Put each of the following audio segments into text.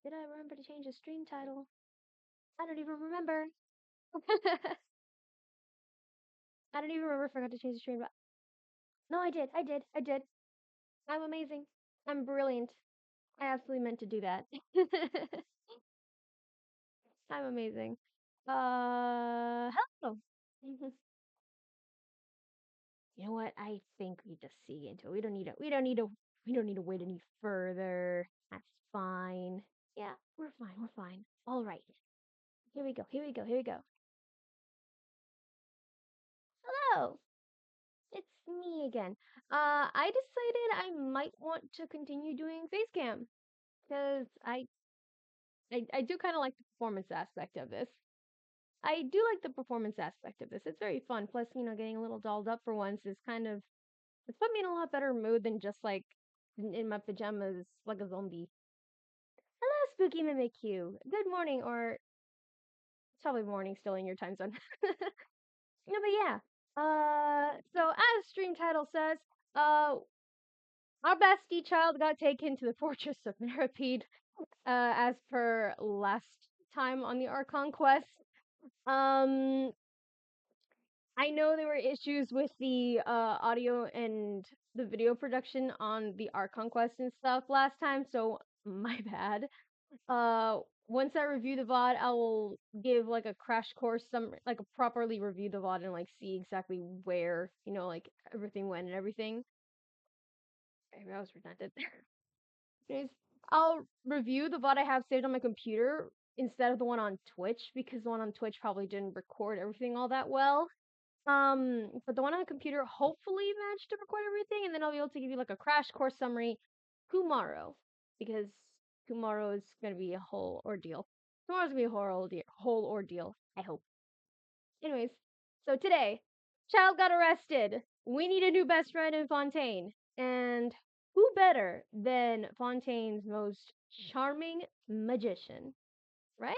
Did I remember to change the stream title? I don't even remember. I don't even remember if I forgot to change the stream. No, I did. I'm amazing. I'm brilliant. I absolutely meant to do that. I'm amazing. Hello. You know what? I think we just see into it. We don't need to wait any further. That's fine. Yeah, we're fine. All right. Here we go. Hello. It's me again. I decided I might want to continue doing Facecam because I do kind of like the performance aspect of this. I do like the performance aspect of this. It's very fun. Plus, getting a little dolled up for once is it's put me in a lot better mood than just like in my pajamas like a zombie. Hello, Spooky Mimikyu. Good morning, or it's probably morning still in your time zone. No, but yeah. So as stream title says, our bestie child got taken to the fortress of Meripede, as per last time on the Archon quest. I know there were issues with the audio and the video production on the Archon quest and stuff last time, so my bad. Once I review the VOD, I will give like a crash course, like a properly review the VOD and like see exactly where like everything went and everything. Maybe I was redundant. Anyways, I'll review the VOD I have saved on my computer instead of the one on Twitch because the one on Twitch probably didn't record everything all that well. But the one on the computer hopefully managed to record everything, and then I'll be able to give you like a crash course summary tomorrow, because tomorrow is gonna be a whole ordeal. Tomorrow's gonna be a whole ordeal, I hope. Anyways, so today, child got arrested. We need a new best friend in Fontaine, and who better than Fontaine's most charming magician, right?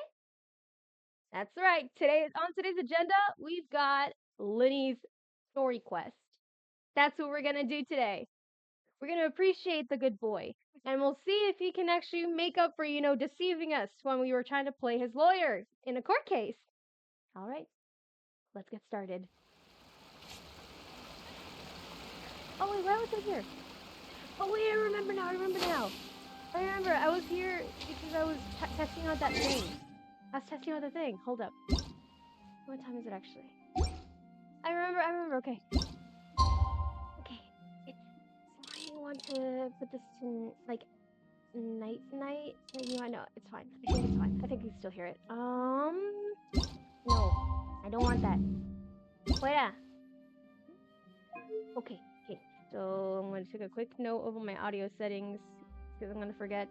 That's right. On today's agenda, we've got Linny's story quest. That's what we're gonna do today. We're gonna appreciate the good boy, and we'll see if he can actually make up for deceiving us when we were trying to play his lawyer in a court case. All right, let's get started. Oh wait, why was I here? Oh wait, I remember now. I remember. I was here because I was testing out that thing. Hold up. What time is it actually? I remember. Okay. I want to put this in like night. No, it's fine. I think it's fine. I think you can still hear it. No, I don't want that. Fuera. Okay. So I'm gonna take a quick note over my audio settings because I'm gonna forget.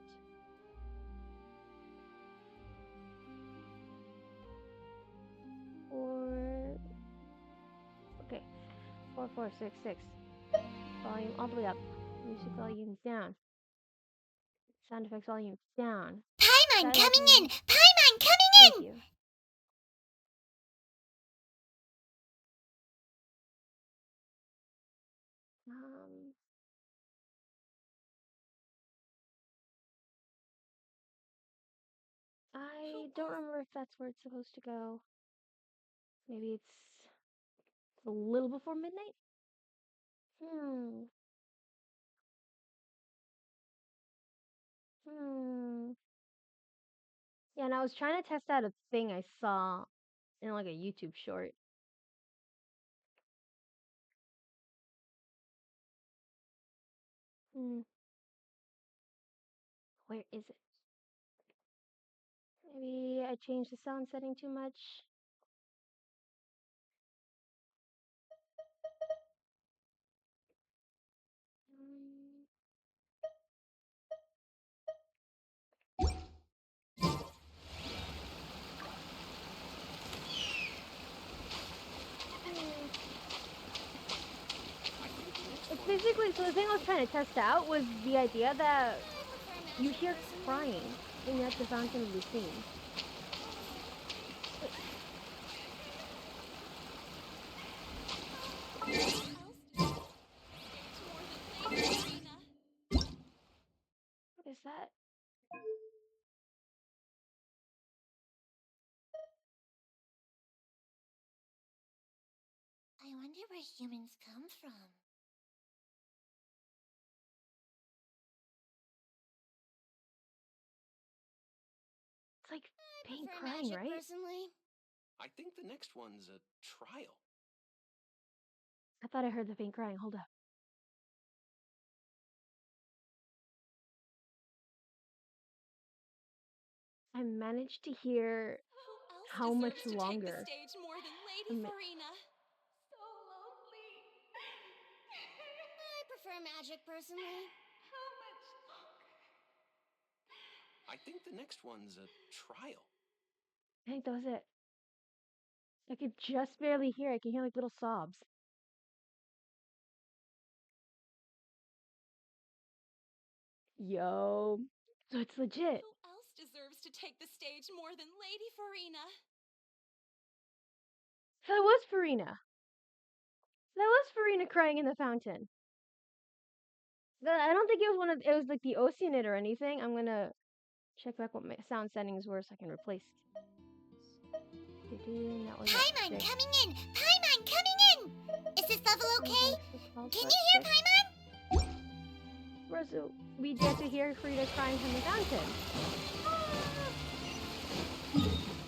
4466. Volume all the way up. Music volume down. Sound effects volume down. Paimon coming in! Paimon coming in! Thank you. I don't remember if that's where it's supposed to go. Maybe it's a little before midnight? Yeah, and I was trying to test out a thing I saw in like a YouTube short. Where is it? Maybe I changed the sound setting too much. It's basically, so the thing I was trying to test out was the idea that you hear crying in the fountain of the scene. I wonder where humans come from. It's like faint prefer crying, magic, right? personally. I think the next one's a trial. I thought I heard the faint crying. Hold up. I managed to hear how much longer. Take the stage more than Lady Farina? So lonely. I prefer magic, personally. How much longer? I think the next one's a trial. I think that was it. I could just barely hear. I can hear like little sobs. Yo. So it's legit. Who else deserves to take the stage more than Lady Farina? So that was Farina. That was Farina crying in the fountain. I don't think it was it was like the Oceanid or anything. I'm gonna check back what my sound settings were so I can replace. That was Paimon coming in! Paimon coming in! Is this level okay? Can you hear Paimon? So we get to hear Frida crying from the fountain.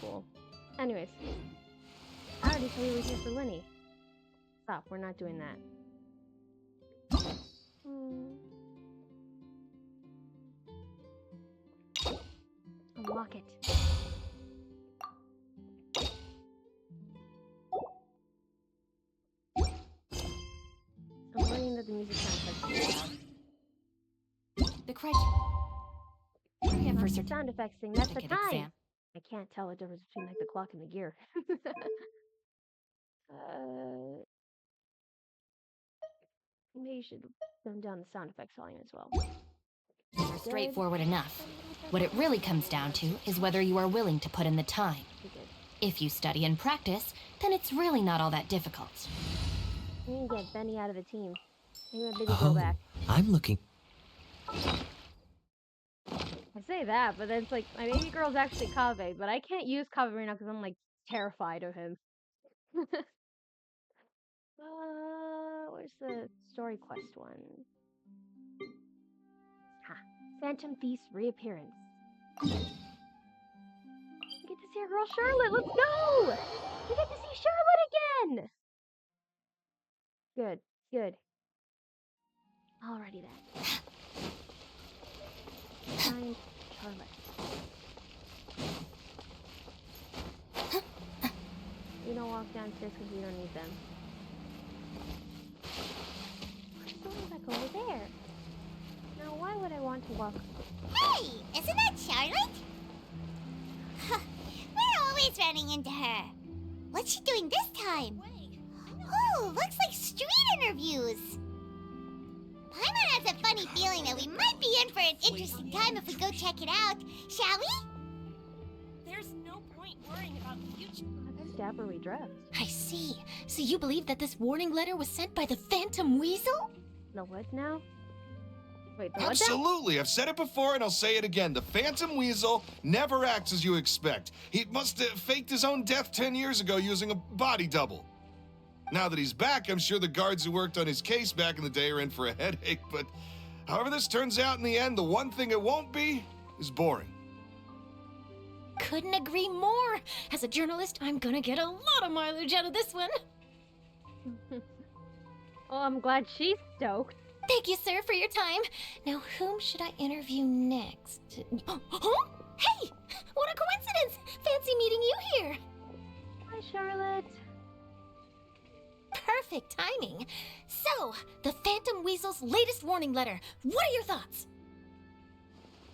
Cool. Anyways, I already told you we here for Lenny. Stop, we're not doing that. Unlock it. I'm learning that the music sounds like the criteria for the sound effects thing. That's the time. Exam. I can't tell the difference between like the clock and the gear. Maybe you should tone down the sound effects volume as well. Straightforward enough. What it really comes down to is whether you are willing to put in the time. If you study and practice, then it's really not all that difficult. We can get Benny out of the team. Maybe a baby girl back. I'm looking. I say that, but then it's like my baby girl's actually Kaveh, but I can't use Kaveh right now because I'm like terrified of him. Where's the story quest one? Ha! Phantom Thief's reappearance. We get to see our girl Charlotte. Let's go! We get to see Charlotte again. Good, good. Alrighty then. Find Charlotte. We don't walk downstairs because we don't need them. Where's the one back over there? Now, why would I want to walk? Hey, isn't that Charlotte? We're always running into her. What's she doing this time? Oh, looks like street interviews. Paimon has a funny feeling that we might be in for an interesting time if we go check it out. Shall we? There's no point worrying about the future. That's dapperly dressed. I see. So you believe that this warning letter was sent by the Phantom Weasel? The what now? Wait, the what now? Absolutely. I've said it before and I'll say it again. The Phantom Weasel never acts as you expect. He must have faked his own death 10 years ago using a body double. Now that he's back, I'm sure the guards who worked on his case back in the day are in for a headache, but however this turns out in the end, the one thing it won't be is boring. Couldn't agree more. As a journalist, I'm gonna get a lot of mileage out of this one. Oh, I'm glad she's stoked. Thank you, sir, for your time. Now, whom should I interview next? Huh? Hey! What a coincidence! Fancy meeting you here. Hi, Charlotte. Perfect timing. So, the Phantom Weasel's latest warning letter. What are your thoughts?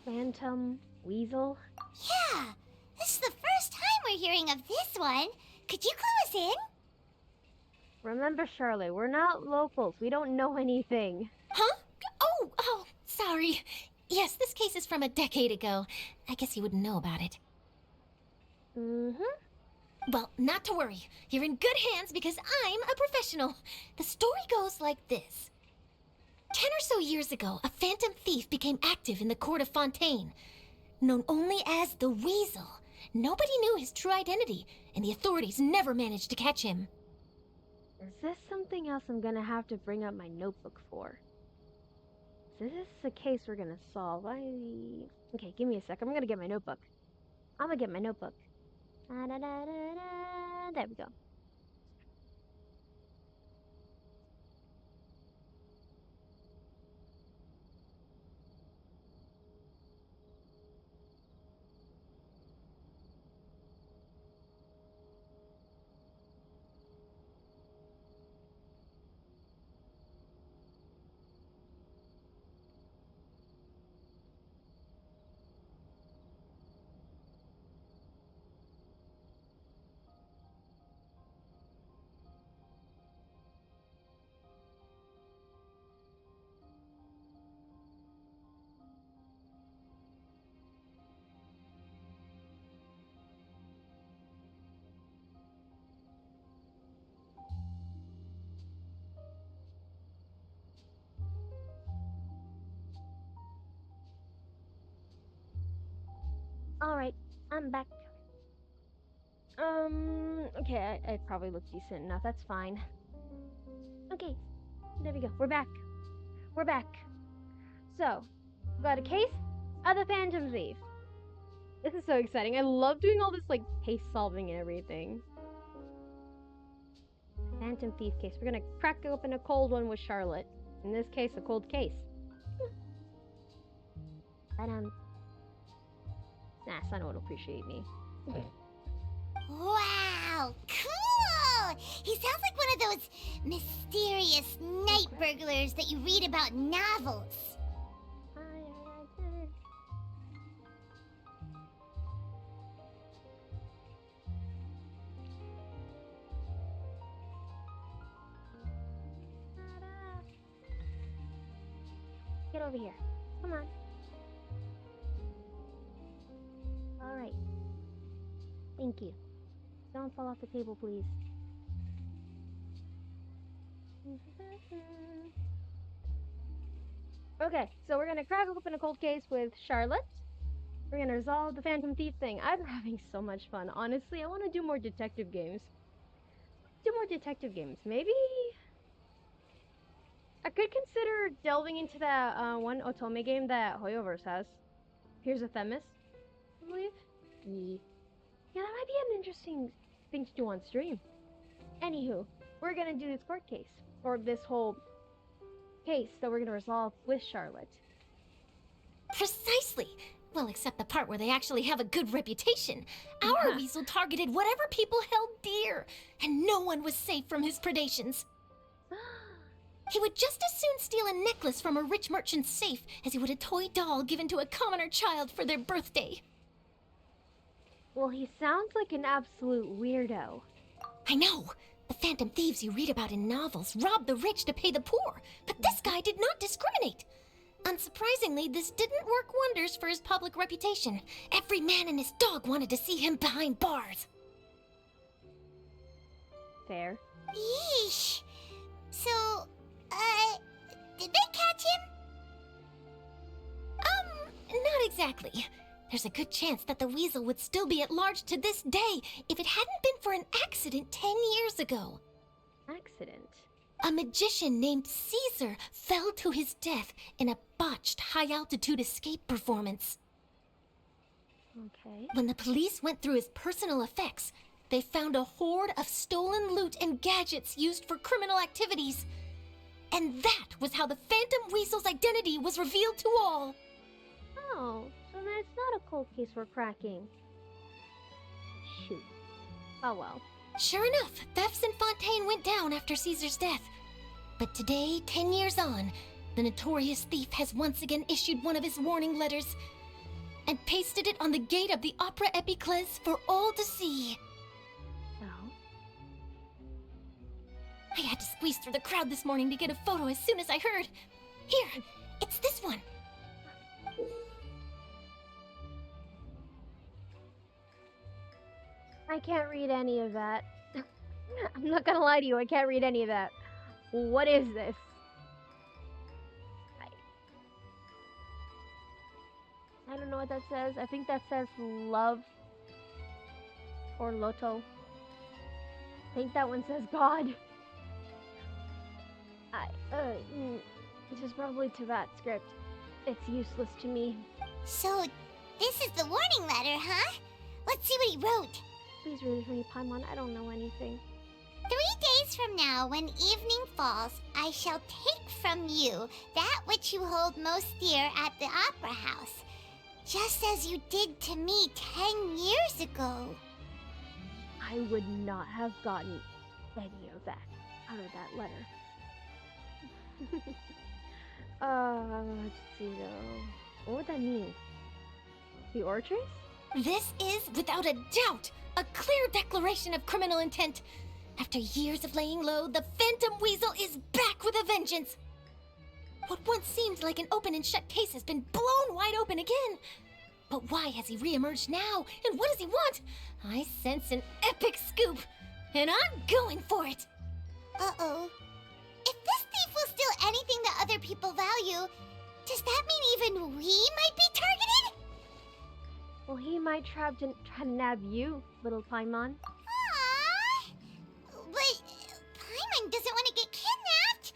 Phantom Weasel? Yeah, this is the first time we're hearing of this one. Could you clue us in? Remember, Charlotte, we're not locals. We don't know anything. Huh? Oh, sorry. Yes, this case is from a decade ago. I guess you wouldn't know about it. Mm-hmm. Well, not to worry. You're in good hands because I'm a professional. The story goes like this. 10 or so years ago, a phantom thief became active in the court of Fontaine. known only as the Weasel. Nobody knew his true identity, and the authorities never managed to catch him. Is this something else I'm gonna have to bring up my notebook for? Is this a case we're gonna solve? Okay, give me a sec. I'm gonna get my notebook. I'm gonna get my notebook. There we go. Alright, I'm back. Okay, I probably look decent enough. That's fine. Okay, there we go. We're back. We're back. So, we got a case of the Phantom Thief. This is so exciting. I love doing all this, like, case solving and everything. Phantom Thief case. We're gonna crack open a cold one with Charlotte. In this case, a cold case. But, nah, Sana would appreciate me. Wow, cool! He sounds like one of those mysterious night burglars that you read about in novels. Get over here. Come on. Alright. Thank you. Don't fall off the table, please. Okay, so we're gonna crack open a cold case with Charlotte. We're gonna resolve the Phantom Thief thing. I'm having so much fun. Honestly, I want to do more detective games. Maybe I could consider delving into that one Otome game that Hoyoverse has. Here's a Themis, I believe. Yeah, that might be an interesting thing to do on stream. Anywho, we're gonna do this court case, or this whole case that we're gonna resolve with Charlotte. Precisely! Well, except the part where they actually have a good reputation. Our weasel targeted whatever people held dear, and no one was safe from his predations. He would just as soon steal a necklace from a rich merchant's safe as he would a toy doll given to a commoner child for their birthday. Well, he sounds like an absolute weirdo. I know. The phantom thieves you read about in novels rob the rich to pay the poor, but this guy did not discriminate. Unsurprisingly, this didn't work wonders for his public reputation. Every man and his dog wanted to see him behind bars. Fair. Yeesh. So, did they catch him? Not exactly. There's a good chance that the weasel would still be at large to this day if it hadn't been for an accident 10 years ago. Accident? A magician named Caesar fell to his death in a botched high-altitude escape performance. Okay. When the police went through his personal effects, they found a hoard of stolen loot and gadgets used for criminal activities. And that was how the Phantom Weasel's identity was revealed to all. Oh, so that's not a cold case we're cracking. Shoot. Oh well. Sure enough, thefts in Fontaine went down after Caesar's death. But today, 10 years on, the notorious thief has once again issued one of his warning letters and pasted it on the gate of the Opera Epiclese for all to see. So? I had to squeeze through the crowd this morning to get a photo as soon as I heard. Here, it's this one. I can't read any of that. I'm not gonna lie to you, I can't read any of that. What is this? I don't know what what that says. I think that says love or Loto. I think that one says God. This is probably Teyvat script. It's useless to me. So, this is the warning letter, huh? Let's see what he wrote. Please read it for me, Paimon. I don't know anything. 3 days from now, when evening falls, I shall take from you that which you hold most dear at the Opera House, just as you did to me 10 years ago. I would not have gotten any of that out of that letter. Let's see though. What would that mean? The Orchards? This is, without a doubt, a clear declaration of criminal intent. After years of laying low, the Phantom Weasel is back with a vengeance. What once seemed like an open and shut case has been blown wide open again. But why has he reemerged now? And what does he want? I sense an epic scoop, and I'm going for it. Uh-oh. If this thief will steal anything that other people value, does that mean even we might be targeted? Well, he might try to nab you, little Paimon. Aww. But Paimon doesn't want to get kidnapped.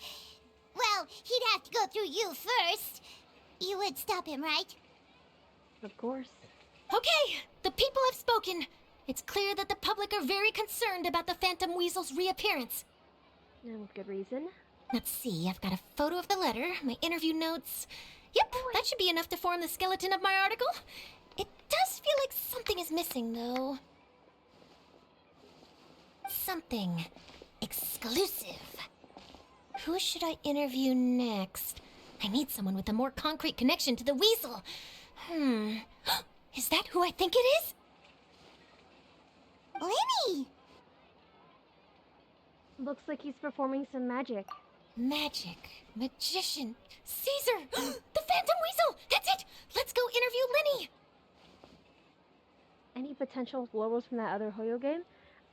Well, he'd have to go through you first. You would stop him, right? Of course. Okay, the people have spoken. It's clear that the public are very concerned about the Phantom Weasel's reappearance. And with good reason. Let's see, I've got a photo of the letter, my interview notes. Yep, that should be enough to form the skeleton of my article. It does feel like something is missing, though. Something exclusive. Who should I interview next? I need someone with a more concrete connection to the weasel. Is that who I think it is? Lenny! Looks like he's performing some magic. Magic. Magician. Caesar! The Phantom Weasel! That's it! Let's go interview Lenny! Any potential logos from that other Hoyo game?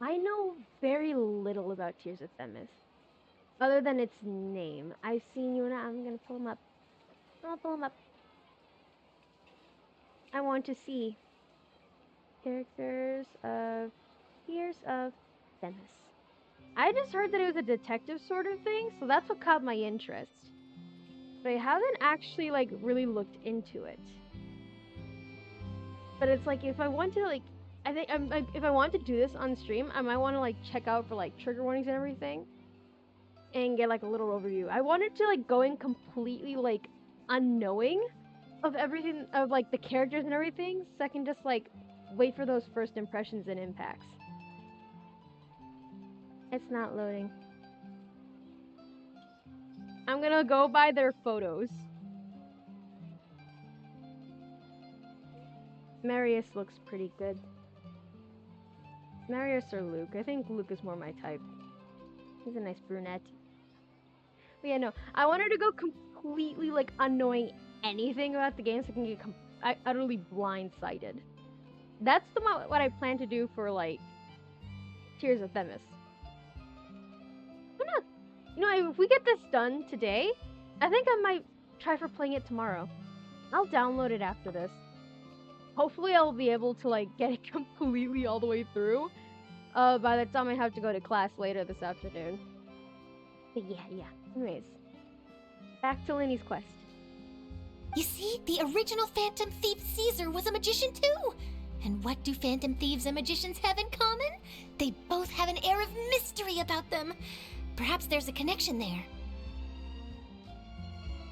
I know very little about Tears of Themis. Other than its name. I've seen you and I'm gonna pull him up. I'll pull him up. I want to see characters of Tears of Themis. I just heard that it was a detective sort of thing, so that's what caught my interest. But I haven't actually like really looked into it. But it's like if I want to like, I think if I want to do this on stream, I might want to like check out for like trigger warnings and everything, and get like a little overview. I wanted to like go in completely like unknowing of everything, of like the characters and everything, so I can just like wait for those first impressions and impacts. It's not loading. I'm gonna go by their photos. Marius looks pretty good. Marius or Luke? I think Luke is more my type. He's a nice brunette. But yeah, no. I wanted to go completely like unknowing anything about the game so I can get utterly blindsided. That's what I plan to do for like Tears of Themis. Why not? You know, if we get this done today, I think I might try for playing it tomorrow. I'll download it after this. Hopefully I'll be able to like get it completely all the way through by the time I have to go to class later this afternoon. But yeah. Anyways, back to Lenny's quest. You see, the original Phantom Thief Caesar was a magician too. And what do Phantom Thieves and magicians have in common? They both have an air of mystery about them. Perhaps there's a connection there.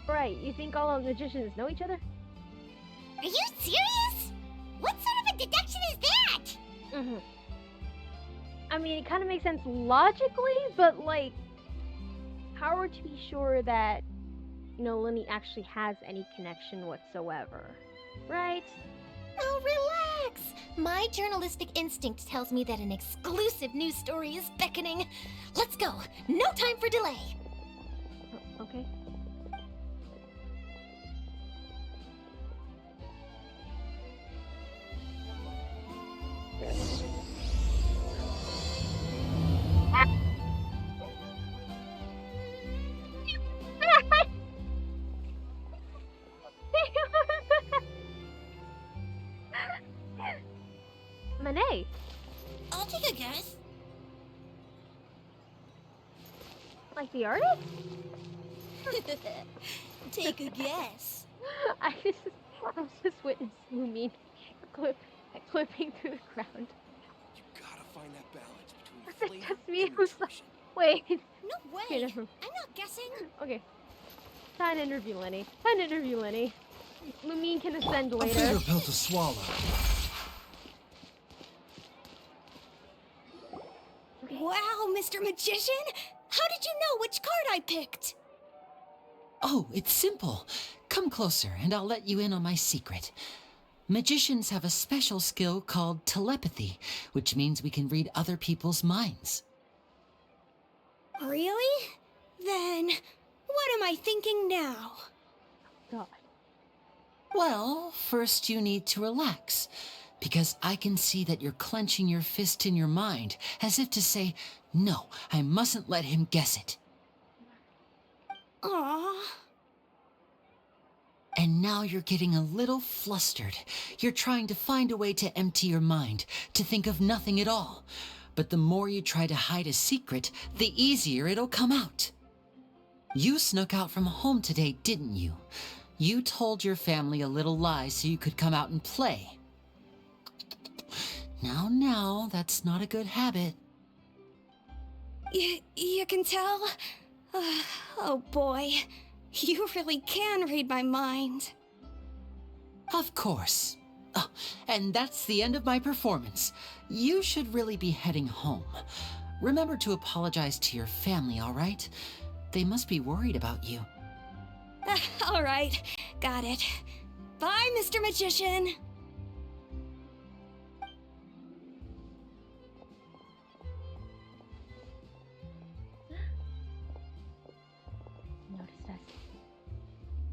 Right, you think all magicians know each other? Are you serious? What sort of a deduction is that? I mean, it kind of makes sense logically, but like, how are we to be sure that, you know, Lenny actually has any connection whatsoever? Right? Oh, relax! My journalistic instinct tells me that an exclusive news story is beckoning. Let's go! No time for delay! Okay. Manet. I'll take a guess. Like the artist? Take a guess. I just witnessed Lumine clipping through the ground. You gotta find that balance Was between it flavor just me and who's like, nutrition. wait. No way. Okay, never- I'm not guessing. Okay. Time to interview Lenny. Lumine can ascend A later. bitter pill to swallow. Wow, Mr. Magician! How did you know which card I picked? Oh, it's simple. Come closer and I'll let you in on my secret. Magicians have a special skill called telepathy, which means we can read other people's minds. Really? Then, what am I thinking now? God. Well, first you need to relax, because I can see that you're clenching your fist in your mind, as if to say, no, I mustn't let him guess it. Aww. And now you're getting a little flustered. You're trying to find a way to empty your mind, to think of nothing at all. But the more you try to hide a secret, the easier it'll come out. You snuck out from home today, didn't you? You told your family a little lie so you could come out and play. Now, that's not a good habit. You can tell? Oh boy, you really can read my mind. Of course. Oh, and that's the end of my performance. You should really be heading home. Remember to apologize to your family, all right? They must be worried about you. All right, got it. Bye, Mr. Magician. Noticed us.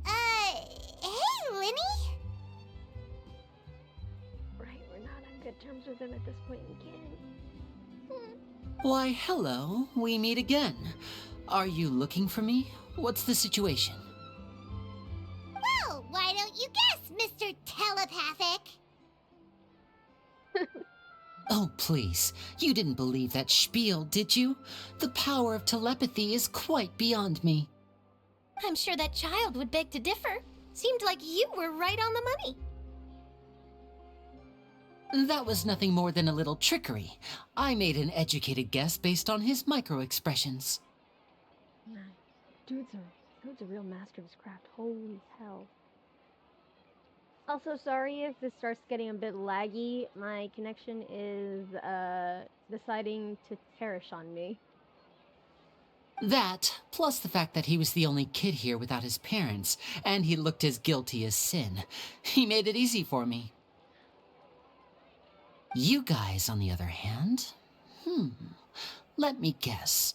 Hey, Lenny? Right, we're not on good terms with him at this point in canon. Why, hello. We meet again. Are you looking for me? What's the situation? Well, why don't you guess, Mr. Telepathic? Oh, please. You didn't believe that spiel, did you? The power of telepathy is quite beyond me. I'm sure that child would beg to differ. Seemed like you were right on the money. That was nothing more than a little trickery. I made an educated guess based on his micro-expressions. Nah, dude's a real master of his craft. Holy hell. Also, sorry if this starts getting a bit laggy. My connection is deciding to perish on me. That, plus the fact that he was the only kid here without his parents, and he looked as guilty as sin. He made it easy for me. You guys, on the other hand, let me guess.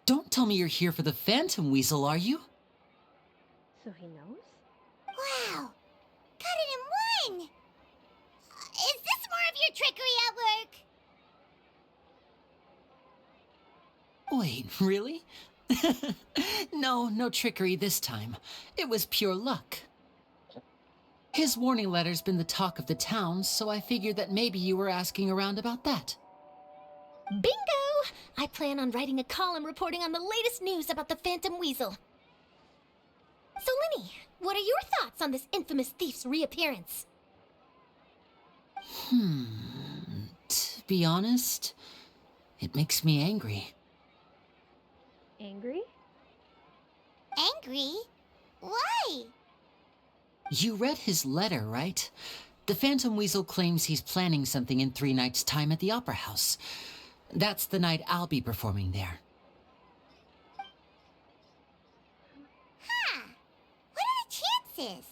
Don't tell me you're here for the Phantom Weasel, are you? So he knows? Wow, got it in one! Is this more of your trickery at work? Wait, really? No trickery this time. It was pure luck. His warning letter's been the talk of the town, so I figured that maybe you were asking around about that. Bingo! I plan on writing a column reporting on the latest news about the Phantom Weasel. So, Lenny, what are your thoughts on this infamous thief's reappearance? To be honest, it makes me angry. Angry? Angry? Why? You read his letter, right? The Phantom Weasel claims he's planning something in 3 nights' time at the Opera House. That's the night I'll be performing there. Huh. What are the chances?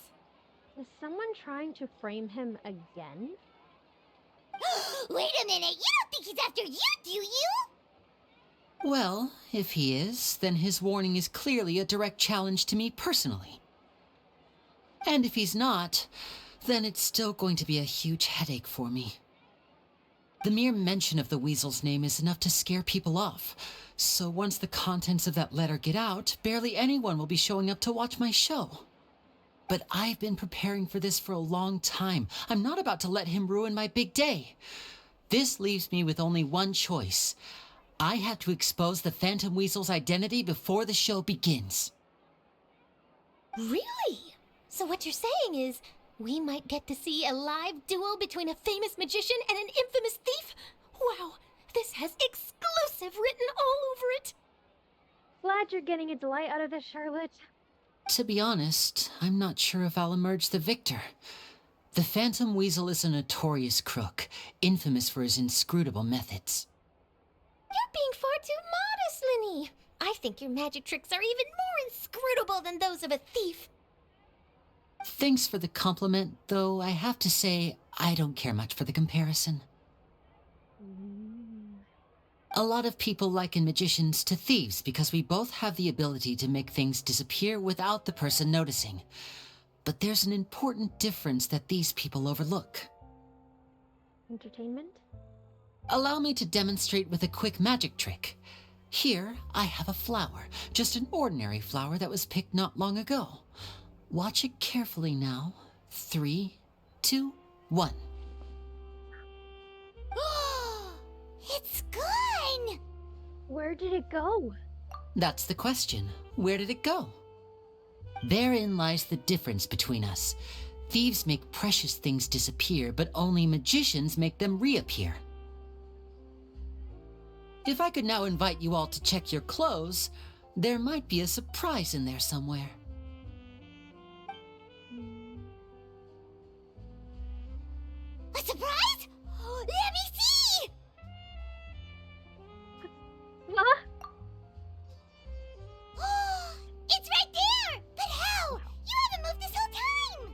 Is someone trying to frame him again? Wait a minute, you don't think he's after you, do you? Well, if he is, then his warning is clearly a direct challenge to me personally. And if he's not, then it's still going to be a huge headache for me. The mere mention of the Weasel's name is enough to scare people off. So once the contents of that letter get out, barely anyone will be showing up to watch my show. But I've been preparing for this for a long time. I'm not about to let him ruin my big day. This leaves me with only one choice. I have to expose the Phantom Weasel's identity before the show begins. Really? So what you're saying is, we might get to see a live duel between a famous magician and an infamous thief? Wow, this has exclusive written all over it. Glad you're getting a delight out of this, Charlotte. To be honest, I'm not sure if I'll emerge the victor. The Phantom Weasel is a notorious crook, infamous for his inscrutable methods. You're being far too modest, Linny. I think your magic tricks are even more inscrutable than those of a thief. Thanks for the compliment, though I have to say I don't care much for the comparison. A lot of people liken magicians to thieves because we both have the ability to make things disappear without the person noticing. But there's an important difference that these people overlook. Entertainment? Allow me to demonstrate with a quick magic trick. Here, I have a flower, just an ordinary flower that was picked not long ago. Watch it carefully now. 3, 2, 1. It's gone! Where did it go? That's the question. Where did it go? Therein lies the difference between us. Thieves make precious things disappear, but only magicians make them reappear. If I could now invite you all to check your clothes, there might be a surprise in there somewhere. A surprise? Let me see! Huh? It's right there! But how? You haven't moved this whole time!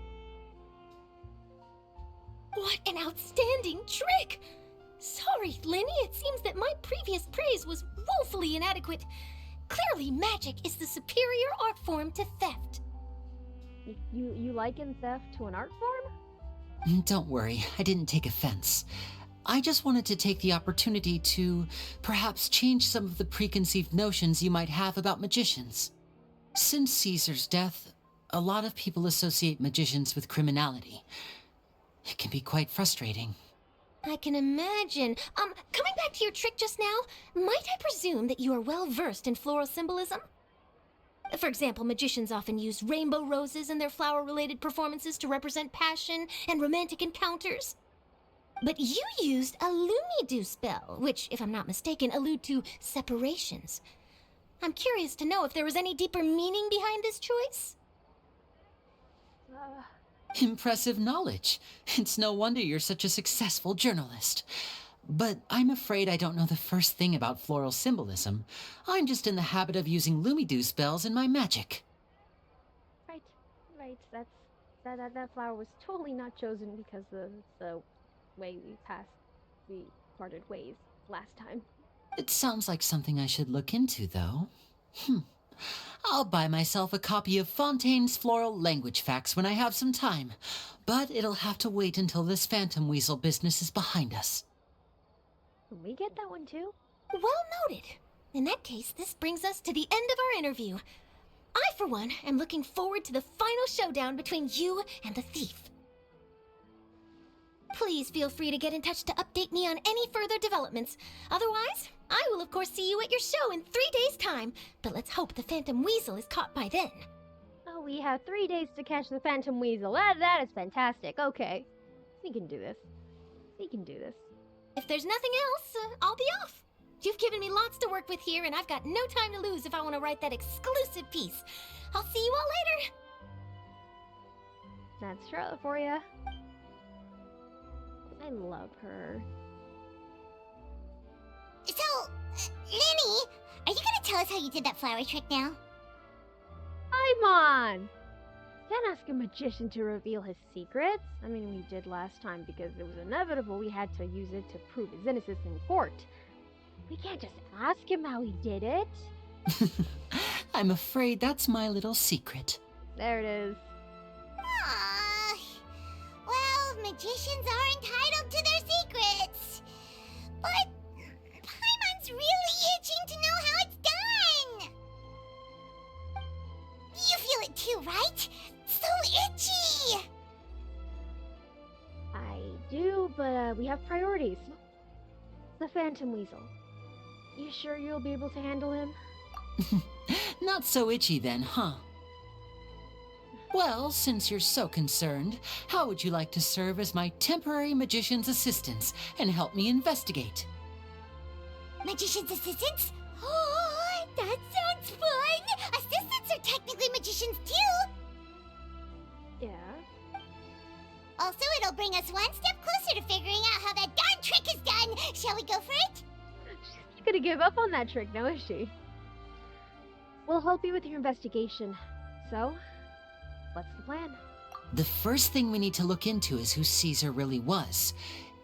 What an outstanding trick! Sorry, Linny, it seems that my previous praise was woefully inadequate. Clearly, magic is the superior art form to theft. You liken theft to an art form? Don't worry, I didn't take offense. I just wanted to take the opportunity to perhaps change some of the preconceived notions you might have about magicians. Since Caesar's death, a lot of people associate magicians with criminality. It can be quite frustrating. I can imagine. Coming back to your trick just now, might I presume that you are well versed in floral symbolism? For example, magicians often use rainbow roses in their flower-related performances to represent passion and romantic encounters. But you used a Lumidew spell, which, if I'm not mistaken, allude to separations. I'm curious to know if there was any deeper meaning behind this choice? Impressive knowledge. It's no wonder you're such a successful journalist. But I'm afraid I don't know the first thing about floral symbolism. I'm just in the habit of using Lumidew spells in my magic. Right. That flower was totally not chosen because of the way we parted ways last time. It sounds like something I should look into, though. I'll buy myself a copy of Fontaine's Floral Language Facts when I have some time, but it'll have to wait until this Phantom Weasel business is behind us. Can we get that one too? Well noted. In that case, this brings us to the end of our interview. I, for one, am looking forward to the final showdown between you and the thief. Please feel free to get in touch to update me on any further developments. Otherwise, I will of course see you at your show in 3 days' time, but let's hope the Phantom Weasel is caught by then. Oh, we have 3 days to catch the Phantom Weasel. That is fantastic. Okay. We can do this. We can do this. If there's nothing else, I'll be off. You've given me lots to work with here, and I've got no time to lose if I want to write that exclusive piece. I'll see you all later. That's Charlotte for you. I love her. So, Lenny, are you gonna tell us how you did that flower trick now? Come on! Can't ask a magician to reveal his secrets. I mean, we did last time because it was inevitable we had to use it to prove his innocence in court. We can't just ask him how he did it. I'm afraid that's my little secret. There it is. Aww. Well, magicians are entitled to their secrets. But Paimon's really itching to know how it's done. You feel it too, right? So do, but we have priorities. The Phantom Weasel. You sure you'll be able to handle him? Not so itchy then, huh? Well, since you're so concerned, how would you like to serve as my temporary magician's assistants and help me investigate? Magician's assistants? Oh, that sounds fun! Assistants are technically magicians too! Yeah. Also, it'll bring us one step closer to figuring out how that darn trick is done! Shall we go for it? She's gonna give up on that trick now, is she? We'll help you with your investigation. So, what's the plan? The first thing we need to look into is who Caesar really was.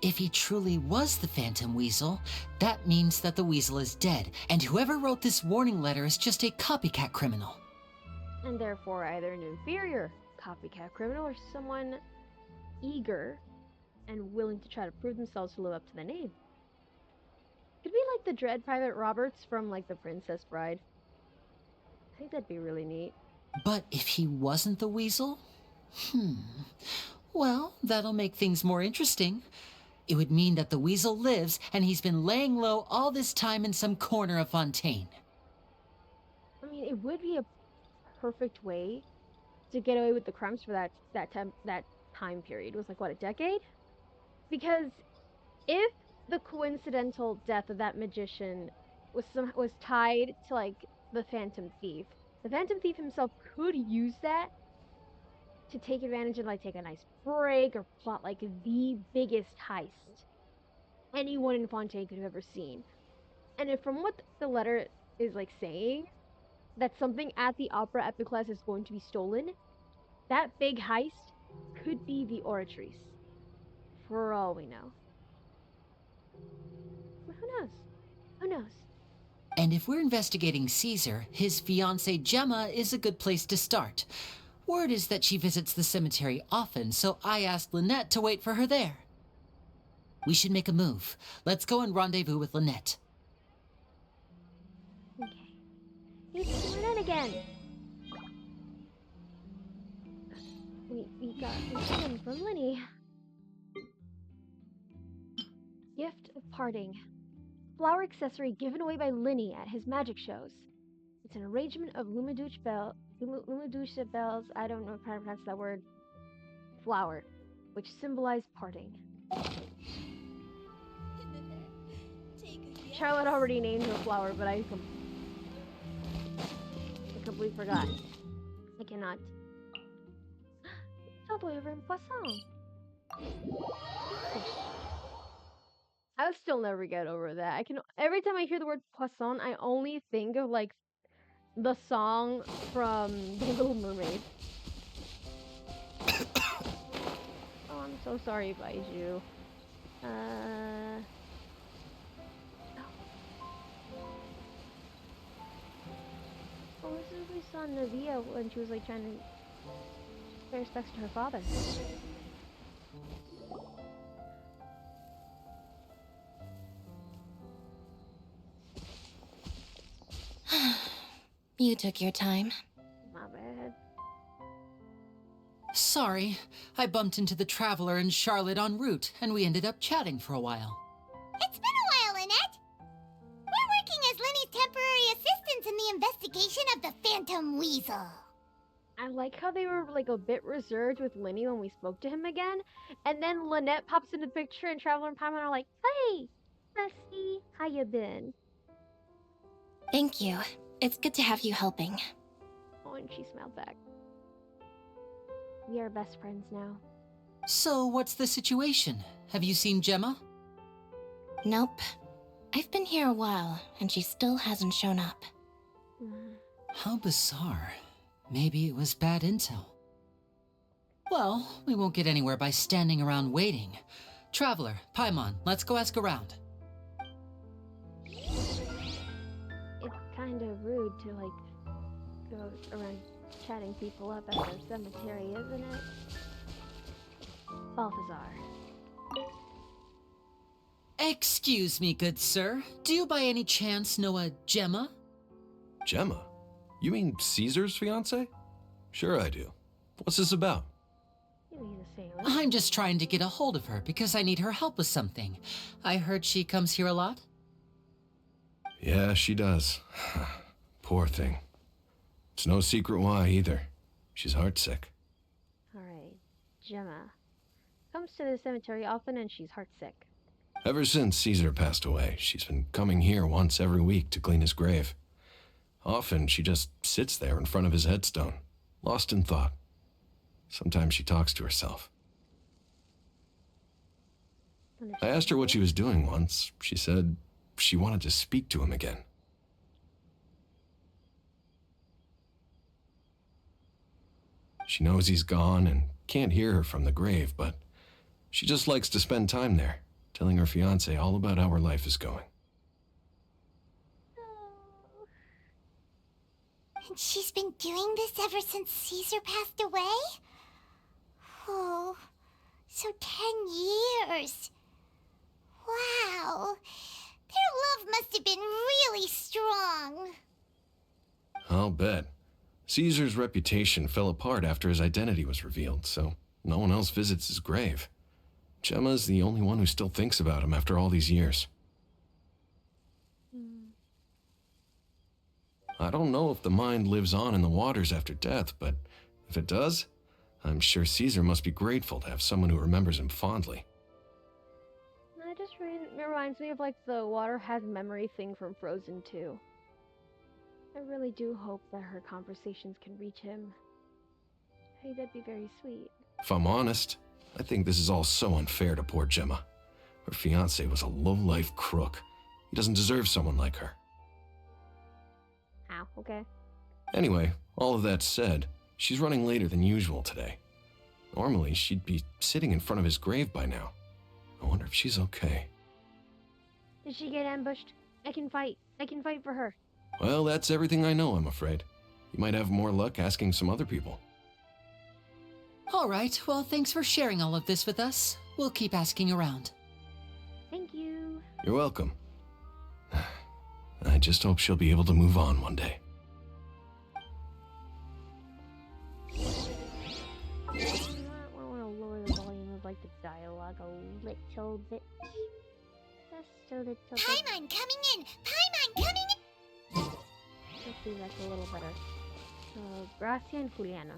If he truly was the Phantom Weasel, that means that the Weasel is dead, and whoever wrote this warning letter is just a copycat criminal. And therefore either an inferior copycat criminal or someone eager and willing to try to prove themselves to live up to the name. Could be like the Dread Private Roberts from like The Princess Bride. I think that'd be really neat. But if he wasn't the Weasel? Well, that'll make things more interesting. It would mean that the Weasel lives, and he's been laying low all this time in some corner of Fontaine. I mean, it would be a perfect way to get away with the crimes for that time period. It was like, what, a decade? Because if the coincidental death of that magician was tied to like the Phantom Thief himself could use that to take advantage and like take a nice break or plot like the biggest heist anyone in Fontaine could have ever seen. And if from what the letter is like saying, that something at the Opera Epiclese is going to be stolen, that big heist could be the Oratrice. For all we know. But who knows? Who knows? And if we're investigating Caesar, his fiancée Gemma is a good place to start. Word is that she visits the cemetery often, so I asked Lynette to wait for her there. We should make a move. Let's go and rendezvous with Lynette. Okay. It's Lynette again! We got one from Linny. Gift of Parting. Flower accessory given away by Linny at his magic shows. It's an arrangement of Lumadouche bells, I don't know how to pronounce that word, flower, which symbolize parting. Charlotte already named her flower, but I completely forgot. I cannot. Subway un poisson. I'll still never get over that. Every time I hear the word poisson, I only think of like the song from The Little Mermaid. Oh, I'm so sorry, Baiju. Oh, this is we saw Navia when she was like trying to pay respects to her father. You took your time. My bad. Sorry, I bumped into the Traveler and Charlotte en route, and we ended up chatting for a while. It's been a while, Lynette. We're working as Linny's temporary assistants in the investigation of the Phantom Weasel. I like how they were like a bit reserved with Linny when we spoke to him again, and then Lynette pops into the picture and Traveler and Paimon are like, "Hey, bestie, how you been?" Thank you. It's good to have you helping. Oh, and she smiled back. We are best friends now. So, what's the situation? Have you seen Gemma? Nope. I've been here a while, and she still hasn't shown up. How bizarre. Maybe it was bad intel. Well, we won't get anywhere by standing around waiting. Traveler, Paimon, let's go ask around. It's kind of rude to like go around chatting people up at the cemetery, isn't it? Balthazar. Excuse me, good sir. Do you by any chance know a Gemma? Gemma? You mean Caesar's fiance? Sure I do. What's this about? You mean to say I'm just trying to get a hold of her because I need her help with something. I heard she comes here a lot. Yeah, she does. Poor thing. It's no secret why either. She's heartsick. Alright, Gemma. Comes to the cemetery often and she's heartsick. Ever since Caesar passed away, she's been coming here once every week to clean his grave. Often she just sits there in front of his headstone, lost in thought. Sometimes she talks to herself. I asked her what she was doing once. She said she wanted to speak to him again. She knows he's gone and can't hear her from the grave, but she just likes to spend time there, telling her fiancé all about how her life is going. And she's been doing this ever since Caesar passed away? Oh, so 10 years. Wow. Their love must have been really strong. I'll bet. Caesar's reputation fell apart after his identity was revealed, so no one else visits his grave. Gemma's the only one who still thinks about him after all these years. I don't know if the mind lives on in the waters after death, but if it does, I'm sure Caesar must be grateful to have someone who remembers him fondly. That just reminds me of like the water has memory thing from Frozen 2. I really do hope that her conversations can reach him. Hey, that'd be very sweet. If I'm honest, I think this is all so unfair to poor Gemma. Her fiancé was a low-life crook. He doesn't deserve someone like her. Ow, okay. Anyway, all of that said, she's running later than usual today. Normally, she'd be sitting in front of his grave by now. I wonder if she's okay. Did she get ambushed? I can fight. I can fight for her. Well, that's everything I know, I'm afraid. You might have more luck asking some other people. All right, well, thanks for sharing all of this with us. We'll keep asking around. Thank you. You're welcome. I just hope she'll be able to move on one day. I want to lower the volume of like the dialogue a little bit. Just a little bit. Paimon coming in! Paimon coming in! Let's see, that's a little better. Gracia and Juliana.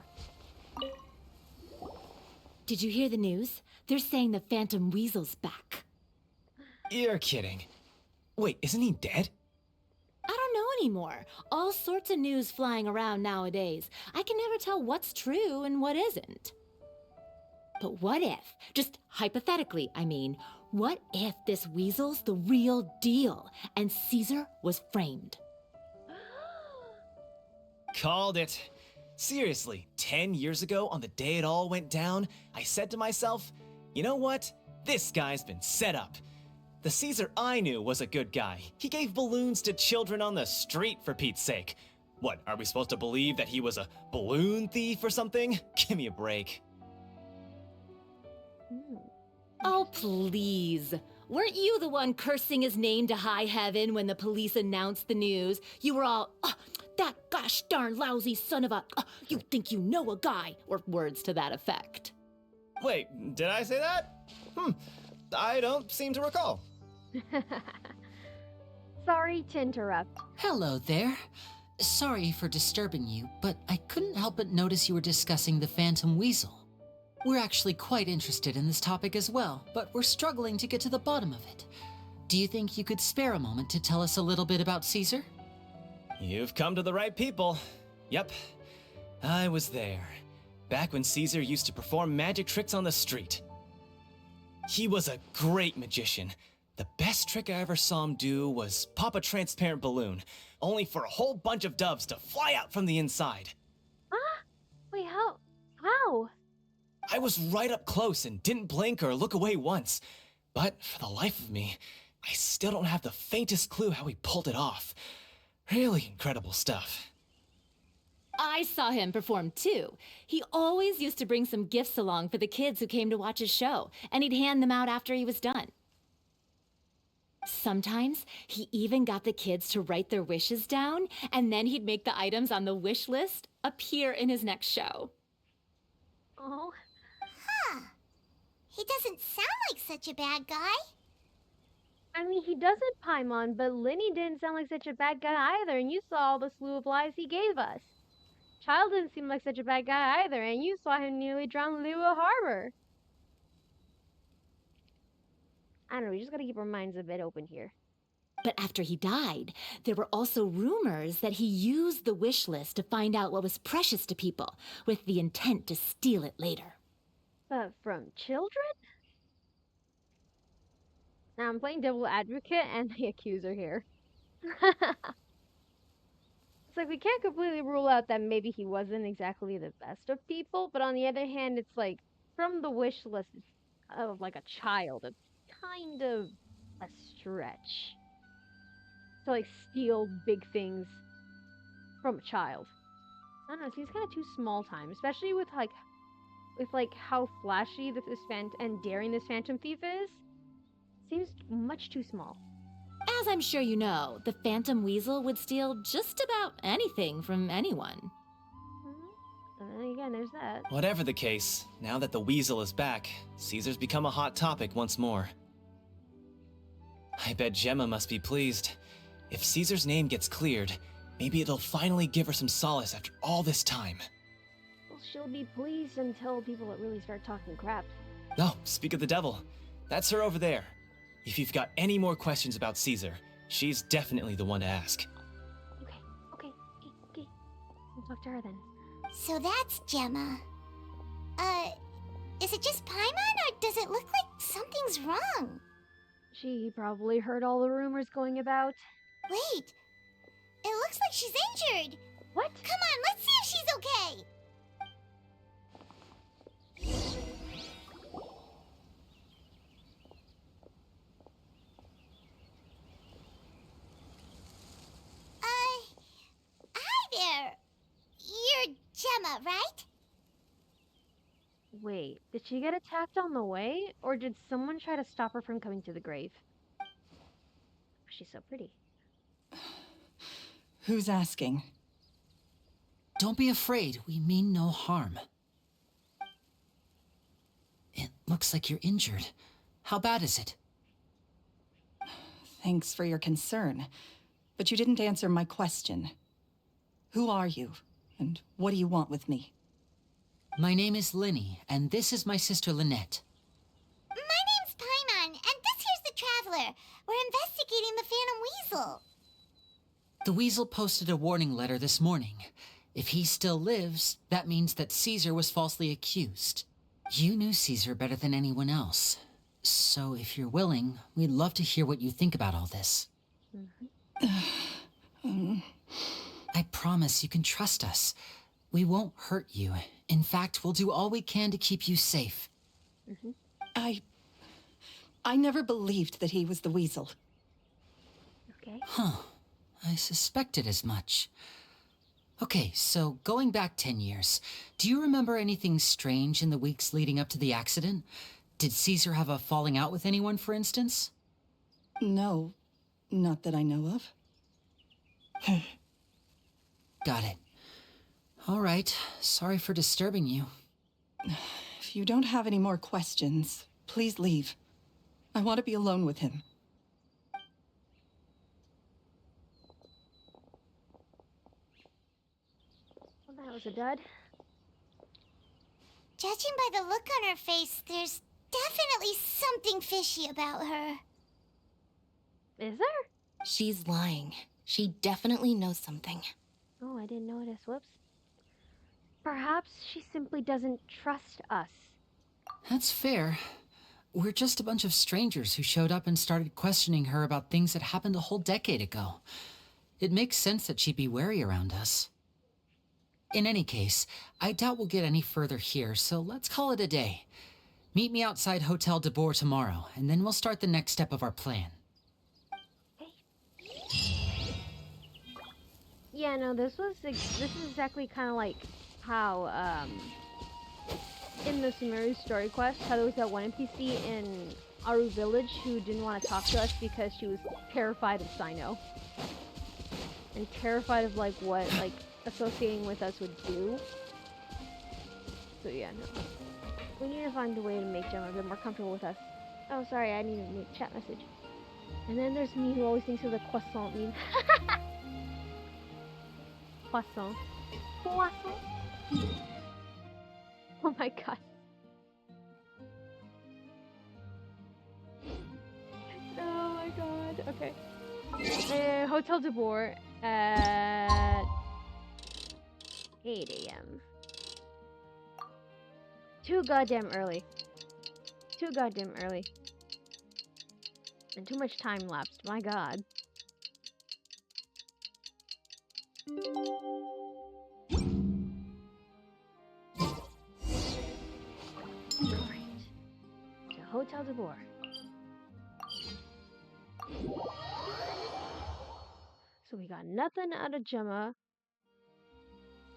Did you hear the news? They're saying the Phantom Weasel's back. You're kidding. Wait, isn't he dead? I don't know anymore. All sorts of news flying around nowadays. I can never tell what's true and what isn't. But what if, just hypothetically, I mean, what if this weasel's the real deal and Caesar was framed? Called it. Seriously, 10 years ago, on the day it all went down, I said to myself, you know what? This guy's been set up. The Caesar I knew was a good guy. He gave balloons to children on the street, for Pete's sake. What, are we supposed to believe that he was a balloon thief or something? Give me a break. Oh, please. Weren't you the one cursing his name to high heaven when the police announced the news? You were all, oh, that gosh darn lousy son of a, you think you know a guy, or words to that effect. Wait, did I say that? I don't seem to recall. Sorry to interrupt. Hello there. Sorry for disturbing you, but I couldn't help but notice you were discussing the Phantom Weasel. We're actually quite interested in this topic as well, but we're struggling to get to the bottom of it. Do you think you could spare a moment to tell us a little bit about Caesar? You've come to the right people. Yep, I was there. Back when Caesar used to perform magic tricks on the street. He was a great magician. The best trick I ever saw him do was pop a transparent balloon, only for a whole bunch of doves to fly out from the inside. Wait, how? I was right up close and didn't blink or look away once. But for the life of me, I still don't have the faintest clue how he pulled it off. Really incredible stuff. I saw him perform too. He always used to bring some gifts along for the kids who came to watch his show, and he'd hand them out after he was done. Sometimes he even got the kids to write their wishes down, and then he'd make the items on the wish list appear in his next show. Oh. He doesn't sound like such a bad guy. I mean, he doesn't, Paimon, but Linny didn't sound like such a bad guy either, and you saw all the slew of lies he gave us. Child didn't seem like such a bad guy either, and you saw him nearly drown Lua Harbor. I don't know, we just gotta keep our minds a bit open here. But after he died, there were also rumors that he used the wish list to find out what was precious to people, with the intent to steal it later. But from children? Now I'm playing devil advocate and the accuser here. It's like we can't completely rule out that maybe he wasn't exactly the best of people, but on the other hand, it's like from the wish list of like a child, it's kind of a stretch to like steal big things from a child. I don't know, it seems kind of too small time, especially with how flashy this and daring this Phantom Thief is. Seems much too small. As I'm sure you know, the Phantom Weasel would steal just about anything from anyone. And then again, there's that. Whatever the case, now that the Weasel is back, Caesar's become a hot topic once more. I bet Gemma must be pleased. If Caesar's name gets cleared, maybe it'll finally give her some solace after all this time. Well, she'll be pleased until people really start talking crap. Oh, speak of the devil. That's her over there. If you've got any more questions about Caesar, she's definitely the one to ask. Okay. We'll talk to her then. So that's Gemma. Is it just Paimon, or does it look like something's wrong? She probably heard all the rumors going about. Wait, it looks like she's injured. What? Come on, let's see if she's okay. Hi there. You're Gemma, right? Wait, did she get attacked on the way? Or did someone try to stop her from coming to the grave? She's so pretty. Who's asking? Don't be afraid. We mean no harm. It looks like you're injured. How bad is it? Thanks for your concern, but you didn't answer my question. Who are you, and what do you want with me? My name is Linny, and this is my sister Lynette. My name's Paimon, and this here's the Traveler. We're investigating the Phantom Weasel. The Weasel posted a warning letter this morning. If he still lives, that means that Caesar was falsely accused. You knew Caesar better than anyone else. So if you're willing, we'd love to hear what you think about all this. I promise you can trust us. We won't hurt you. In fact, we'll do all we can to keep you safe. I never believed that he was the Weasel. Okay. Huh. I suspected as much. Okay, so going back 10 years, do you remember anything strange in the weeks leading up to the accident? Did Caesar have a falling out with anyone, for instance? No, not that I know of. Got it. All right, sorry for disturbing you. If you don't have any more questions, please leave. I want to be alone with him. Well, that was a dud. Judging by the look on her face, there's definitely something fishy about her. Is there? She's lying. She definitely knows something. Oh, I didn't notice. Whoops. Perhaps she simply doesn't trust us. That's fair. We're just a bunch of strangers who showed up and started questioning her about things that happened a whole decade ago. It makes sense that she'd be wary around us. In any case, I doubt we'll get any further here, so let's call it a day. Meet me outside Hotel de Boer tomorrow, and then we'll start the next step of our plan. Yeah, no, this is exactly kind of like how, in the Sumeru story quest, how there was that one NPC in Aru Village who didn't want to talk to us because she was terrified of Cyno. And terrified of, like, what, like, associating with us would do. So, yeah, no. We need to find a way to make Gemma a bit more comfortable with us. Oh, sorry, I need to make a chat message. And then there's me who always thinks of the croissant meme. Croissant. Croissant. Oh my god. Oh my god. Okay. Hotel de Boer at 8 a.m. Too goddamn early. Too goddamn early. And too much time lapsed. My god. Great. To Hotel de Boer. So we got nothing out of Gemma.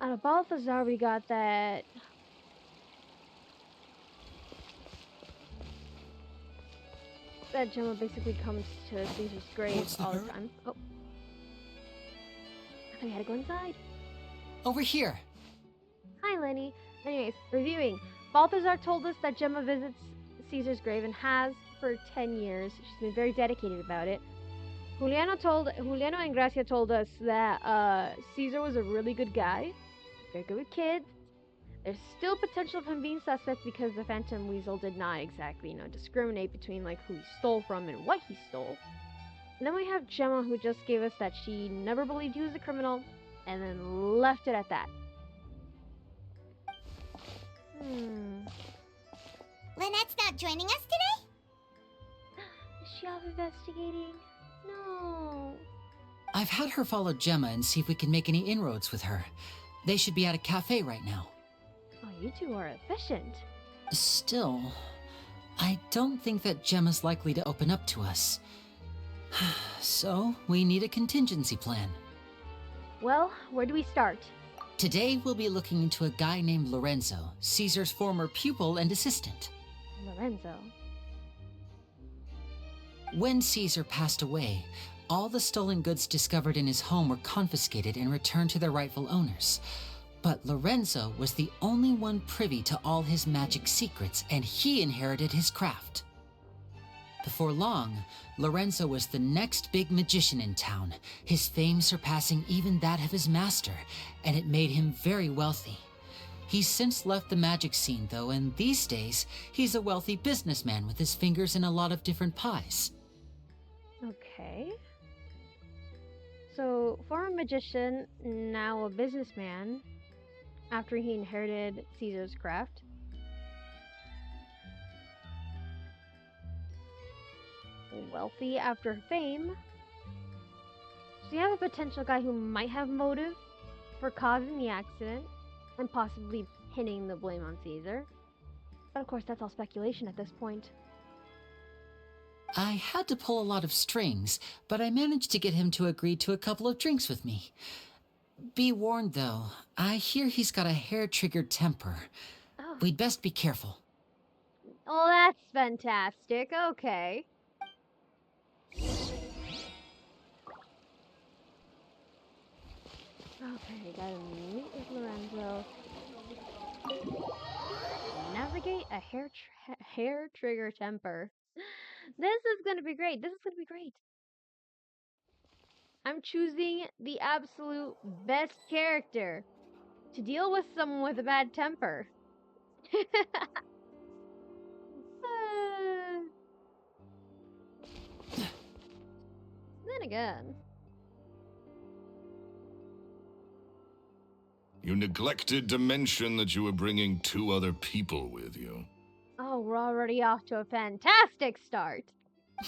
Out of Balthazar, we got that. That Gemma basically comes to Caesar's grave all the time. Oh. I thought we had to go inside. Over here. Hi, Lenny. Anyways, reviewing. Balthazar told us that Gemma visits Caesar's grave and has for 10 years. She's been very dedicated about it. Juliano and Gracia told us that Caesar was a really good guy. Very good with kids. There's still potential of him being suspect because the Phantom Weasel did not exactly, discriminate between like who he stole from and what he stole. And then we have Gemma, who just gave us that she never believed he was a criminal, and then left it at that. Lynette's not joining us today? Is she off investigating? No. I've had her follow Gemma and see if we can make any inroads with her. They should be at a cafe right now. Oh, you two are efficient. Still, I don't think that Gemma's likely to open up to us. So, we need a contingency plan. Well, where do we start? Today, we'll be looking into a guy named Lorenzo, Caesar's former pupil and assistant. Lorenzo. When Caesar passed away, all the stolen goods discovered in his home were confiscated and returned to their rightful owners. But Lorenzo was the only one privy to all his magic secrets, and he inherited his craft. Before long, Lorenzo was the next big magician in town, his fame surpassing even that of his master, and it made him very wealthy. He's since left the magic scene, though, and these days, he's a wealthy businessman with his fingers in a lot of different pies. Okay. So, former magician, now a businessman, after he inherited Caesar's craft. Wealthy after fame. So you have a potential guy who might have motive for causing the accident and possibly pinning the blame on Caesar. But of course, that's all speculation at this point. I had to pull a lot of strings, but I managed to get him to agree to a couple of drinks with me. Be warned, though, I hear he's got a hair-triggered temper. Oh. We'd best be careful. Oh, that's fantastic. Okay. Okay, gotta meet with Lorenzo. Navigate a hair trigger temper. This is gonna be great. This is gonna be great. I'm choosing the absolute best character to deal with someone with a bad temper. Then again. You neglected to mention that you were bringing 2 other people with you. Oh, we're already off to a fantastic start.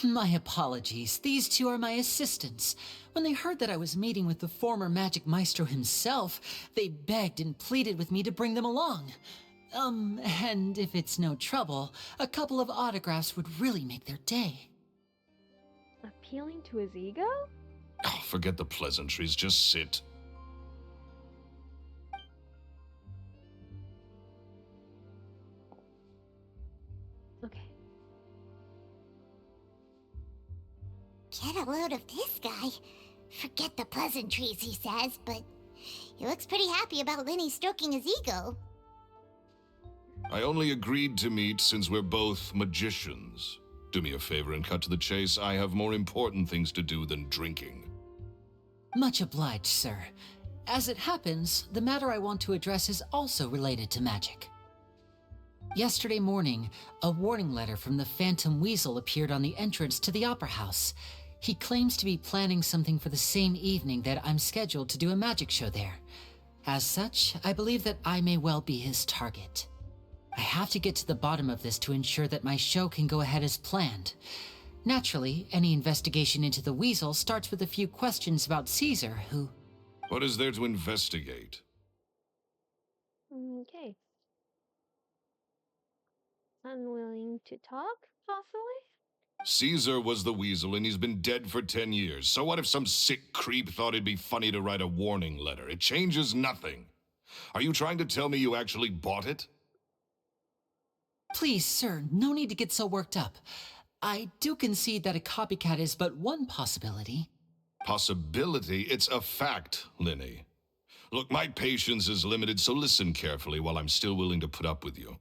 My apologies. These 2 are my assistants. When they heard that I was meeting with the former magic maestro himself, they begged and pleaded with me to bring them along. And if it's no trouble, a couple of autographs would really make their day. Appealing to his ego? Oh, forget the pleasantries, just sit. Okay. Get a load of this guy. Forget the pleasantries, he says, but he looks pretty happy about Lenny stroking his ego. I only agreed to meet since we're both magicians. Do me a favor and cut to the chase. I have more important things to do than drinking. Much obliged, sir. As it happens, the matter I want to address is also related to magic. Yesterday morning, a warning letter from the Phantom Weasel appeared on the entrance to the Opera House. He claims to be planning something for the same evening that I'm scheduled to do a magic show there. As such, I believe that I may well be his target. I have to get to the bottom of this to ensure that my show can go ahead as planned. Naturally, any investigation into the Weasel starts with a few questions about Caesar, who... What is there to investigate? Okay. Unwilling to talk, possibly? Caesar was the Weasel, and he's been dead for 10 years. So what if some sick creep thought it'd be funny to write a warning letter? It changes nothing. Are you trying to tell me you actually bought it? Please, sir, no need to get so worked up. I do concede that a copycat is but one possibility. Possibility? It's a fact, Linny. Look, my patience is limited, so listen carefully while I'm still willing to put up with you.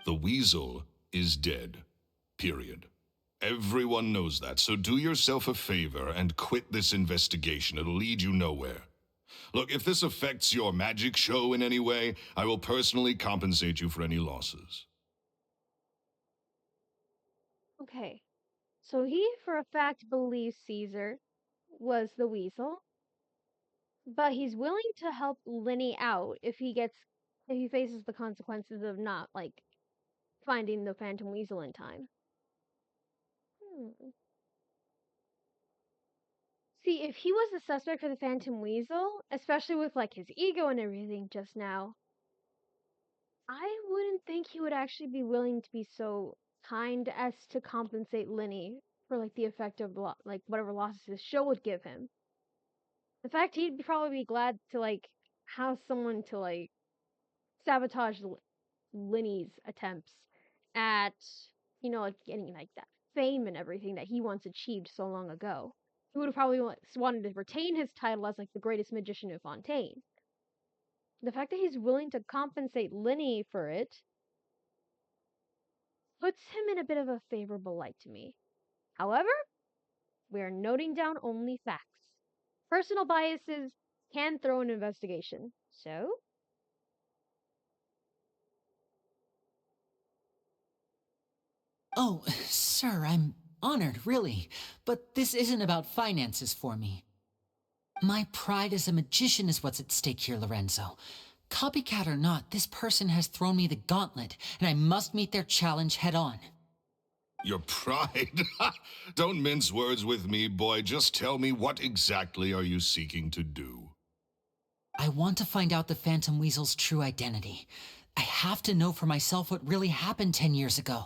The Weasel is dead. Period. Everyone knows that, so do yourself a favor and quit this investigation. It'll lead you nowhere. Look, if this affects your magic show in any way, I will personally compensate you for any losses. Okay. So he, for a fact, believes Caesar was the Weasel, but he's willing to help Linny out if he faces the consequences of not, like, finding the Phantom Weasel in time. See, if he was the suspect for the Phantom Weasel, especially with, like, his ego and everything just now, I wouldn't think he would actually be willing to be so kind as to compensate Linny for, like, the effect of, like, whatever losses his show would give him. In fact, he'd probably be glad to, like, have someone to, like, sabotage Linny's attempts at, like, getting, like, that fame and everything that he once achieved so long ago. He would have probably wanted to retain his title as, like, the greatest magician of Fontaine. The fact that he's willing to compensate Linny for it puts him in a bit of a favorable light to me. However, we are noting down only facts. Personal biases can throw an investigation, so... Oh, sir, I'm honored, really. But this isn't about finances for me. My pride as a magician is what's at stake here, Lorenzo. Copycat or not, this person has thrown me the gauntlet, and I must meet their challenge head on. Your pride? Don't mince words with me, boy. Just tell me, what exactly are you seeking to do? I want to find out the Phantom Weasel's true identity. I have to know for myself what really happened 10 years ago.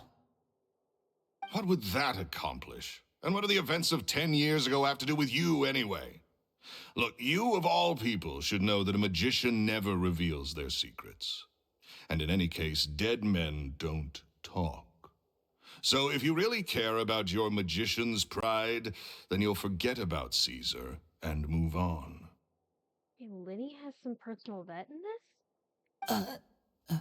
What would that accomplish? And what do the events of 10 years ago have to do with you, anyway? Look, you of all people should know that a magician never reveals their secrets. And in any case, dead men don't talk. So if you really care about your magician's pride, then you'll forget about Caesar and move on. Hey, Linny has some personal vet in this?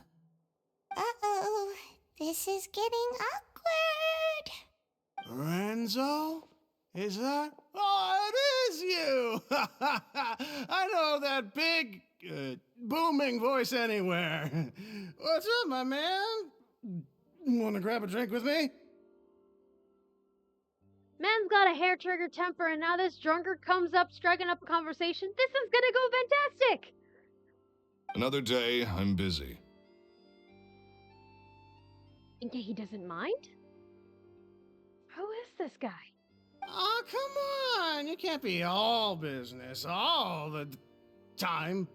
Uh-oh. This is getting awkward. Lorenzo? Is that? Oh, it is you! I know that big, booming voice anywhere. What's up, my man? Want to grab a drink with me? Man's got a hair-trigger temper, and now this drunkard comes up striking up a conversation. This is gonna go fantastic! Another day, I'm busy. And he doesn't mind? Who is this guy? Oh, come on! You can't be all business all the time.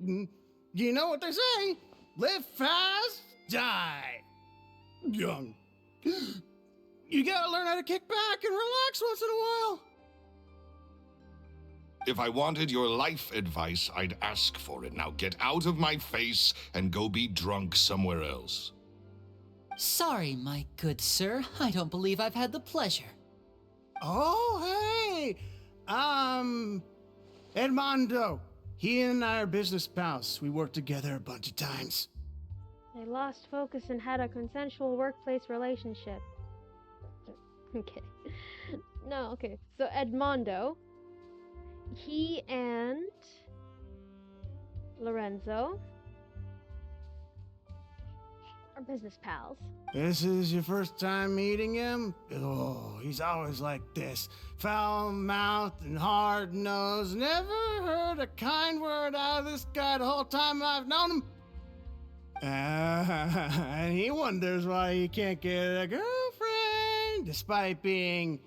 You know what they say? Live fast, die young. You gotta learn how to kick back and relax once in a while. If I wanted your life advice, I'd ask for it. Now get out of my face and go be drunk somewhere else. Sorry, my good sir. I don't believe I've had the pleasure. Oh, hey! Edmondo. He and I are business pals. We worked together a bunch of times. They lost focus and had a consensual workplace relationship. Okay. No, okay. So Edmondo, he and Lorenzo are business pals. This is your first time meeting him? Oh, he's always like this. Foul-mouthed and hard-nosed. Never heard a kind word out of this guy the whole time I've known him. And he wonders why he can't get a girlfriend, despite being,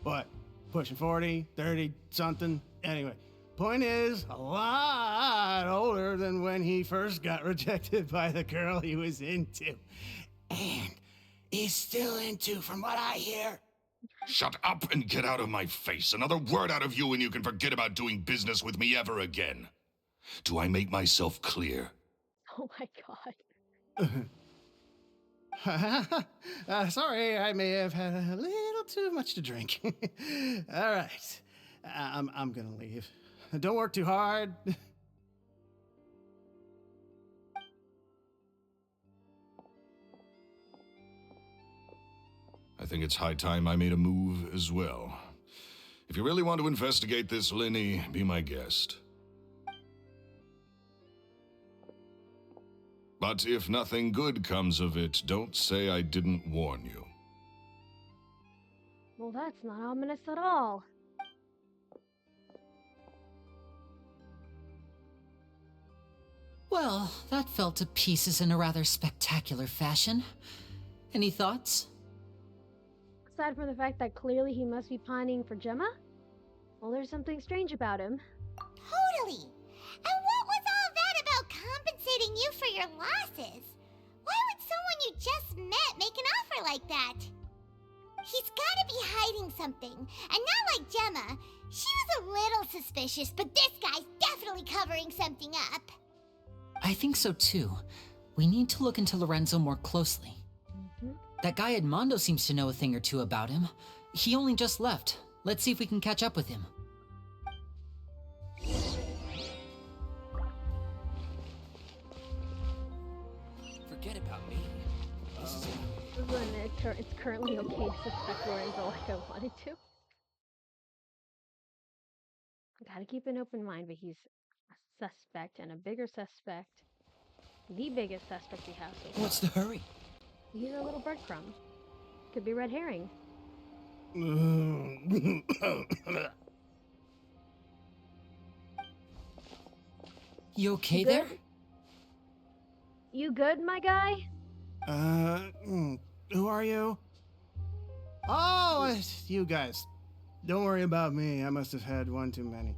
what, pushing 40, 30, something? Anyway, point is, a lot older than when he first got rejected by the girl he was into. And is still into, from what I hear. Shut up and get out of my face. Another word out of you and you can forget about doing business with me ever again. Do I make myself clear? Oh my god. Sorry, I may have had a little too much to drink. All right, I'm gonna leave. Don't work too hard. I think it's high time I made a move as well. If you really want to investigate this, Lenny, be my guest. But if nothing good comes of it, don't say I didn't warn you. Well, that's not ominous at all. Well, that fell to pieces in a rather spectacular fashion. Any thoughts? Aside from the fact that clearly he must be pining for Gemma? Well, there's something strange about him. Totally. And what was all that about compensating you for your losses? Why would someone you just met make an offer like that? He's gotta be hiding something. And not like Gemma. She was a little suspicious, but this guy's definitely covering something up. I think so too. We need to look into Lorenzo more closely. That guy Edmondo seems to know a thing or two about him. He only just left. Let's see if we can catch up with him. Forget about me. This is It's currently okay to suspect Lorenzo like I wanted to. Gotta keep an open mind, but he's a suspect and a bigger suspect. The biggest suspect we have so far. What's the hurry? He's a little breadcrumb. Could be red herring. You okay You there? good? You good, my guy? Who are you? Oh, it's you guys. Don't worry about me. I must have had one too many.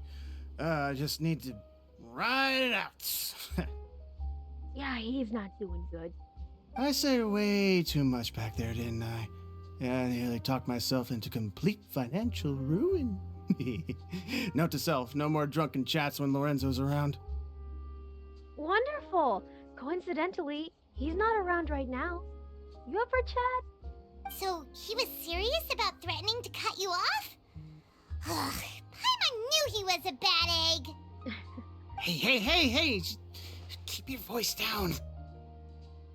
I just need to ride it out. Yeah, he's not doing good. I said way too much back there, didn't I? Yeah, I nearly talked myself into complete financial ruin. Note to self, no more drunken chats when Lorenzo's around. Wonderful! Coincidentally, he's not around right now. You up for chat? So, he was serious about threatening to cut you off? Ugh, Paimon knew he was a bad egg. Hey! Keep your voice down.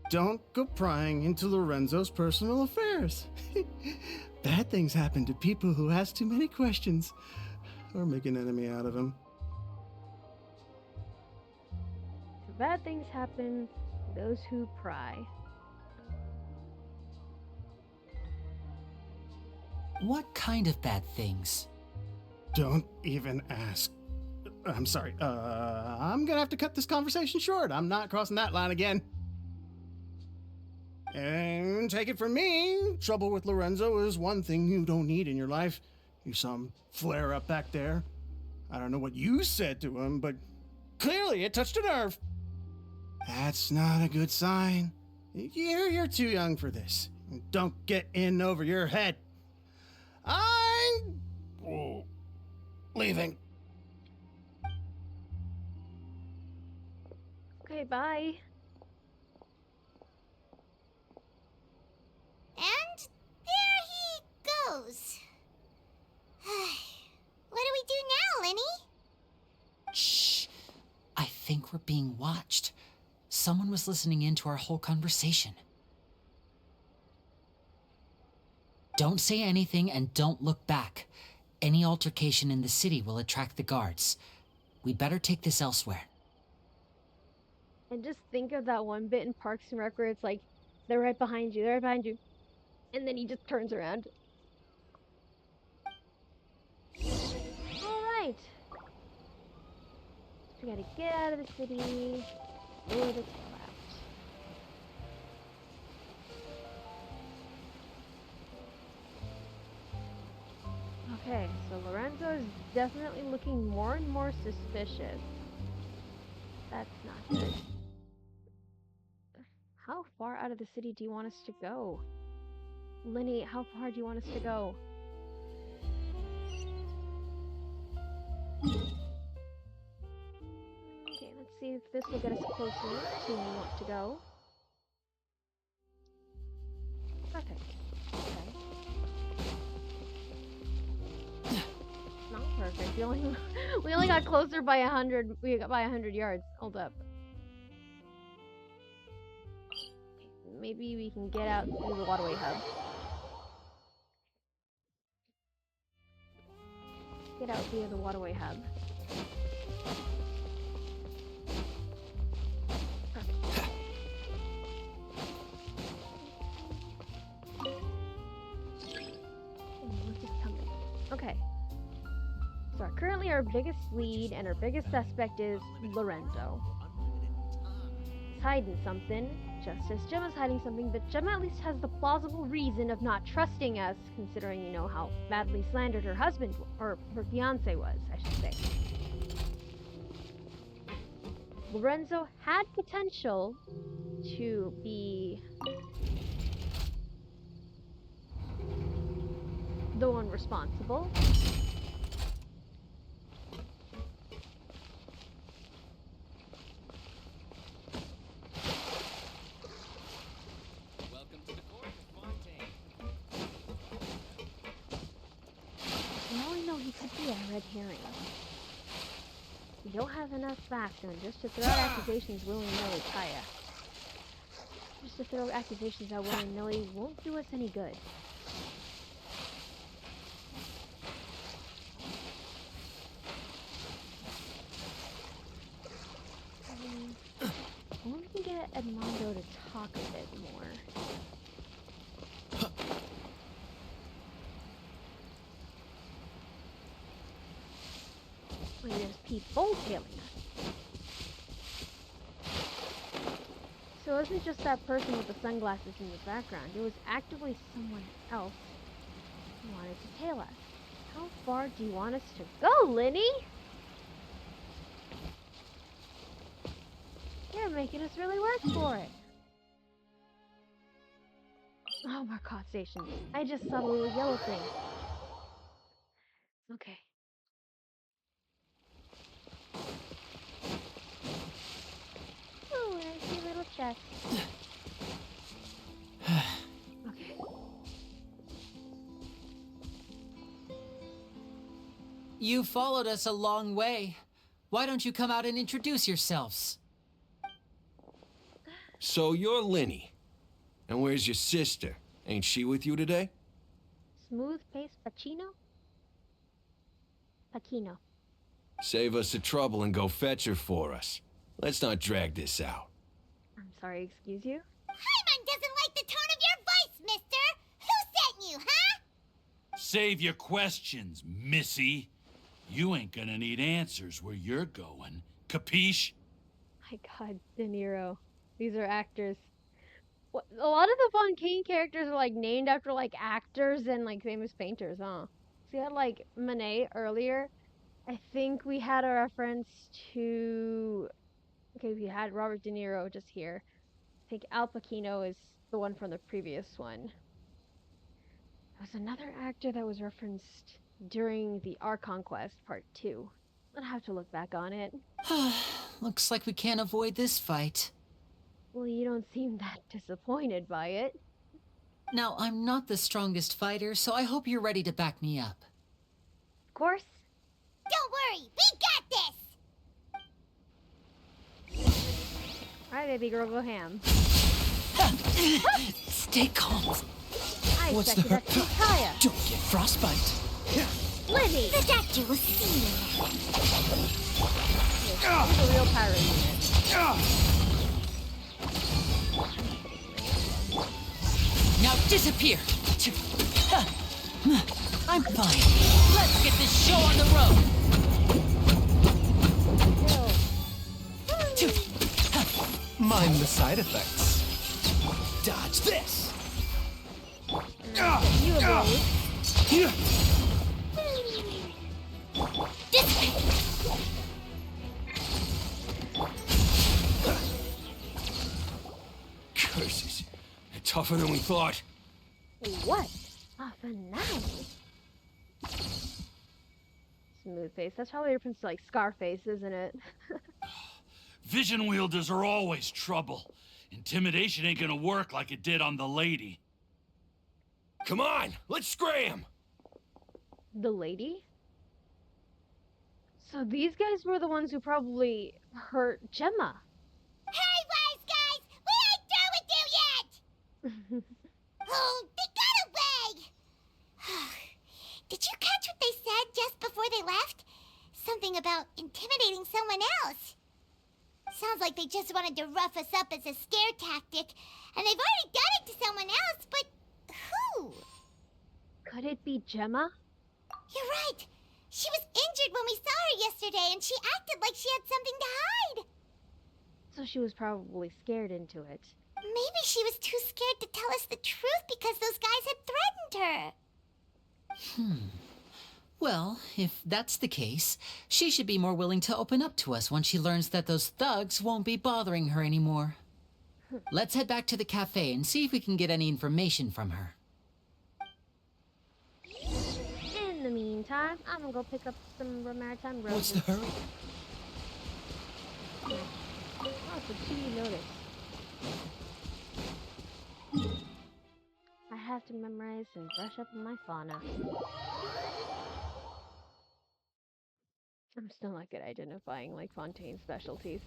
Don't go prying into Lorenzo's personal affairs. Bad things happen to people who ask too many questions or make an enemy out of him. Bad things happen to those who pry. What kind of bad things? Don't even ask. I'm sorry. I'm gonna have to cut this conversation short. I'm not crossing that line again. And take it from me, trouble with Lorenzo is one thing you don't need in your life. You saw him flare up back there. I don't know what you said to him, but clearly it touched a nerve. That's not a good sign. You're too young for this. Don't get in over your head. I'm leaving. Okay, bye. And there he goes. What do we do now, Lenny? Shh. I think we're being watched. someone was listening in to our whole conversation. Don't say anything and don't look back. Any altercation in the city will attract the guards. We'd better take this elsewhere. And just think of that one bit in Parks and Rec where it's like, they're right behind you, and then he just turns around. Alright. We gotta get out of the city. Lure the tail out. Okay, so Lorenzo is definitely looking more and more suspicious. That's not good. How far out of the city do you want us to go? Linny, how far do you want us to go? Okay, let's see if this will get us closer to where we want to go. Perfect. Okay. Not perfect. We only got closer by 100. We got by 100 yards. Hold up. Maybe we can get out through the waterway hub. Get out via the waterway hub. Perfect. Look, it's coming. Okay. So currently our biggest lead and our biggest suspect is Lorenzo. He's hiding something. Just as Gemma's hiding something, but Gemma at least has the plausible reason of not trusting us, considering, you know, how badly slandered her husband, or her fiancé was, I should say. Lorenzo had potential to be the one responsible. Red herring. We don't have enough facts, and just to throw out accusations willy-nilly, Kaya. Just to throw accusations out willy-nilly won't do us any good. I wonder if we can get Edmondo to talk a bit more. When there's people tailing us. So it wasn't just that person with the sunglasses in the background. It was actively someone else who wanted to tail us. How far do you want us to go, Linny? You're making us really work for it. Oh, more caught stations. I just saw the little yellow thing. Okay. Oh, I see a little chest. Okay. You followed us a long way. Why don't you come out and introduce yourselves? So you're Linny. And where's your sister? Ain't she with you today? Smooth pace Pacino? Pacino. Save us the trouble and go fetch her for us. Let's not drag this out. I'm sorry, excuse you? Paimon doesn't like the tone of your voice, mister! Who sent you, huh? Save your questions, missy. You ain't gonna need answers where you're going. Capiche? My god, De Niro. These are actors. What, a lot of the Von Kane characters are like named after like actors and like famous painters, huh? So you had like Monet earlier. I think we had a reference to... Okay, we had Robert De Niro just here. I think Al Pacino is the one from the previous one. There was another actor that was referenced during the Our Conquest Part 2. I'll have to look back on it. Looks like we can't avoid this fight. Well, you don't seem that disappointed by it. Now, I'm not the strongest fighter, so I hope you're ready to back me up. Of course. Don't worry, we got this! Alright, baby girl, go ham. Stay calm. I What's expected the that to be Kaya. Don't get frostbite. Libby! The doctor will see you. He's a real pirate unit. Now disappear. I'm fine. Let's get this show on the road. Mind the side effects. Dodge this. You abode. Curses. They're tougher than we thought. What? Off a knife. Smooth face. That's probably a reference to like Scarface, isn't it? Vision wielders are always trouble. Intimidation ain't gonna work like it did on the lady. Come on, let's scram! The lady? So these guys were the ones who probably hurt Gemma. Hey, wise guys! We ain't through with you yet! Oh, they got away! Did you catch what they said just before they left? Something about intimidating someone else. Sounds like they just wanted to rough us up as a scare tactic, and they've already done it to someone else, but who? Could it be Gemma? You're right. She was injured when we saw her yesterday, and she acted like she had something to hide. So she was probably scared into it. Maybe she was too scared to tell us the truth because those guys had threatened her. Well, if that's the case, she should be more willing to open up to us once she learns that those thugs won't be bothering her anymore. Let's head back to the cafe and see if we can get any information from her. In the meantime, I'm gonna go pick up some maritime roses. What's the hurry? Oh, so she noticed. I have to memorize and brush up on my fauna. I'm still not good at identifying like Fontaine's specialties.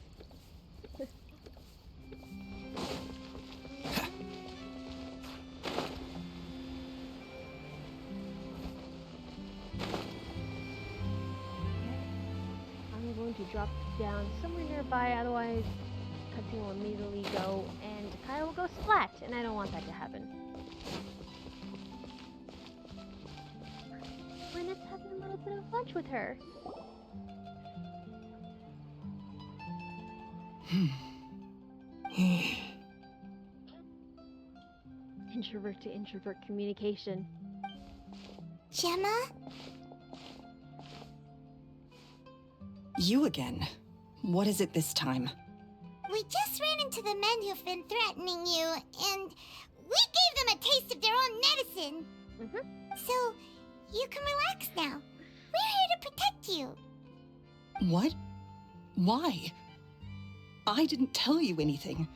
I'm going to drop down somewhere nearby, otherwise cutscene will immediately go and Kyle will go splat, and I don't want that to happen. When it's having a little bit of lunch with her. Introvert to introvert communication. Gemma? You again. What is it this time? We just ran into the men who've been threatening you, and we gave them a taste of their own medicine. So, you can relax now. We're here to protect you. What? Why? I didn't tell you anything.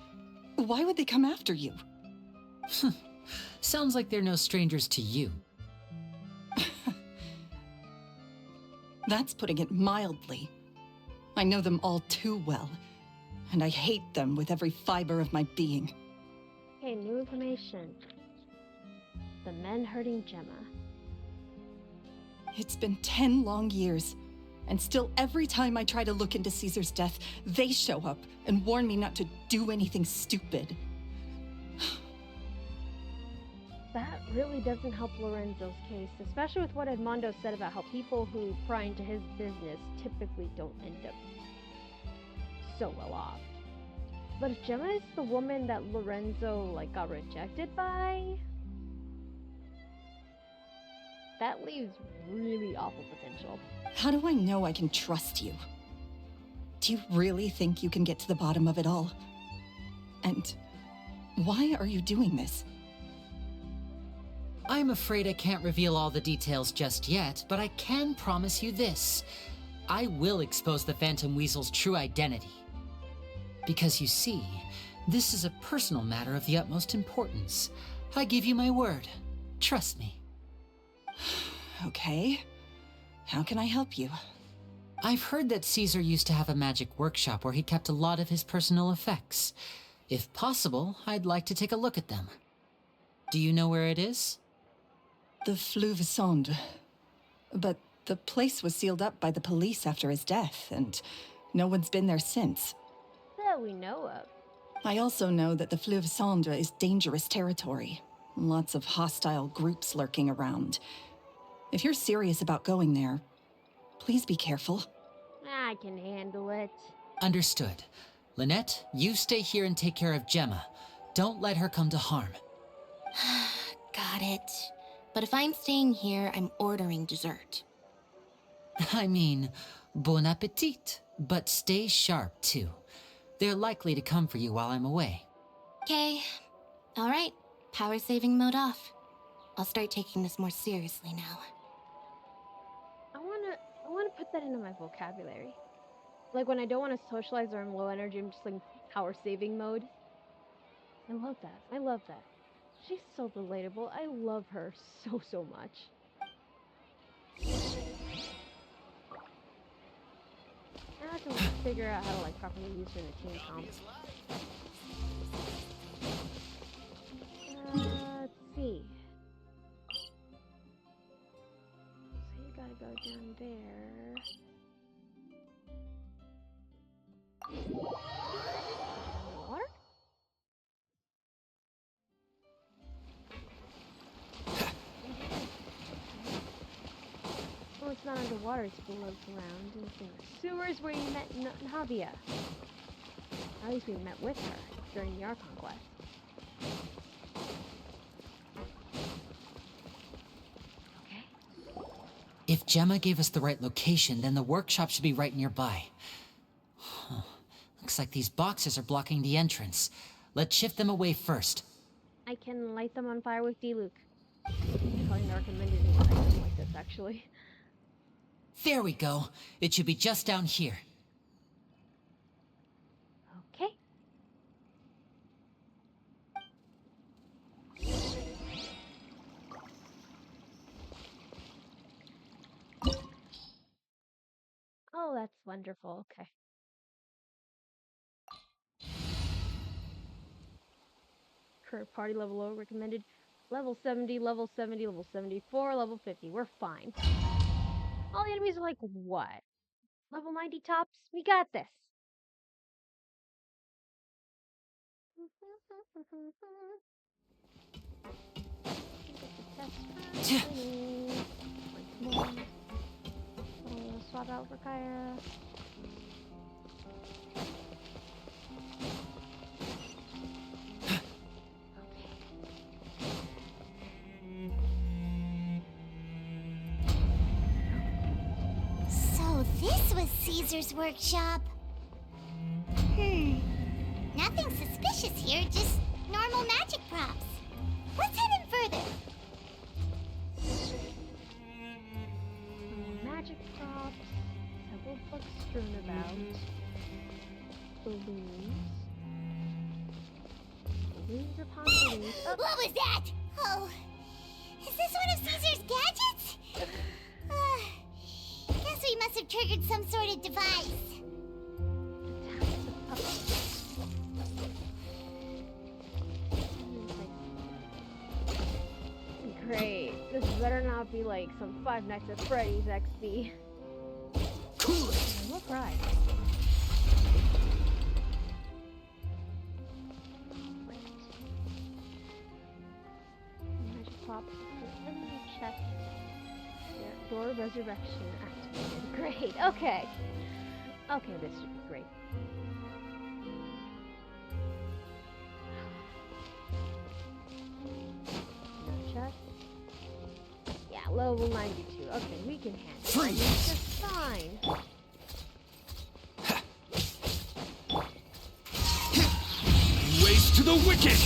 Why would they come after you? Sounds like they're no strangers to you. That's putting it mildly. I know them all too well, and I hate them with every fiber of my being. Okay, new information. The men hurting Gemma. It's been 10 long years, and still every time I try to look into Caesar's death, they show up and warn me not to do anything stupid. That really doesn't help Lorenzo's case, especially with what Edmondo said about how people who pry into his business typically don't end up so well off. But if Gemma is the woman that Lorenzo got rejected by, that leaves really awful potential. How do I know I can trust you? Do you really think you can get to the bottom of it all? And why are you doing this? I'm afraid I can't reveal all the details just yet, but I can promise you this. I will expose the Phantom Weasel's true identity. Because you see, this is a personal matter of the utmost importance. I give you my word. Trust me. Okay. How can I help you? I've heard that Caesar used to have a magic workshop where he kept a lot of his personal effects. If possible, I'd like to take a look at them. Do you know where it is? The Fleuve Sonde. But the place was sealed up by the police after his death, and no one's been there since. That we know of. I also know that the Fleuve Sonde is dangerous territory. Lots of hostile groups lurking around. If you're serious about going there, please be careful. I can handle it. Understood. Lynette, you stay here and take care of Gemma. Don't let her come to harm. Got it. But if I'm staying here, I'm ordering dessert. I mean, bon appetit. But stay sharp, too. They're likely to come for you while I'm away. Okay. All right. Power saving mode off. I'll start taking this more seriously now. I wanna put that into my vocabulary. Like when I don't want to socialize or I'm low energy, I'm just like power saving mode. I love that. I love that. She's so relatable. I love her so much. Now I can figure out how to like properly use her in a team comp. Let's see. So you gotta go down there. Water? Oh, it's not underwater, it's below ground. It's in the sewers where you met Navia. At least we met with her during the Archon quest. Okay. If Gemma gave us the right location, then the workshop should be right nearby. Huh. Looks like these boxes are blocking the entrance. Let's shift them away first. I can light them on fire with D-Luke. Probably not recommended an item like this, actually. There we go. It should be just down here. Okay. Oh, that's wonderful. Okay. Current party level low recommended. Level 70, level 70, level 74, level 50. We're fine. All the enemies are like, what? Level 90 tops? We got this. Swap out for Kaya. So this was Caesar's workshop. Nothing suspicious here, just normal magic props. What's hidden further? Magic props, several books strewn about, balloons upon balloons. Oh. What was that? Oh, is this one of Caesar's gadgets? Guess we must have triggered some sort of device. Great. This better not be like some Five Nights at Freddy's XD. Cool it! What prize? Magic pop. Enemy check. Door resurrection activated. Great. Okay. Okay, this should be great. No chest. Yeah, level 92. Okay, we can handle it. Freeze! It's just fine. Race to the wicked!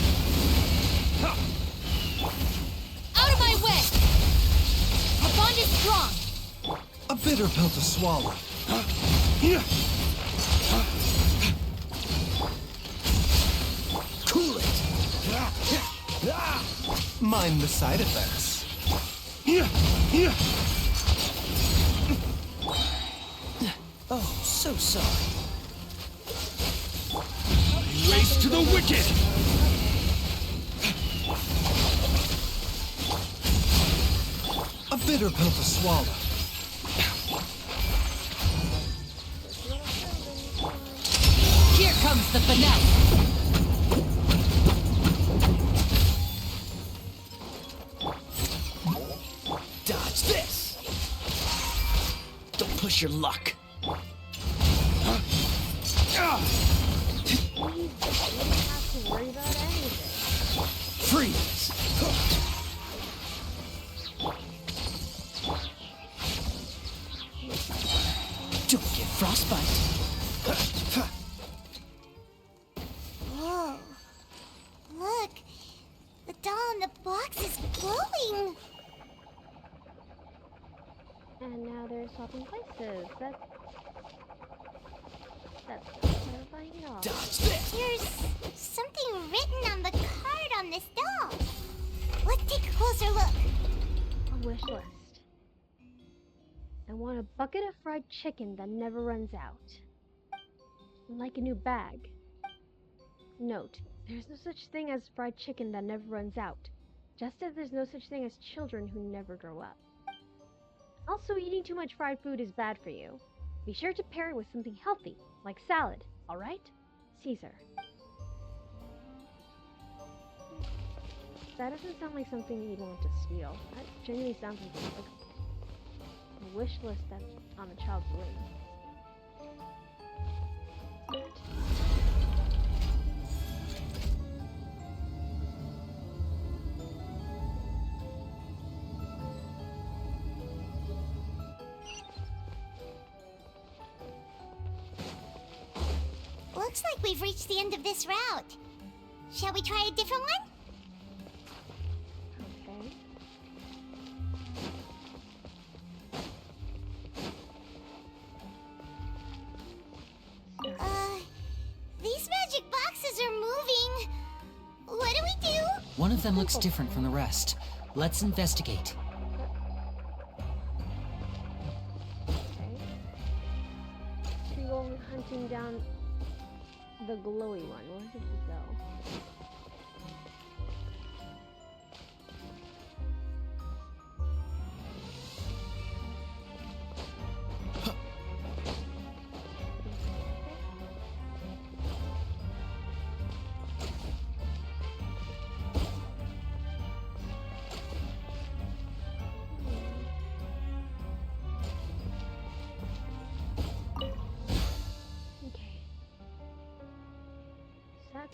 Out of my way! Our bond is strong! A bitter pill to swallow. Cool it! Mind the side effects. so sorry. Ways to the wicked! A bitter pill to swallow. Here comes the finale. Dodge this! Don't push your luck. You don't have to worry about anything. Freeze! Don't get frostbite. Whoa. Look. The doll in the box is glowing. And now they're swapping places. That's terrifying at all. Dodge this! There's something written on the card on this doll. Let's take a closer look. A wish list. I want a bucket of fried chicken that never runs out. Like a new bag. Note, there's no such thing as fried chicken that never runs out. Just as there's no such thing as children who never grow up. Also, eating too much fried food is bad for you. Be sure to pair it with something healthy, like salad, alright? Caesar. That doesn't sound like something you'd want to steal. That genuinely sounds like a wish list that's on a child's room. Looks like we've reached the end of this route. Shall we try a different one? Okay. These magic boxes are moving. What do we do? One of them looks different from the rest. Let's investigate. Okay. We go hunting down the glowy one. Where did he go?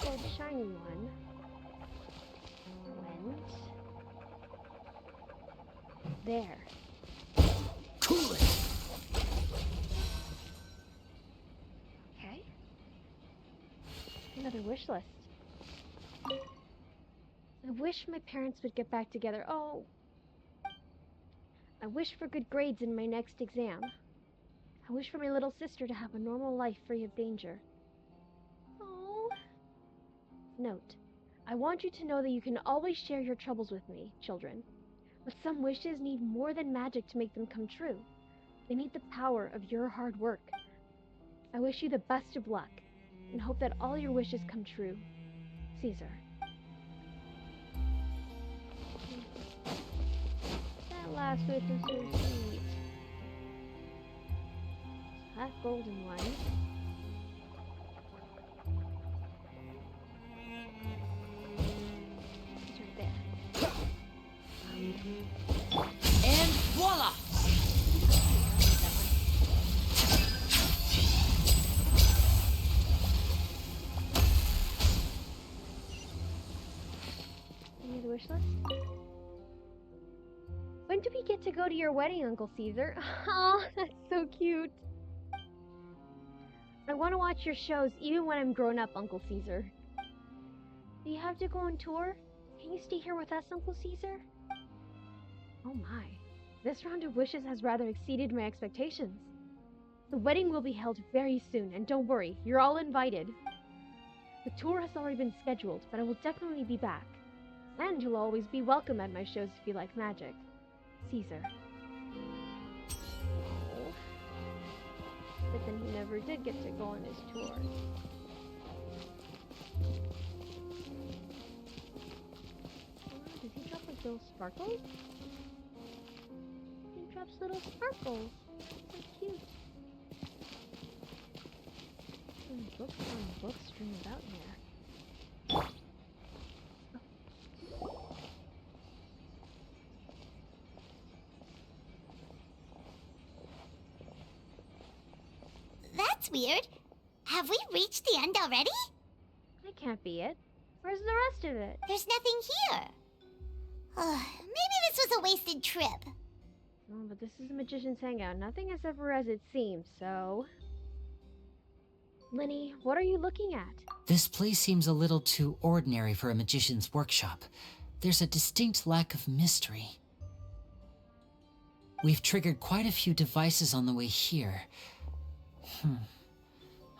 That shiny one went there. Cool it. Okay. Another wish list. I wish my parents would get back together. Oh. I wish for good grades in my next exam. I wish for my little sister to have a normal life free of danger. Oh. Note, I want you to know that you can always share your troubles with me, children. But some wishes need more than magic to make them come true. They need the power of your hard work. I wish you the best of luck, and hope that all your wishes come true. Caesar. That last wish is so sweet. That golden one. And voila! Any other wish list? When do we get to go to your wedding, Uncle Caesar? Oh, that's so cute. I want to watch your shows even when I'm grown up, Uncle Caesar. Do you have to go on tour? Can you stay here with us, Uncle Caesar? Oh my. This round of wishes has rather exceeded my expectations. The wedding will be held very soon, and don't worry, you're all invited. The tour has already been scheduled, but I will definitely be back. And you'll always be welcome at my shows if you like magic. Caesar. Oh. But the he never did get to go on his tour. Does he drop like little sparkles? He drops little sparkles. So cute. Books on books strewn about here. That's weird. Have we reached the end already? That can't be it. Where's the rest of it? There's nothing here. Maybe this was a wasted trip. Oh, but this is a magician's hangout. Nothing is ever as it seems, so... Lenny, what are you looking at? This place seems a little too ordinary for a magician's workshop. There's a distinct lack of mystery. We've triggered quite a few devices on the way here.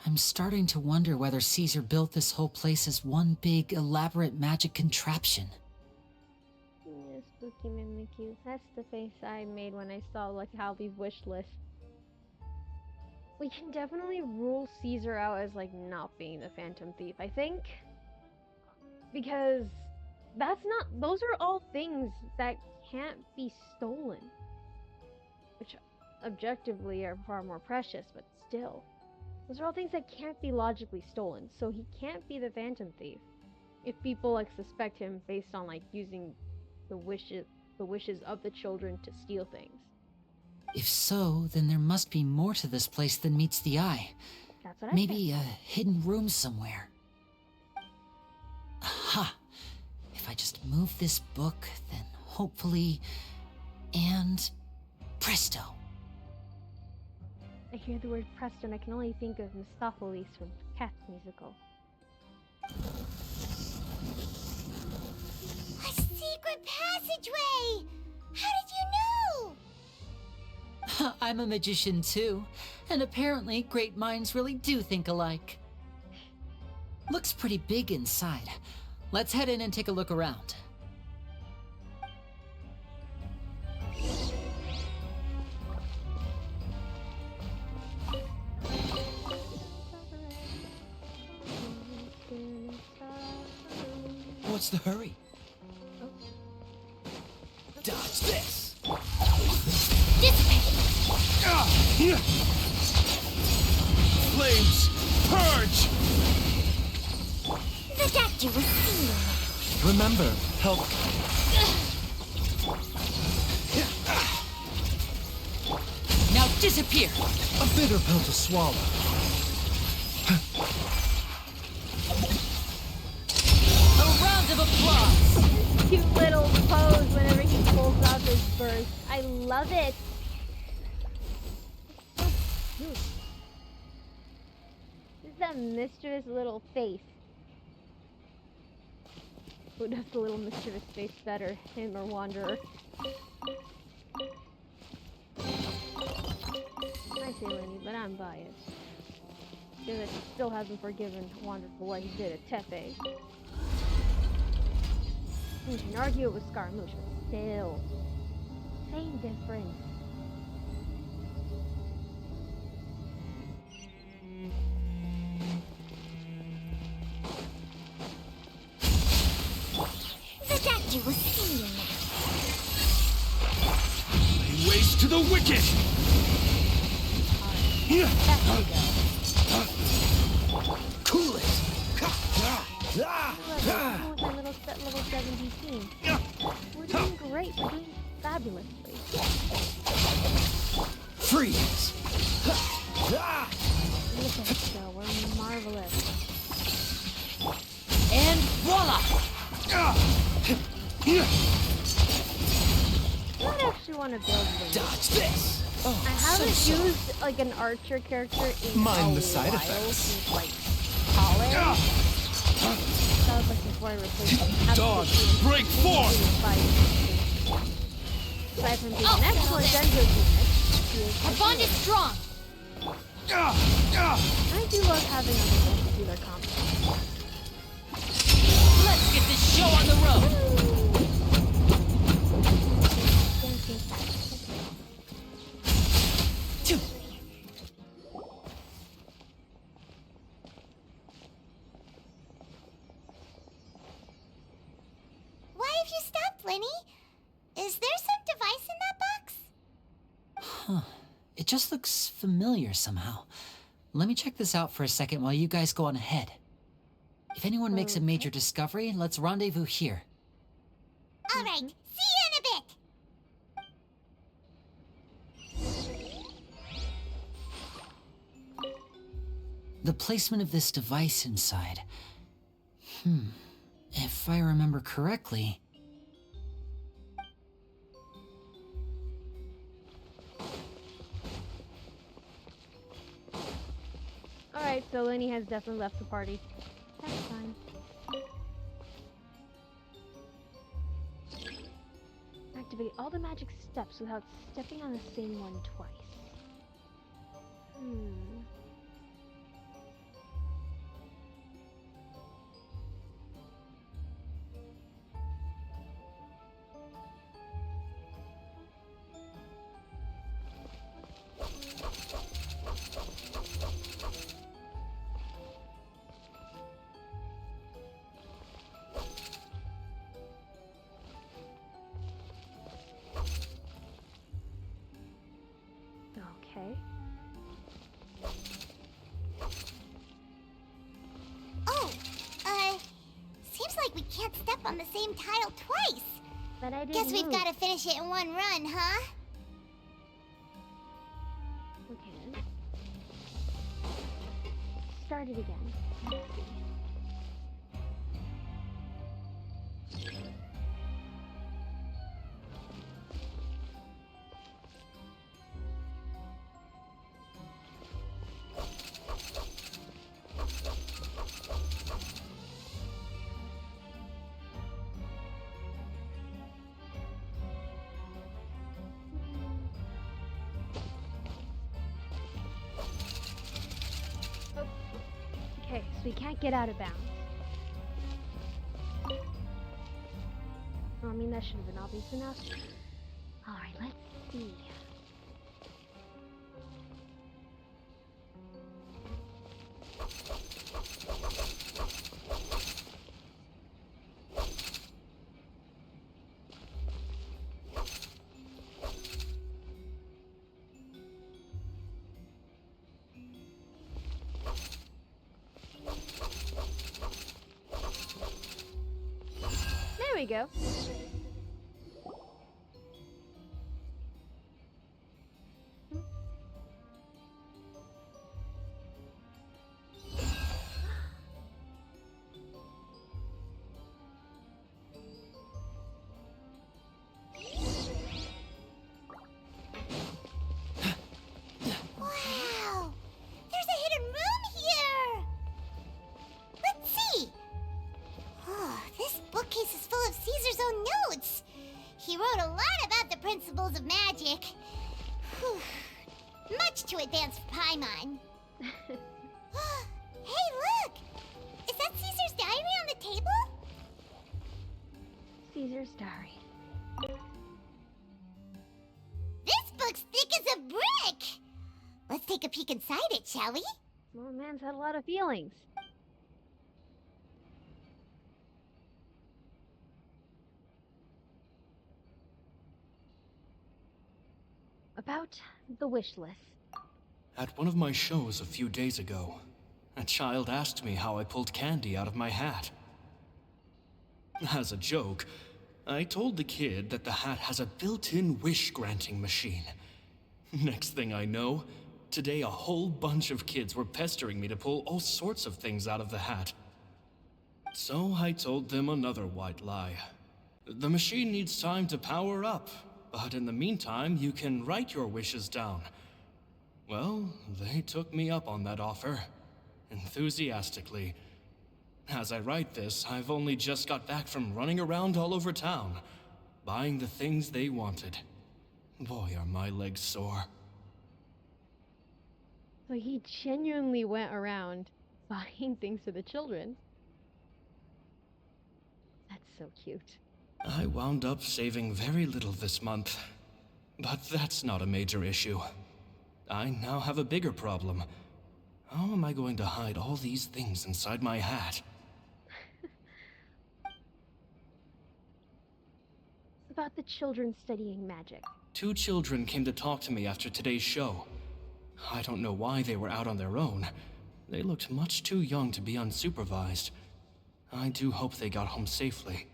I'm starting to wonder whether Caesar built this whole place as one big, elaborate magic contraption. Yeah, spooky Mimikyu. That's the face I made when I saw like Halby's wish list. We can definitely rule Caesar out as like not being the Phantom Thief, I think. Because those are all things that can't be stolen. Which objectively are far more precious, but still. Those are all things that can't be logically stolen, so he can't be the Phantom Thief. If people like suspect him based on like using the wishes of the children to steal things. If so, then there must be more to this place than meets the eye. That's what I Maybe a hidden room somewhere. Aha! If I just move this book, then hopefully... and... presto! I hear the word presto and I can only think of Mistopheles from Cats musical. A secret passageway! How did you know? I'm a magician too, and apparently great minds really do think alike. Looks pretty big inside. Let's head in and take a look around. What's the hurry? Dodge this! Flames! Purge! The doctor was seeing. Remember, help. Now disappear! A bitter pill to swallow. A round of applause! Cute little pose whenever he pulls out his burst. I love it. This is that mischievous little face. Who does the little mischievous face better, him or Wanderer? I say Lenny, but I'm biased. Because he still hasn't forgiven Wanderer for what he did at Tepe. You can argue it was Scaramouche, but still. Same difference. The doctor was seeing. Lay waste to the wicked! Cool it! With my little level 70 team. We're doing great. We're doing fabulously. Freeze! Look at us go. We're marvelous. And voila! I would actually want to build one. Dodge this! Oh, I haven't used like an archer character in Mind a the side while effects. since like college. That was like before I replaced Dog, break forth! Aside from being an excellent Denzo unit, Our bond is strong. I do love having other folks do their combat. Let's get this show on the road! It just looks familiar somehow. Let me check this out for a second while you guys go on ahead. If anyone makes a major discovery, let's rendezvous here. All right, see you in a bit. The placement of this device inside. If I remember correctly... Alright, so Lenny has definitely left the party. That's fine. Activate all the magic steps without stepping on the same one twice. Okay. Oh, seems like we can't step on the same tile twice. But I didn't Guess we've move. got to finish it in one run, huh? Okay then. Start it again. Let's see. Okay, so we can't get out of bounds. Well, I mean, that should have been obvious enough. Alright, let's see. There we go. Wow! There's a hidden room here! Let's see! Oh, this bookcase is full of Caesar's own notes. He wrote a lot about the principles of magic. Whew. Much too advanced for Paimon. Hey, look! Is that Caesar's diary on the table? Caesar's diary. This book's thick as a brick! Let's take a peek inside it, shall we? Well, man's had a lot of feelings. About the wish list. At one of my shows a few days ago, a child asked me how I pulled candy out of my hat. As a joke, I told the kid that the hat has a built-in wish-granting machine. Next thing I know, today a whole bunch of kids were pestering me to pull all sorts of things out of the hat. So I told them another white lie. The machine needs time to power up, but in the meantime, you can write your wishes down. Well, they took me up on that offer, enthusiastically. As I write this, I've only just got back from running around all over town, buying the things they wanted. Boy, are my legs sore. So he genuinely went around buying things for the children. That's so cute. I wound up saving very little this month, but that's not a major issue. I now have a bigger problem. How am I going to hide all these things inside my hat? About the children studying magic. 2 children came to talk to me after today's show. I don't know why they were out on their own. They looked much too young to be unsupervised. I do hope they got home safely.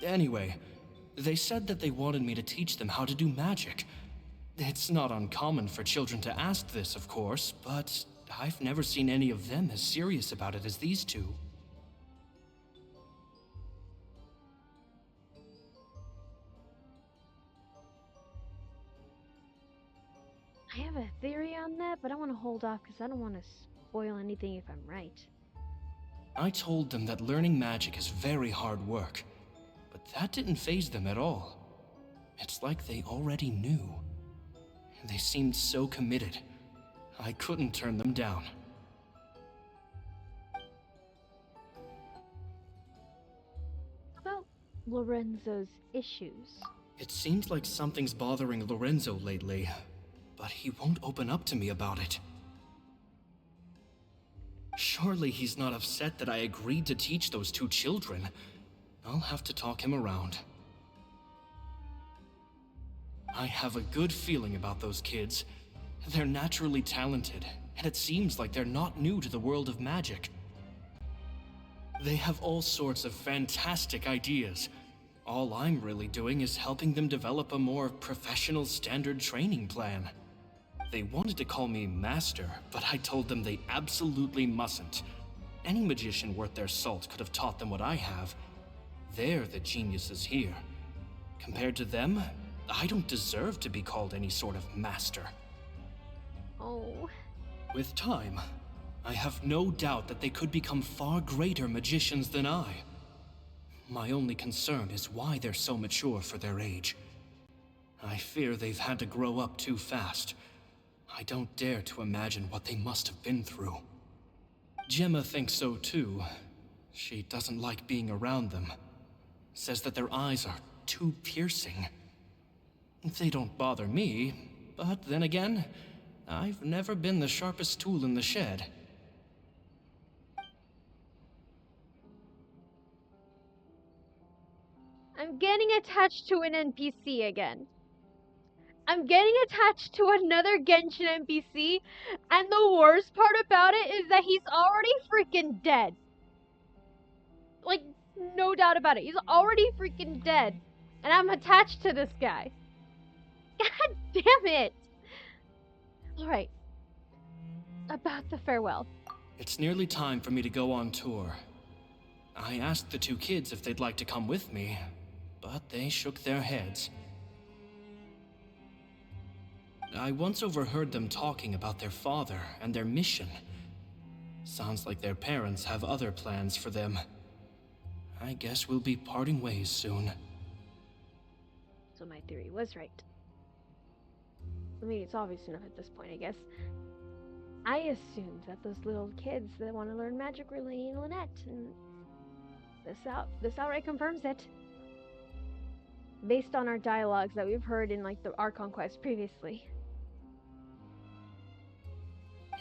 Anyway, they said that they wanted me to teach them how to do magic. It's not uncommon for children to ask this, of course, but I've never seen any of them as serious about it as these 2. I have a theory on that, but I want to hold off because I don't want to spoil anything if I'm right. I told them that learning magic is very hard work, but that didn't faze them at all. It's like they already knew. They seemed so committed. I couldn't turn them down. About Lorenzo's issues. It seems like something's bothering Lorenzo lately, but he won't open up to me about it. Surely he's not upset that I agreed to teach those 2 children. I'll have to talk him around. I have a good feeling about those kids. They're naturally talented, and it seems like they're not new to the world of magic. They have all sorts of fantastic ideas. All I'm really doing is helping them develop a more professional standard training plan. They wanted to call me Master, but I told them they absolutely mustn't. Any magician worth their salt could have taught them what I have. They're the geniuses here. Compared to them, I don't deserve to be called any sort of master. Oh. With time, I have no doubt that they could become far greater magicians than I. My only concern is why they're so mature for their age. I fear they've had to grow up too fast. I don't dare to imagine what they must have been through. Gemma thinks so too. She doesn't like being around them. Says that their eyes are too piercing. They don't bother me, but then again, I've never been the sharpest tool in the shed. I'm getting attached to an NPC again. I'm getting attached to another Genshin NPC, and the worst part about it is that he's already freaking dead. Like, no doubt about it. He's already freaking dead. And I'm attached to this guy. God damn it! Alright. About the farewell. It's nearly time for me to go on tour. I asked the 2 kids if they'd like to come with me, but they shook their heads. I once overheard them talking about their father and their mission. Sounds like their parents have other plans for them. I guess we'll be parting ways soon. So my theory was right. I mean, it's obvious enough at this point, I guess. I assumed that those little kids that want to learn magic were Lyney and Lynette, and this outright confirms it. Based on our dialogues that we've heard in, like, our conquest previously.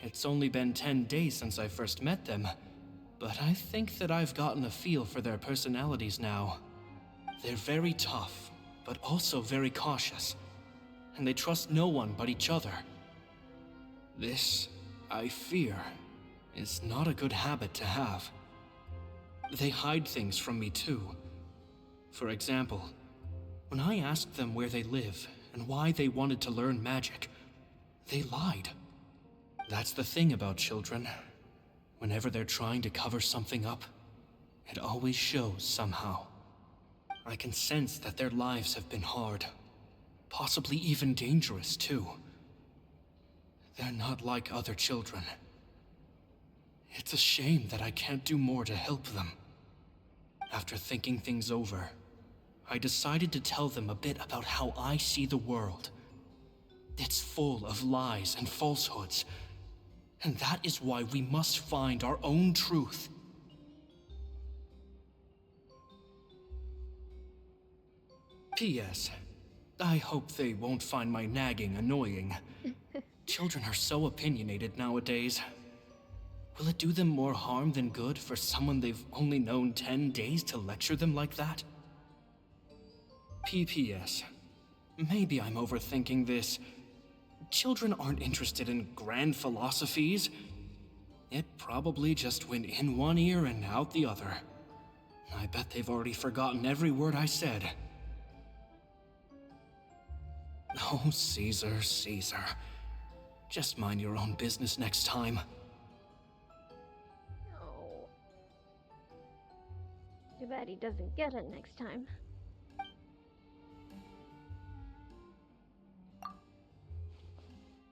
It's only been 10 days since I first met them, but I think that I've gotten a feel for their personalities now. They're very tough, but also very cautious, and they trust no one but each other. This, I fear, is not a good habit to have. They hide things from me too. For example, when I asked them where they live and why they wanted to learn magic, they lied. That's the thing about children. Whenever they're trying to cover something up, it always shows somehow. I can sense that their lives have been hard, possibly even dangerous too. They're not like other children. It's a shame that I can't do more to help them. After thinking things over, I decided to tell them a bit about how I see the world. It's full of lies and falsehoods, and that is why we must find our own truth. P.S. I hope they won't find my nagging annoying. Children are so opinionated nowadays. Will it do them more harm than good for someone they've only known 10 days to lecture them like that? PPS. Maybe I'm overthinking this. Children aren't interested in grand philosophies. It probably just went in one ear and out the other. I bet they've already forgotten every word I said. Oh, Caesar, Caesar. Just mind your own business next time. No. Too bad he doesn't get it next time.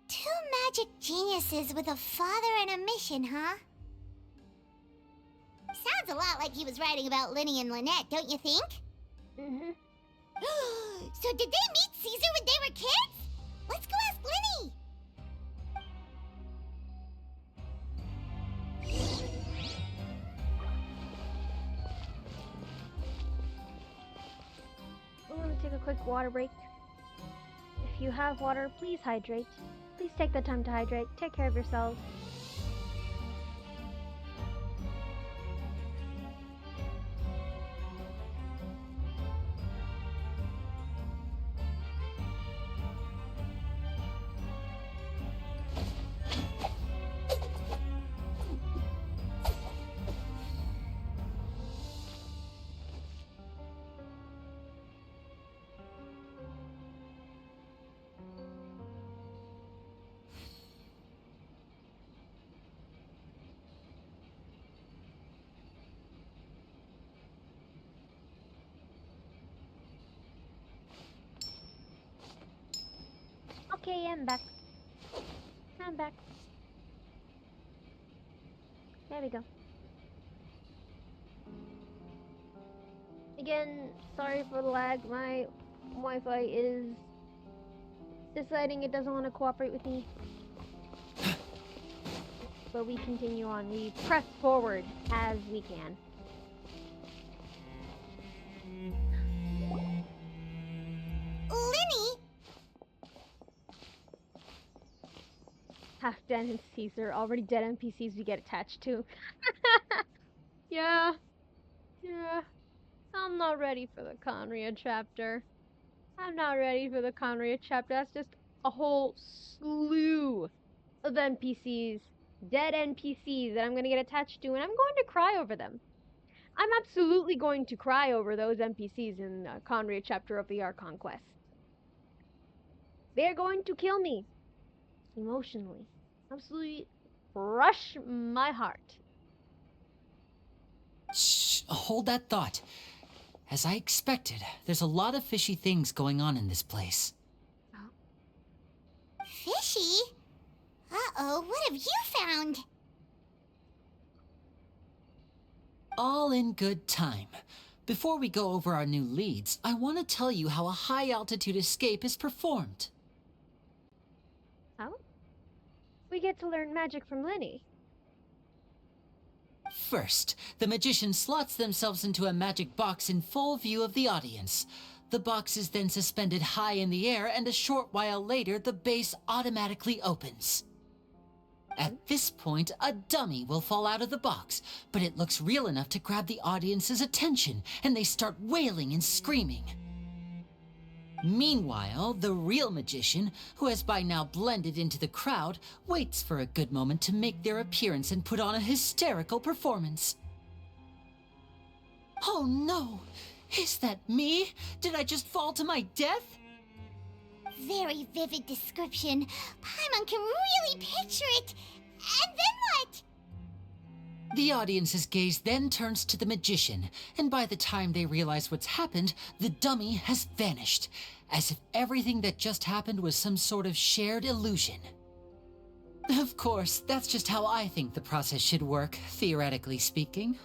Two magic geniuses with a father and a mission, huh? Sounds a lot like he was writing about Linny and Lynette, don't you think? Mm-hmm. So did they meet Caesar when they were kids? Let's go ask Linny! We're going to take a quick water break. If you have water, please hydrate. Please take the time to hydrate. Take care of yourselves. Okay, I'm back. I'm back. There we go. Again, sorry for the lag. My Wi-Fi is deciding it doesn't want to cooperate with me. But we continue on. We press forward as we can. Linny! Half dead and Caesar, already dead NPCs we get attached to. Yeah. I'm not ready for the Conria chapter. I'm not ready for the Conria chapter. That's just a whole slew of NPCs, dead NPCs that I'm gonna get attached to, and I'm going to cry over them. I'm absolutely going to cry over those NPCs in the Conria chapter of the Archon Quest. They're going to kill me emotionally. Absolutely crush my heart. Shh, hold that thought. As I expected, there's a lot of fishy things going on in this place. Fishy? Uh-oh, what have you found? All in good time. Before we go over our new leads, I want to tell you how a high-altitude escape is performed. How? We get to learn magic from Linny. First, the magician slots themselves into a magic box in full view of the audience. The box is then suspended high in the air, and a short while later, the base automatically opens. At this point, a dummy will fall out of the box, but it looks real enough to grab the audience's attention, and they start wailing and screaming. Meanwhile, the real magician, who has by now blended into the crowd, waits for a good moment to make their appearance and put on a hysterical performance. Oh no! Is that me? Did I just fall to my death? Very vivid description. Paimon can really picture it. And then what? The audience's gaze then turns to the magician, and by the time they realize what's happened, the dummy has vanished, as if everything that just happened was some sort of shared illusion. Of course, that's just how I think the process should work, theoretically speaking.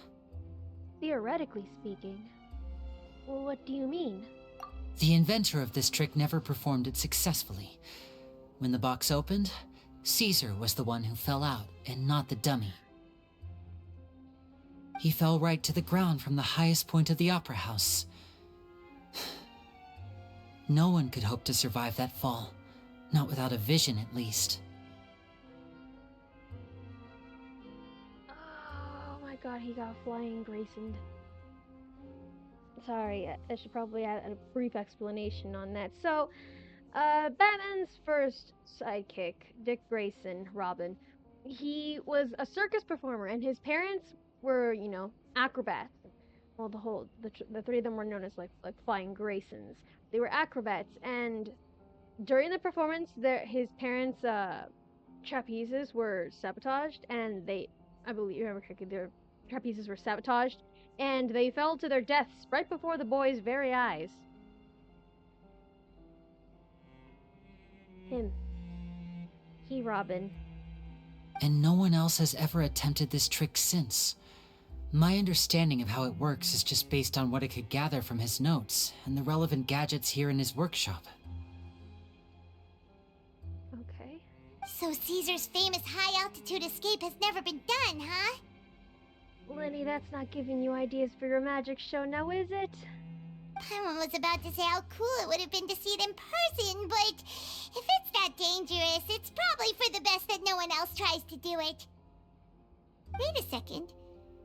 Theoretically speaking? Well, what do you mean? The inventor of this trick never performed it successfully. When the box opened, Caesar was the one who fell out, and not the dummy. He fell right to the ground from the highest point of the opera house. No one could hope to survive that fall, not without a vision at least. Oh my god, he got flying Graysoned. Sorry, I should probably add a brief explanation on that. So, Batman's first sidekick, Dick Grayson, Robin, he was a circus performer, and his parents were, acrobats. Well, the three of them were known as like flying Graysons. They were acrobats, and during the performance, his parents' trapezes were sabotaged, and I believe, remember correctly, their trapezes were sabotaged, and they fell to their deaths right before the boys' very eyes. Him. He, Robin. And no one else has ever attempted this trick since. My understanding of how it works is just based on what I could gather from his notes and the relevant gadgets here in his workshop. Okay. So Caesar's famous high-altitude escape has never been done, huh? Lenny, that's not giving you ideas for your magic show now, is it? Paimon was about to say how cool it would have been to see it in person, but if it's that dangerous, it's probably for the best that no one else tries to do it. Wait a second.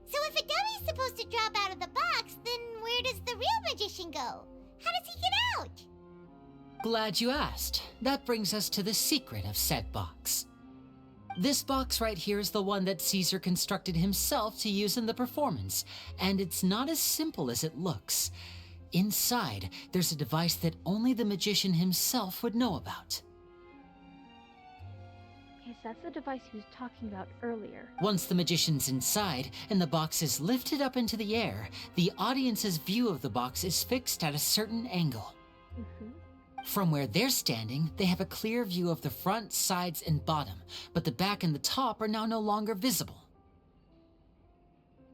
So if a dummy's supposed to drop out of the box, then where does the real magician go? How does he get out? Glad you asked. That brings us to the secret of said box. This box right here is the one that Caesar constructed himself to use in the performance, and it's not as simple as it looks. Inside, there's a device that only the magician himself would know about. Yes, that's the device he was talking about earlier. Once the magician's inside and the box is lifted up into the air, the audience's view of the box is fixed at a certain angle. From where they're standing, they have a clear view of the front, sides, and bottom, but the back and the top are now no longer visible.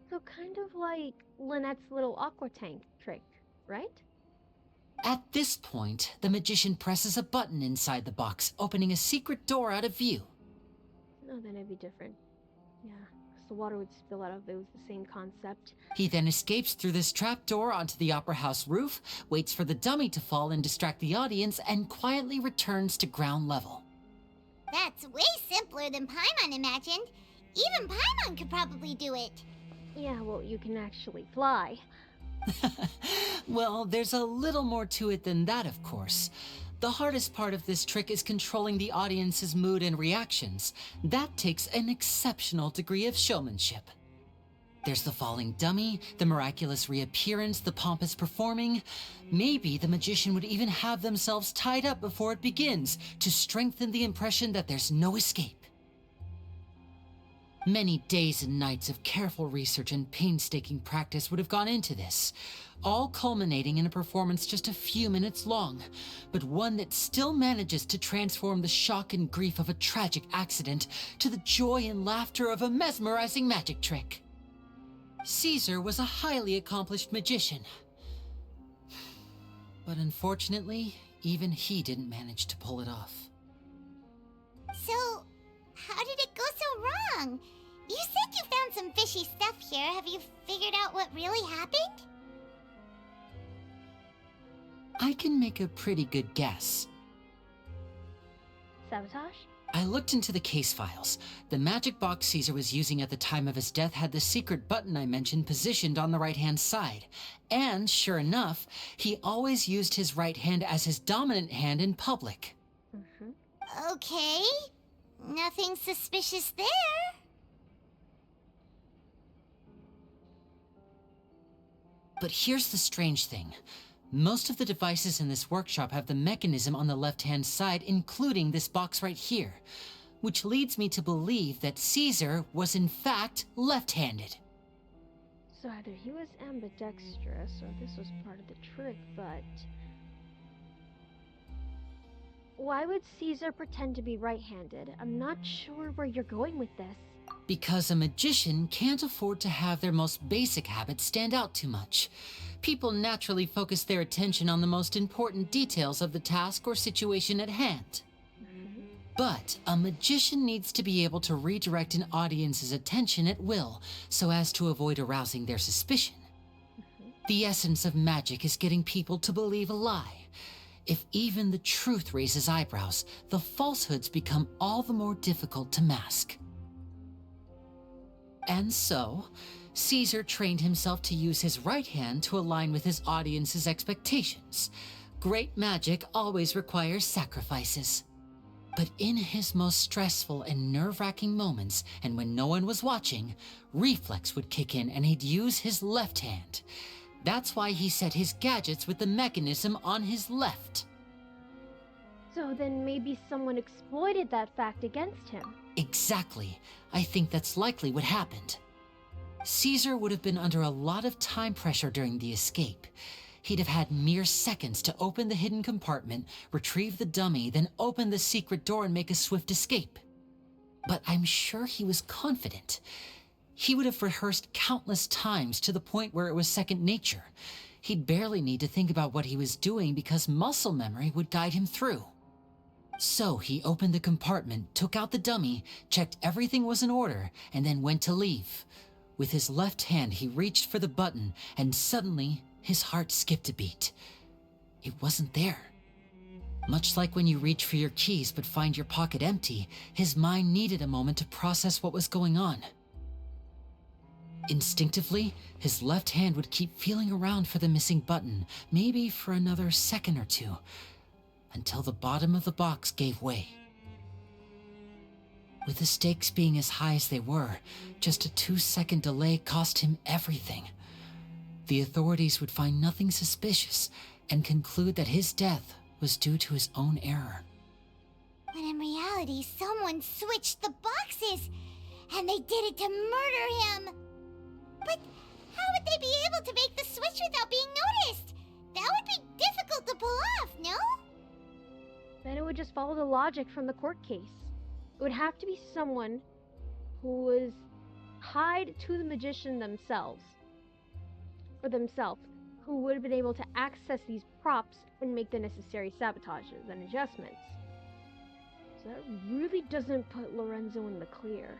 So kind of like Lynette's little aqua tank trick, right? At this point, the magician presses a button inside the box, opening a secret door out of view. No, then it'd be different. Yeah, because the water would spill out if it was the same concept. He then escapes through this trapdoor onto the opera house roof, waits for the dummy to fall and distract the audience, and quietly returns to ground level. That's way simpler than Paimon imagined. Even Paimon could probably do it. Yeah, well, you can actually fly. Well, there's a little more to it than that, of course. The hardest part of this trick is controlling the audience's mood and reactions. That takes an exceptional degree of showmanship. There's the falling dummy, the miraculous reappearance, the pompous performing. Maybe the magician would even have themselves tied up before it begins to strengthen the impression that there's no escape. Many days and nights of careful research and painstaking practice would have gone into this, all culminating in a performance just a few minutes long, but one that still manages to transform the shock and grief of a tragic accident to the joy and laughter of a mesmerizing magic trick. Caesar was a highly accomplished magician, but unfortunately, even he didn't manage to pull it off. So, how did it go so wrong? You said you found some fishy stuff here. Have you figured out what really happened? I can make a pretty good guess. Sabotage? I looked into the case files. The magic box Caesar was using at the time of his death had the secret button I mentioned positioned on the right-hand side. And, sure enough, he always used his right hand as his dominant hand in public. Okay. Nothing suspicious there. But here's the strange thing. Most of the devices in this workshop have the mechanism on the left-hand side, including this box right here, which leads me to believe that Caesar was in fact left-handed. So either he was ambidextrous or this was part of the trick, but... why would Caesar pretend to be right-handed? I'm not sure where you're going with this. Because a magician can't afford to have their most basic habits stand out too much. People naturally focus their attention on the most important details of the task or situation at hand. But a magician needs to be able to redirect an audience's attention at will, so as to avoid arousing their suspicion. The essence of magic is getting people to believe a lie. If even the truth raises eyebrows, the falsehoods become all the more difficult to mask. And so, Caesar trained himself to use his right hand to align with his audience's expectations. Great magic always requires sacrifices. But in his most stressful and nerve-wracking moments, and when no one was watching, reflex would kick in and he'd use his left hand. That's why he set his gadgets with the mechanism on his left. So then maybe someone exploited that fact against him. Exactly. I think that's likely what happened. Caesar would have been under a lot of time pressure during the escape. He'd have had mere seconds to open the hidden compartment, retrieve the dummy, then open the secret door and make a swift escape. But I'm sure he was confident. He would have rehearsed countless times to the point where it was second nature. He'd barely need to think about what he was doing because muscle memory would guide him through. So he opened the compartment, took out the dummy, checked everything was in order, and then went to leave. With his left hand, he reached for the button, and suddenly, his heart skipped a beat. It wasn't there. Much like when you reach for your keys but find your pocket empty, his mind needed a moment to process what was going on. Instinctively, his left hand would keep feeling around for the missing button, maybe for another second or two, until the bottom of the box gave way. With the stakes being as high as they were, just a 2-second delay cost him everything. The authorities would find nothing suspicious and conclude that his death was due to his own error. When in reality, someone switched the boxes, and they did it to murder him. But how would they be able to make the switch without being noticed? That would be difficult to pull off, no? Then it would just follow the logic from the court case. It would have to be someone who was tied to the magician themselves, who would have been able to access these props and make the necessary sabotages and adjustments. So that really doesn't put Lorenzo in the clear.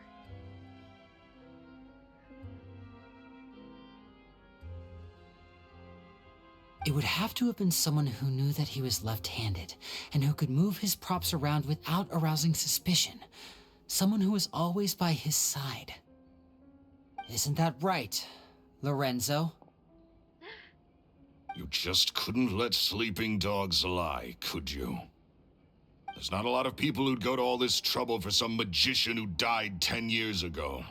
It would have to have been someone who knew that he was left-handed, and who could move his props around without arousing suspicion. Someone who was always by his side. Isn't that right, Lorenzo? You just couldn't let sleeping dogs lie, could you? There's not a lot of people who'd go to all this trouble for some magician who died 10 years ago.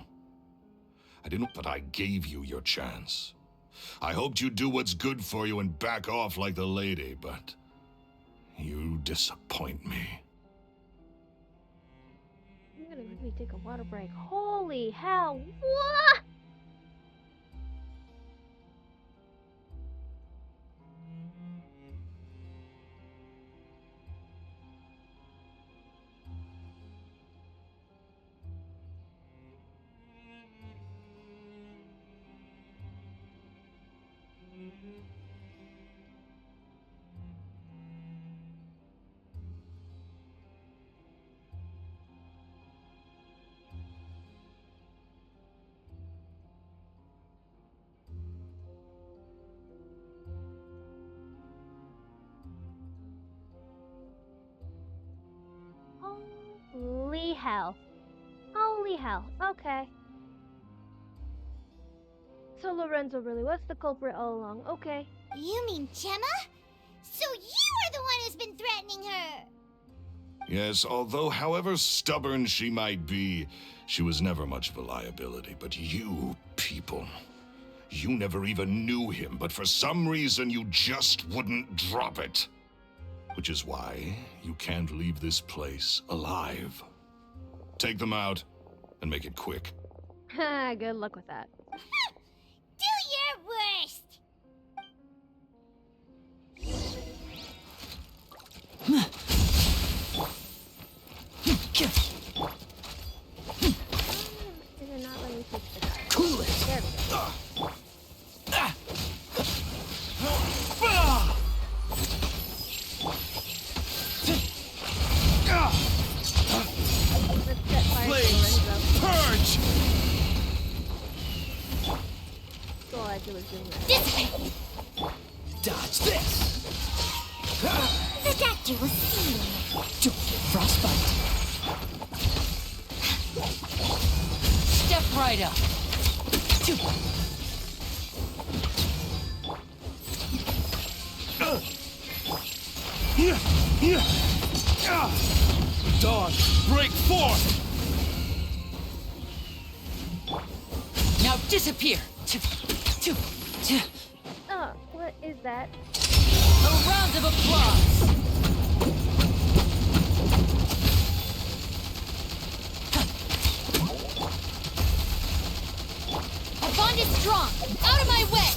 But I gave you your chance. I hoped you'd do what's good for you and back off like the lady, but you disappoint me. I'm gonna quickly take a water break. Holy hell, what? Holy hell. Holy hell. Okay. So Lorenzo really was the culprit all along. Okay. You mean Gemma? So you are the one who's been threatening her! Yes, although however stubborn she might be, she was never much of a liability. But you people, you never even knew him, but for some reason you just wouldn't drop it. Which is why you can't leave this place alive. Take them out, and make it quick. Good luck with that. Do your worst! Is it not letting me take the card? Cool it! There we go. Let's set fire to Lorenzo. Purge! So I feel like doing that. This way! Dodge this! The doctor will see you. Don't get frostbite. Step right up. Dawn, break forth! Now disappear! What is that? A round of applause! Our bond is strong! Out of my way!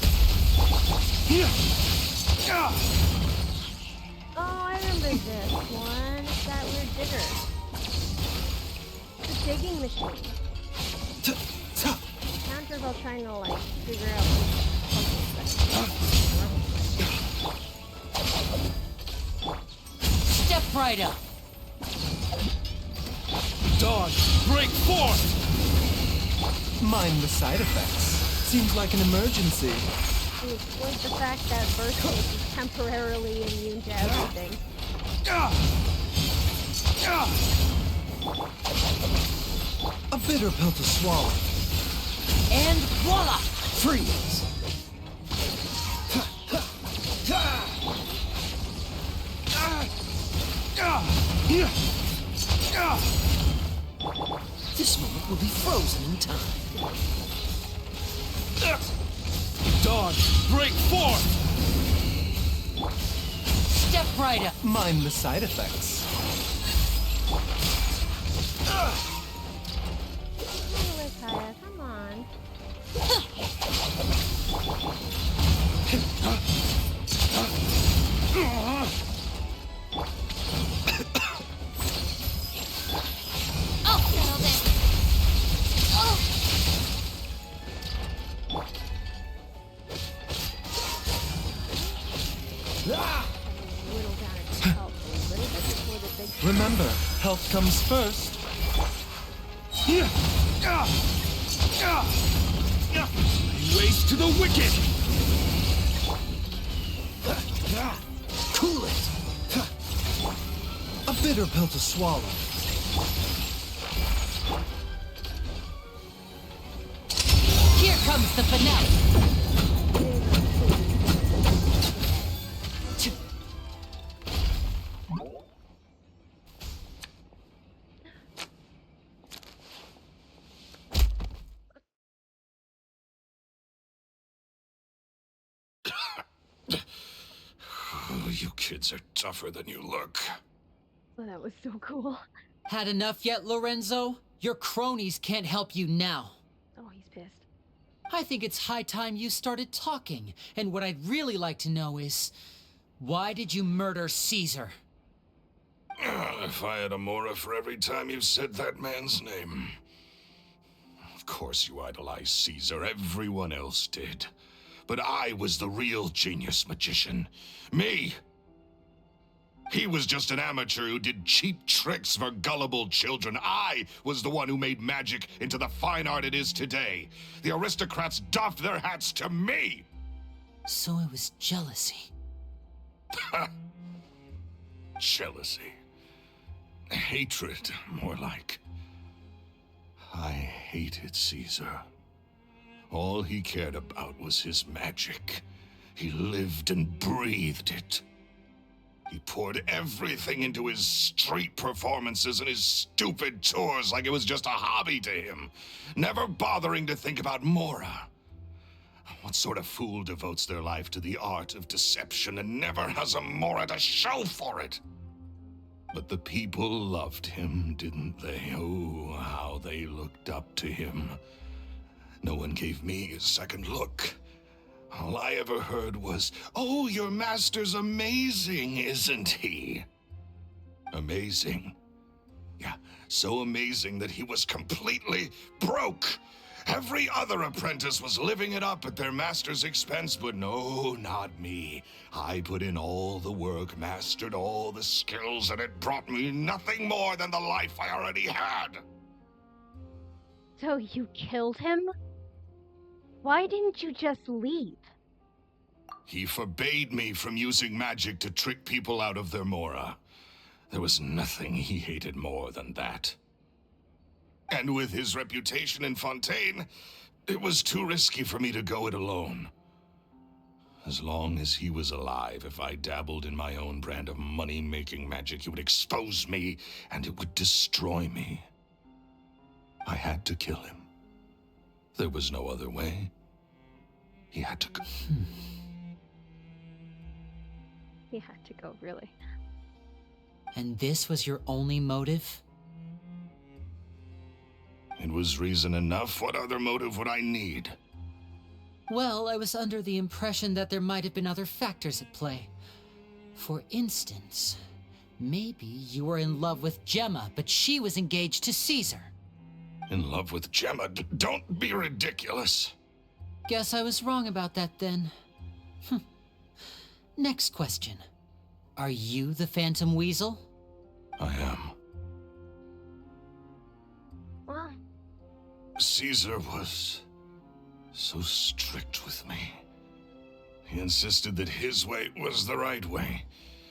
Oh, I remember this one. It's that weird digger. The digging machine. Counters while trying to like figure out Step right up! Dawn, break forth! Mind the side effects. Seems like an emergency. to exploit the fact that Versus is temporarily immune to everything. A bitter pill to swallow. And voila! Freeze! This moment will be frozen in time. Dawn, break forth! Step right up. Mind the side effects. Kaya, come on. I'll settle this. Oh. Whittle down its health a little bit before the big Remember, health comes first. Waste to the wicked! Cool it. A bitter pill to swallow. Here comes the finale. Oh, you kids are tougher than you look. Oh, that was so cool. Had enough yet, Lorenzo? Your cronies can't help you now. Oh, he's pissed. I think it's high time you started talking. And what I'd really like to know is, why did you murder Caesar? If I had a Mora for every time you said that man's name. Of course you idolized Caesar, everyone else did. But I was the real genius magician. Me! He was just an amateur who did cheap tricks for gullible children. I was the one who made magic into the fine art it is today. The aristocrats doffed their hats to me! So it was jealousy. Jealousy. Hatred, more like. I hated Caesar. All he cared about was his magic. He lived and breathed it. He poured everything into his street performances and his stupid tours like it was just a hobby to him, never bothering to think about Mora. What sort of fool devotes their life to the art of deception and never has a Mora to show for it? But the people loved him, didn't they? Oh, how they looked up to him. No one gave me a second look. All I ever heard was, "Oh, your master's amazing, isn't he?" Amazing? Yeah, so amazing that he was completely broke. Every other apprentice was living it up at their master's expense, but no, not me. I put in all the work, mastered all the skills, and it brought me nothing more than the life I already had. So you killed him? Why didn't you just leave? He forbade me from using magic to trick people out of their Mora. There was nothing he hated more than that. And with his reputation in Fontaine, It was too risky for me to go it alone. As long as he was alive, if I dabbled in my own brand of money-making magic, he would expose me, and it would destroy me. I had to kill him. There was no other way. He had to go. He had to go, really. And this was your only motive? It was reason enough. What other motive would I need? Well, I was under the impression that there might have been other factors at play. For instance, maybe you were in love with Gemma, but she was engaged to Caesar. In love with Gemma? Don't be ridiculous. Guess I was wrong about that then. Next question. Are you the Phantom Weasel? I am. Well, Caesar was so strict with me. He insisted that his way was the right way,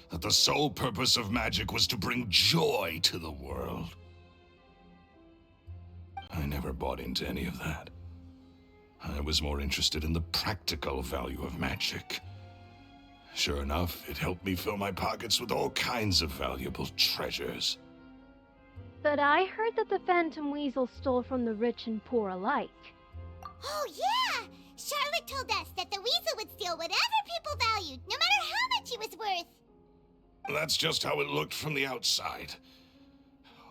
that the sole purpose of magic was to bring joy to the world. I never bought into any of that. I was more interested in the practical value of magic. Sure enough, it helped me fill my pockets with all kinds of valuable treasures. but I heard that the Phantom Weasel stole from the rich and poor alike. Oh, yeah! Charlotte told us that the weasel would steal whatever people valued, no matter how much it was worth. That's just how it looked from the outside.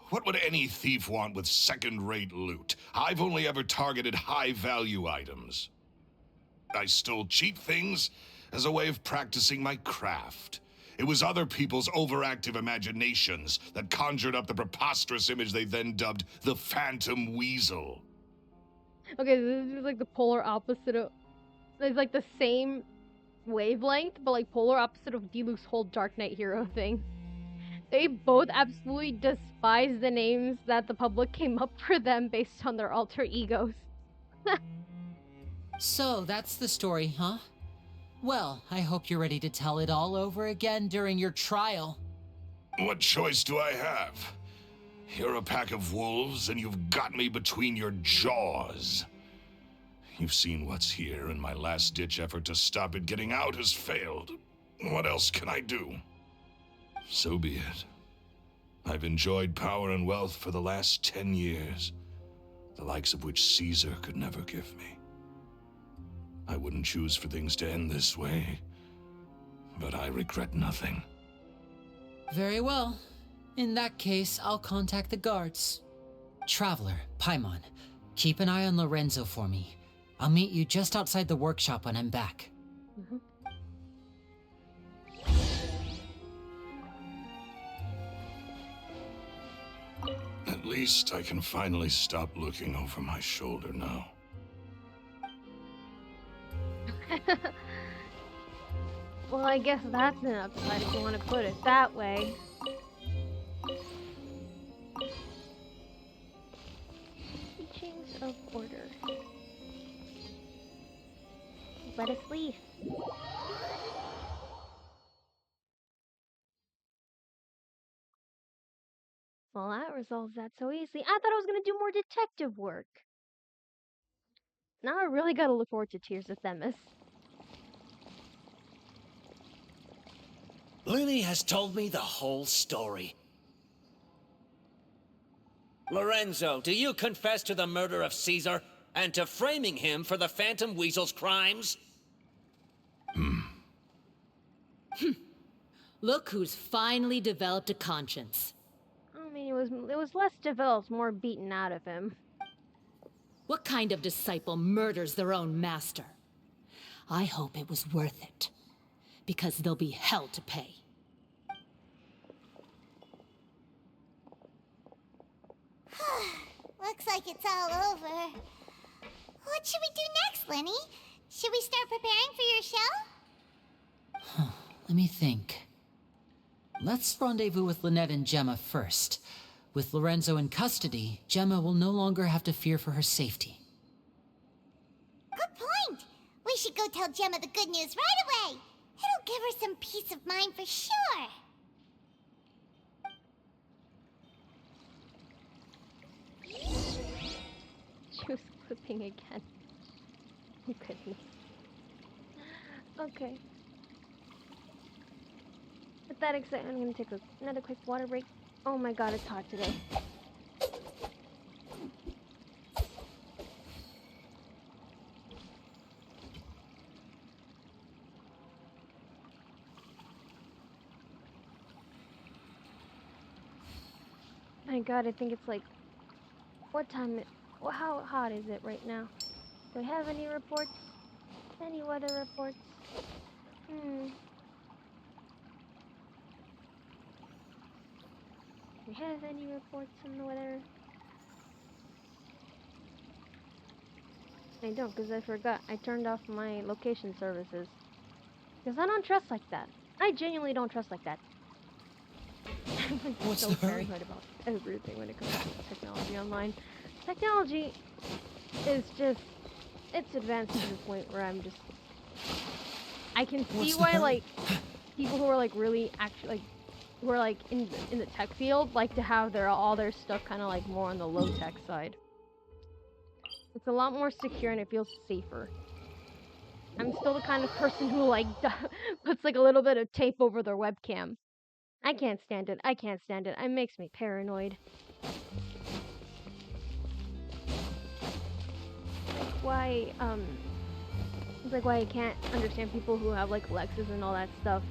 What would any thief want with second-rate loot? I've only ever targeted high-value items. I stole cheap things as a way of practicing my craft. It was other people's overactive imaginations that conjured up the preposterous image they then dubbed the Phantom Weasel. Okay, this is like the polar opposite of... It's like the same wavelength, but like polar opposite of D-Luke's whole Dark Knight hero thing. They both absolutely despise the names that the public came up for them based on their alter egos. So, that's the story, huh? Well, I hope you're ready to tell it all over again during your trial. What choice do I have? You're a pack of wolves, and you've got me between your jaws. You've seen what's here, and my last-ditch effort to stop it getting out has failed. What else can I do? So be it. I've enjoyed power and wealth for the last 10 years, the likes of which Caesar could never give me. I wouldn't choose for things to end this way, but I regret nothing. Very well. In that case, I'll contact the guards. Traveler, Paimon, keep an eye on Lorenzo for me. I'll meet you just outside the workshop when I'm back. At least I can finally stop looking over my shoulder now. Well, I guess that's an upside if you want to put it that way. Teachings of order. Let us leave. Well, that resolves that so easily. I thought I was gonna do more detective work. Now I really gotta look forward to Tears of Themis. Lily has told me the whole story. Lorenzo, do you confess to the murder of Caesar and to framing him for the Phantom Weasel's crimes? Look who's finally developed a conscience. I mean, it was less developed, more beaten out of him. What kind of disciple murders their own master? I hope it was worth it, because there'll be hell to pay. Looks like it's all over. What should we do next, Lenny? Should we start preparing for your show? Let me think. Let's rendezvous with Lynette and Gemma first. With Lorenzo in custody, Gemma will no longer have to fear for her safety. Good point. We should go tell Gemma the good news right away. It'll give her some peace of mind for sure. She was clipping again. Oh, goodness. Okay. With that excitement, I'm gonna take another quick water break. Oh my god, it's hot today. My god, I think it's like, what time well, how hot is it right now? Do I have any reports? Any weather reports? Do we have any reports on the weather? I don't, because I forgot. I turned off my location services. Because I don't trust like that. I genuinely don't trust like that. I'm What's so the hurry? paranoid about everything when it comes to technology online. Technology is just, it's advanced to the point where I'm just, I can see What's the why hurry? like people who are like really actually like who are like in the tech field like to have all their stuff kind of like more on the low tech side. It's a lot more secure and it feels safer. I'm still the kind of person who like puts like a little bit of tape over their webcam. I can't stand it. I can't stand it. It makes me paranoid. Why it's like why I can't understand people who have like Alexas and all that stuff.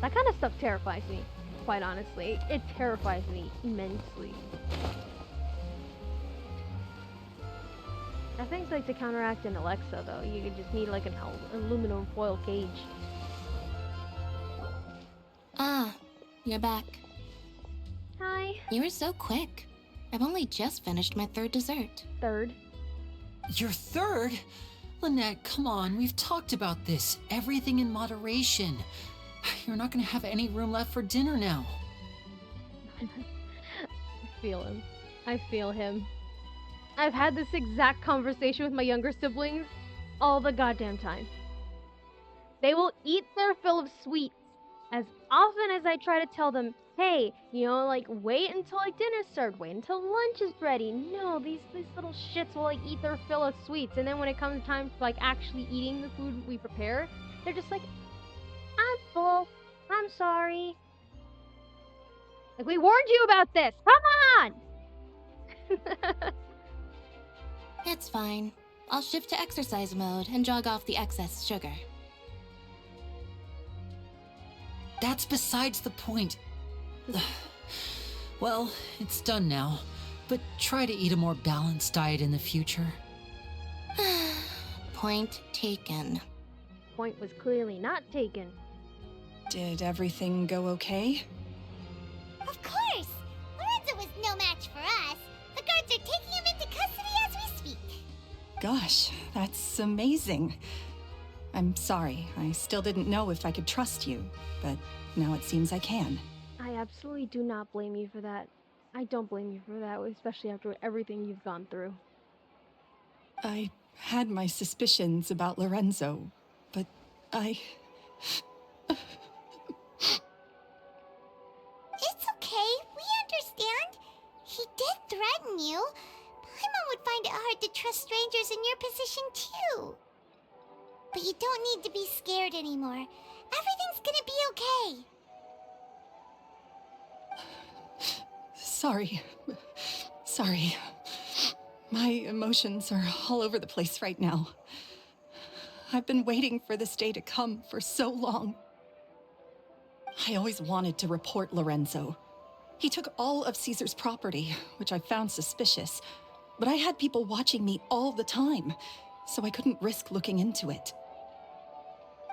That kind of stuff terrifies me, quite honestly. It terrifies me immensely. I think like to counteract an Alexa though, you just need like an aluminum foil cage. Ah, you're back. Hi. You were so quick. I've only just finished my third dessert. Third? Your third? Lynette, come on, we've talked about this. Everything in moderation. You're not gonna have any room left for dinner now. I feel him. I feel him. I've had this exact conversation with my younger siblings all the goddamn time. They will eat their fill of sweets as often as I try to tell them, hey, you know, like, wait until like dinner's served, wait until lunch is ready. No, these little shits will like eat their fill of sweets, and then when it comes time for like actually eating the food we prepare, they're just like, I'm full. I'm sorry. Like, we warned you about this. Come on! It's fine. I'll shift to exercise mode and jog off the excess sugar. That's besides the point. Well, it's done now, but try to eat a more balanced diet in the future. Point taken. Point was clearly not taken. Did everything go okay? Of course! Lorenzo was no match for us. The guards are taking him into custody as we speak. Gosh, that's amazing. I'm sorry, I still didn't know if I could trust you, but now it seems I can. I absolutely do not blame you for that. I don't blame you for that, especially after everything you've gone through. I had my suspicions about Lorenzo, but It's okay, we understand. He did threaten you. Paimon would find it hard to trust strangers in your position too. But you don't need to be scared anymore. Everything's gonna be okay. Sorry. My emotions are all over the place right now. I've been waiting for this day to come for so long. I always wanted to report Lorenzo. He took all of Caesar's property, which I found suspicious, but I had people watching me all the time, so I couldn't risk looking into it.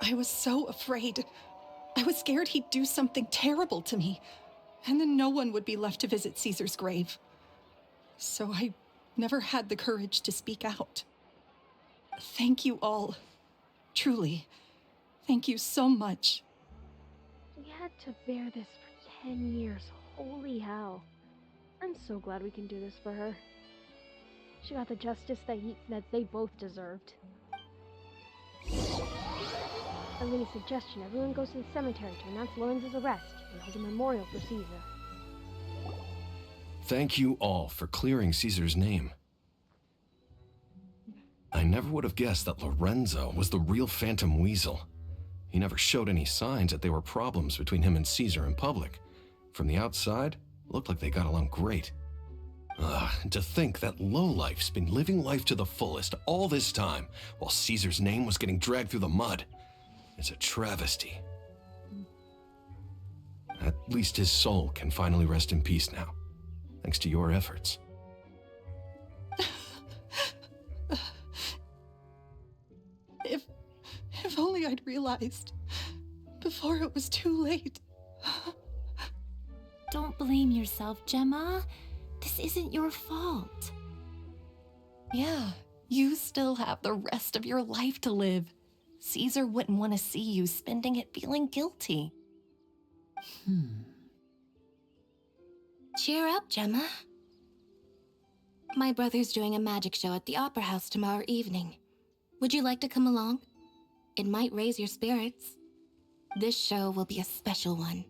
I was so afraid. I was scared he'd do something terrible to me, and then no one would be left to visit Caesar's grave. So I never had the courage to speak out. Thank you all. Truly. Thank you so much. We had to bear this for 10 years. Holy hell. I'm so glad we can do this for her. She got the justice that they both deserved. A mini suggestion, everyone goes to the cemetery to announce Lorenzo's arrest and hold a memorial for Caesar. Thank you all for clearing Caesar's name. I never would have guessed that Lorenzo was the real Phantom Weasel. He never showed any signs that there were problems between him and Caesar in public. From the outside, it looked like they got along great. And to think that lowlife's been living life to the fullest all this time, while Caesar's name was getting dragged through the mud. It's a travesty. At least his soul can finally rest in peace now, thanks to your efforts. If only I'd realized before it was too late. Don't blame yourself, Gemma. This isn't your fault. Yeah, you still have the rest of your life to live. Caesar wouldn't want to see you spending it feeling guilty. Cheer up, Gemma. My brother's doing a magic show at the Opera House tomorrow evening. Would you like to come along? It might raise your spirits. This show will be a special one.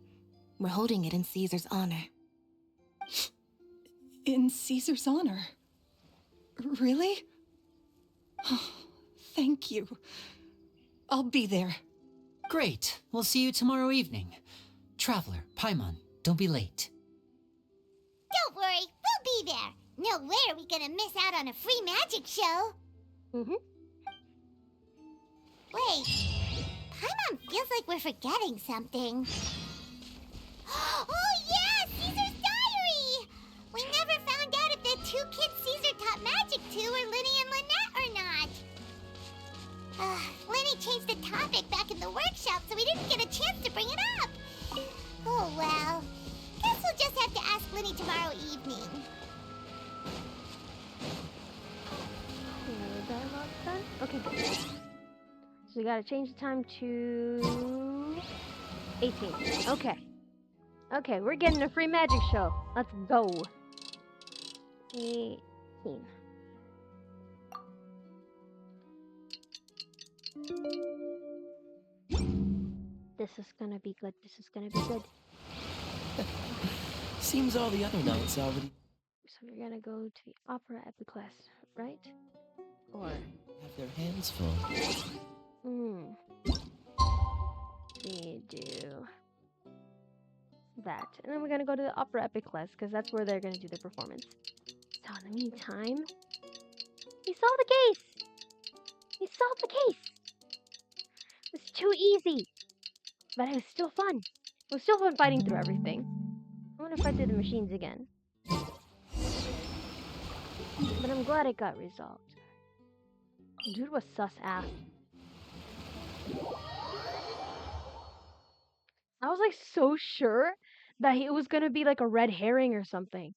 We're holding it in Caesar's honor. In Caesar's honor? Really? Oh, thank you. I'll be there. Great. We'll see you tomorrow evening. Traveler, Paimon, don't be late. Don't worry, we'll be there. No way are we gonna miss out on a free magic show. Wait, Paimon feels like we're forgetting something. Oh yeah, Caesar's diary! We never found out if the two kids Caesar taught magic to were Linny and Lynette or not. Linny changed the topic back in the workshop, so we didn't get a chance to bring it up. Oh well, guess we'll just have to ask Linny tomorrow evening. Dialogue's done? Okay, good. So we gotta change the time to 18. Okay. Okay, we're getting a free magic show. Let's go. 18. This is gonna be good. This is gonna be good. Seems all the other nights already So we're gonna go to the opera epiclass, right? Or have their hands full. We do that. And then we're gonna go to the opera epic class, because that's where they're gonna do the performance. So in the meantime, he solved the case! He solved the case! It was too easy! But it was still fun. It was still fun fighting through everything. I wonder if I did the machines again. But I'm glad it got resolved. Dude was sus ass. I was like so sure that it was gonna be like a red herring or something.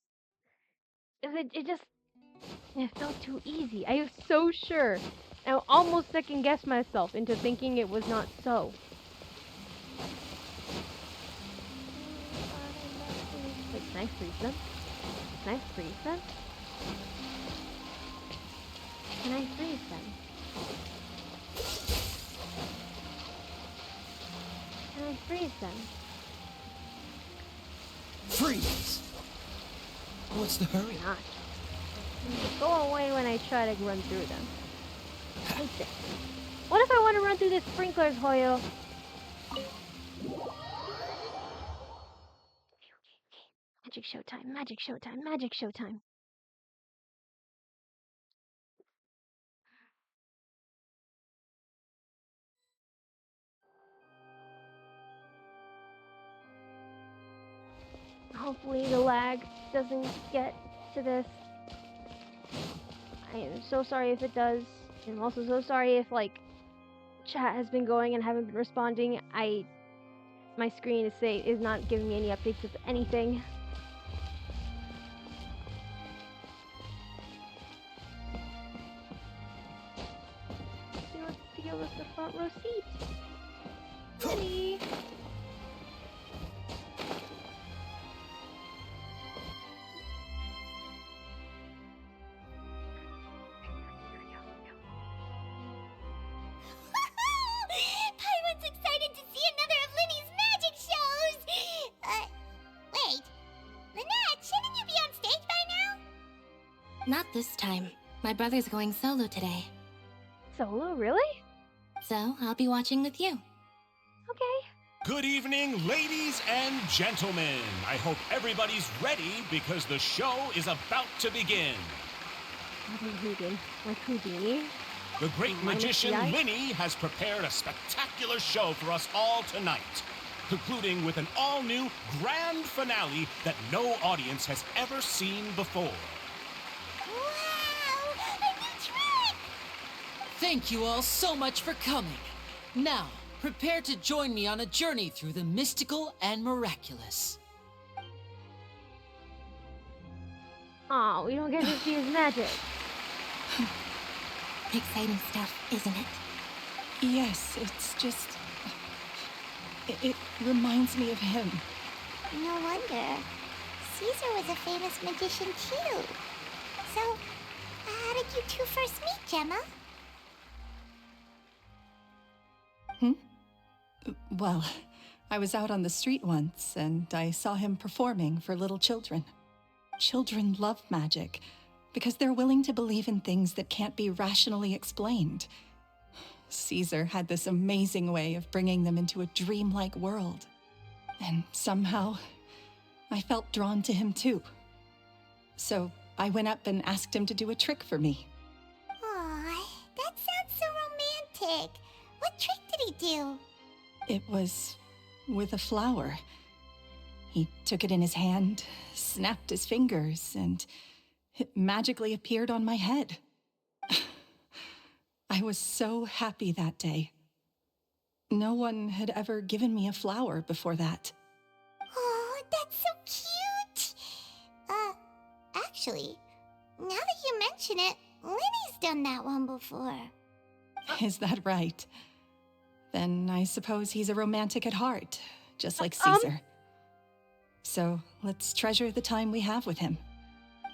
It felt too easy. I was so sure. I almost second guessed myself into thinking it was not so. Wait, can I freeze them? Can I freeze them? Can I freeze them? Can I freeze them? Freeze! What's the hurry? Not. Go away when I try to run through them. Hate this. What if I want to run through the sprinklers, Hoyo? Magic showtime, magic showtime, magic showtime. Hopefully the lag doesn't get to this. I am so sorry if it does. I'm also so sorry if like chat has been going and haven't been responding. My screen is not giving me any updates of anything. She wants to give us the front row seat. Pretty. Paimon's excited to see another of Linny's magic shows! Wait. Lynette, shouldn't you be on stage by now? Not this time. My brother's going solo today. Solo, really? So I'll be watching with you. Okay. Good evening, ladies and gentlemen. I hope everybody's ready because the show is about to begin. Like Houdini. The great magician Linny has prepared a spectacular show for us all tonight, concluding with an all-new grand finale that no audience has ever seen before. Wow! A new trick! Thank you all so much for coming. Now, prepare to join me on a journey through the mystical and miraculous. Oh, we don't get to see his magic. Exciting stuff, isn't it? Yes, it's just... It reminds me of him. No wonder. Caesar was a famous magician too. So, how did you two first meet, Gemma? Well, I was out on the street once, and I saw him performing for little children. Children love magic, because they're willing to believe in things that can't be rationally explained. Caesar had this amazing way of bringing them into a dreamlike world. And somehow, I felt drawn to him too. So I went up and asked him to do a trick for me. Aw, that sounds so romantic. What trick did he do? It was with a flower. He took it in his hand, snapped his fingers, and it magically appeared on my head. I was so happy that day. No one had ever given me a flower before that. Oh, that's so cute! Actually, now that you mention it, Linny's done that one before. Is that right? Then I suppose he's a romantic at heart, just like Caesar. So let's treasure the time we have with him.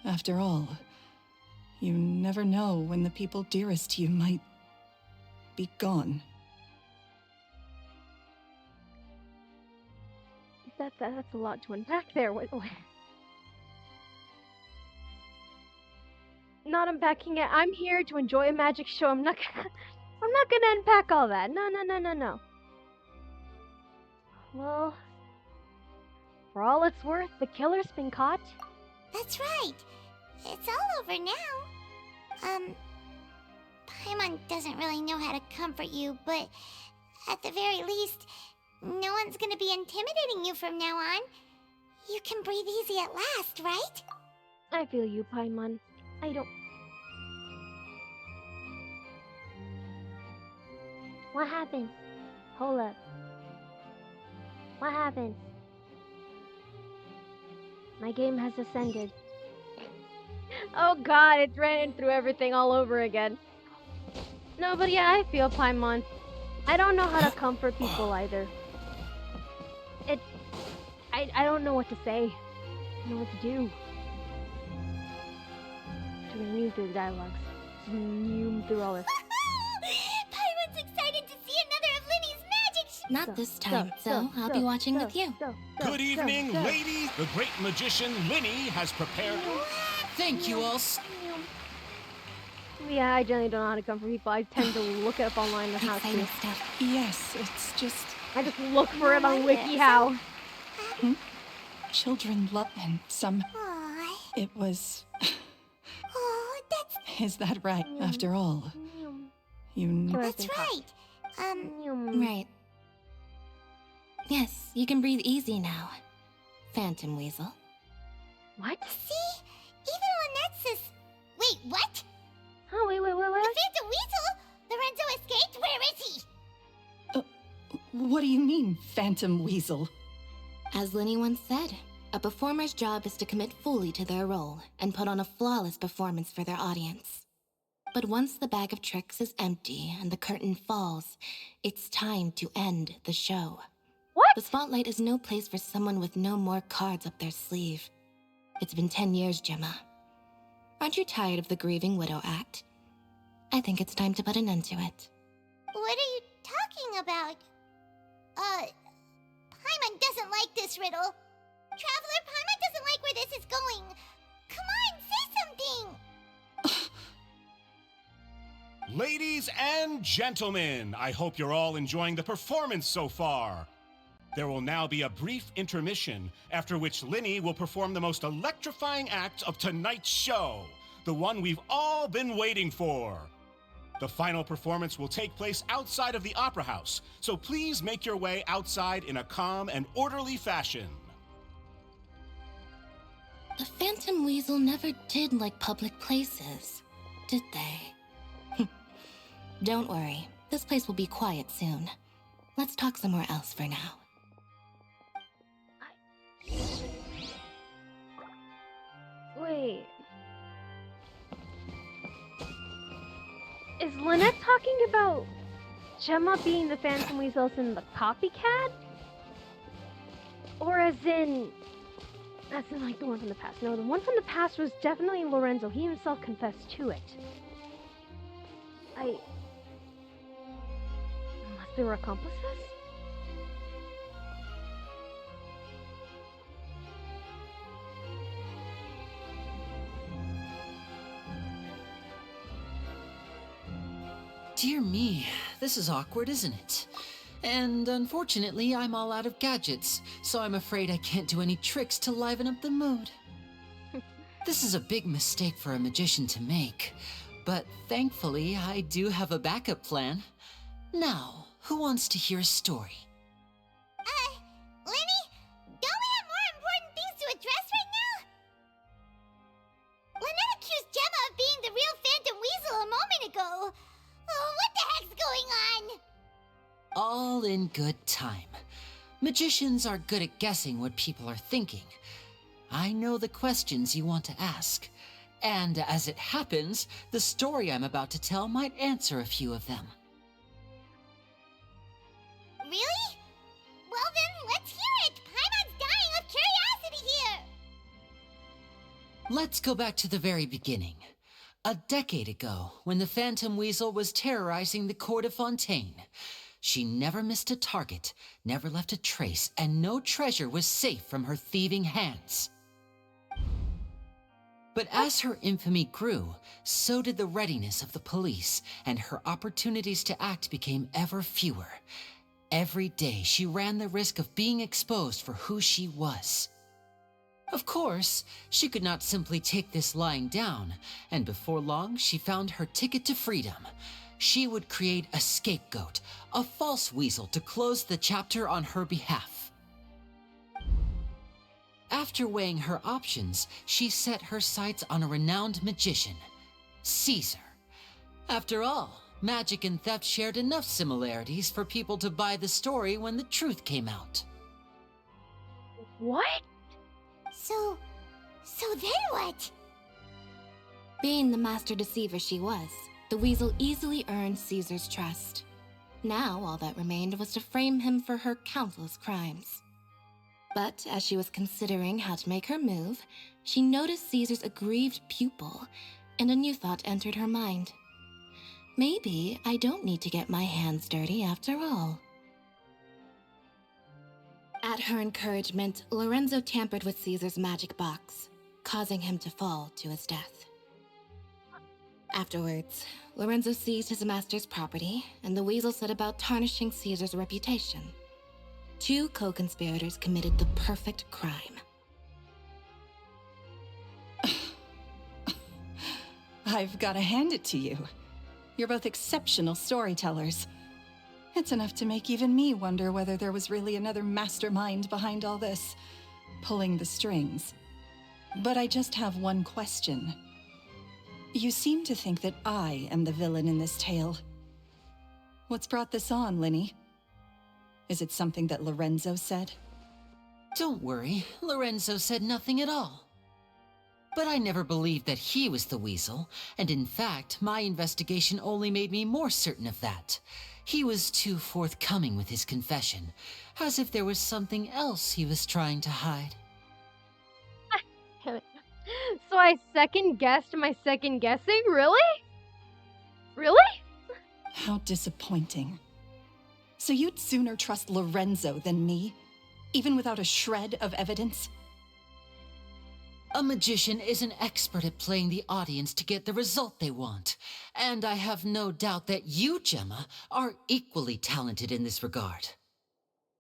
After all, you never know when the people dearest to you might be gone. That's a lot to unpack there. Wait. Not unpacking it. I'm here to enjoy a magic show. I'm not gonna unpack all that. No. Well, for all it's worth, the killer's been caught. That's right. It's all over now. Paimon doesn't really know how to comfort you, but at the very least, no one's gonna be intimidating you from now on. You can breathe easy at last, right? I feel you, Paimon. I don't... What happened? Hold up. What happened? My game has ascended. Oh god, it's ran through everything all over again. No, but yeah, I feel Paimon. I don't know how to comfort people either. I don't know what to say. I don't know what to do. To renew through the dialogues. To renew through all this. Paimon's excited to see another of Linny's magic Not this time, so I'll be watching with you. Good evening, ladies. The great magician Linny has prepared... Thank you all. Yeah, I generally don't know how to comfort people. I tend to look it up online on how to. Yes, it's just... I just look for it on WikiHow. Children love and some... It was... Oh, that's... Is that right? After all, you... That's right. Right. Yes, you can breathe easy now, Phantom Weasel. What? See? Even when that says... Wait, what? Oh, wait. The Phantom Weasel? Lorenzo escaped? Where is he? What do you mean, Phantom Weasel? As Linny once said, a performer's job is to commit fully to their role and put on a flawless performance for their audience. But once the bag of tricks is empty and the curtain falls, it's time to end the show. What? The spotlight is no place for someone with no more cards up their sleeve. It's been 10 years, Gemma. Aren't you tired of the grieving widow act? I think it's time to put an end to it. What are you talking about? Paimon doesn't like this riddle. Traveler, Paimon doesn't like where this is going. Come on, say something! Ladies and gentlemen, I hope you're all enjoying the performance so far. There will now be a brief intermission, after which Linny will perform the most electrifying act of tonight's show, the one we've all been waiting for. The final performance will take place outside of the Opera House, so please make your way outside in a calm and orderly fashion. The Phantom Weasel never did like public places, did they? Don't worry, this place will be quiet soon. Let's talk somewhere else for now. Wait. Is Lynette talking about Gemma being the Phantom Weasel and the copycat? Or as in like the one from the past? No, the one from the past was definitely Lorenzo. He himself confessed to it. Unless they were accomplices? Dear me, this is awkward, isn't it? And unfortunately, I'm all out of gadgets, so I'm afraid I can't do any tricks to liven up the mood. This is a big mistake for a magician to make, but thankfully, I do have a backup plan. Now, who wants to hear a story? Linny? Don't we have more important things to address right now? Lynette accused Gemma of being the real Phantom Weasel a moment ago. Oh, what the heck's going on? All in good time. Magicians are good at guessing what people are thinking. I know the questions you want to ask. And as it happens, the story I'm about to tell might answer a few of them. Really? Well then, let's hear it! Paimon's dying of curiosity here! Let's go back to the very beginning. A decade ago, when the Phantom Weasel was terrorizing the court of Fontaine. She never missed a target, never left a trace, and no treasure was safe from her thieving hands. But as her infamy grew, so did the readiness of the police, and her opportunities to act became ever fewer. Every day, she ran the risk of being exposed for who she was. Of course, she could not simply take this lying down, and before long, she found her ticket to freedom. She would create a scapegoat, a false weasel to close the chapter on her behalf. After weighing her options, she set her sights on a renowned magician, Caesar. After all, magic and theft shared enough similarities for people to buy the story when the truth came out. What? So then what? Being the master deceiver she was, the weasel easily earned Caesar's trust. Now all that remained was to frame him for her countless crimes. But as she was considering how to make her move, she noticed Caesar's aggrieved pupil, and a new thought entered her mind. Maybe I don't need to get my hands dirty after all. At her encouragement, Lorenzo tampered with Caesar's magic box, causing him to fall to his death. Afterwards, Lorenzo seized his master's property, and the weasel set about tarnishing Caesar's reputation. Two co-conspirators committed the perfect crime. I've got to hand it to you. You're both exceptional storytellers. It's enough to make even me wonder whether there was really another mastermind behind all this, pulling the strings. But I just have one question. You seem to think that I am the villain in this tale. What's brought this on, Linny? Is it something that Lorenzo said? Don't worry, Lorenzo said nothing at all. But I never believed that he was the weasel, and in fact, my investigation only made me more certain of that. He was too forthcoming with his confession, as if there was something else he was trying to hide. So I second-guessed my second-guessing? Really? Really? How disappointing. So you'd sooner trust Lorenzo than me, even without a shred of evidence? A magician is an expert at playing the audience to get the result they want. And I have no doubt that you, Gemma, are equally talented in this regard.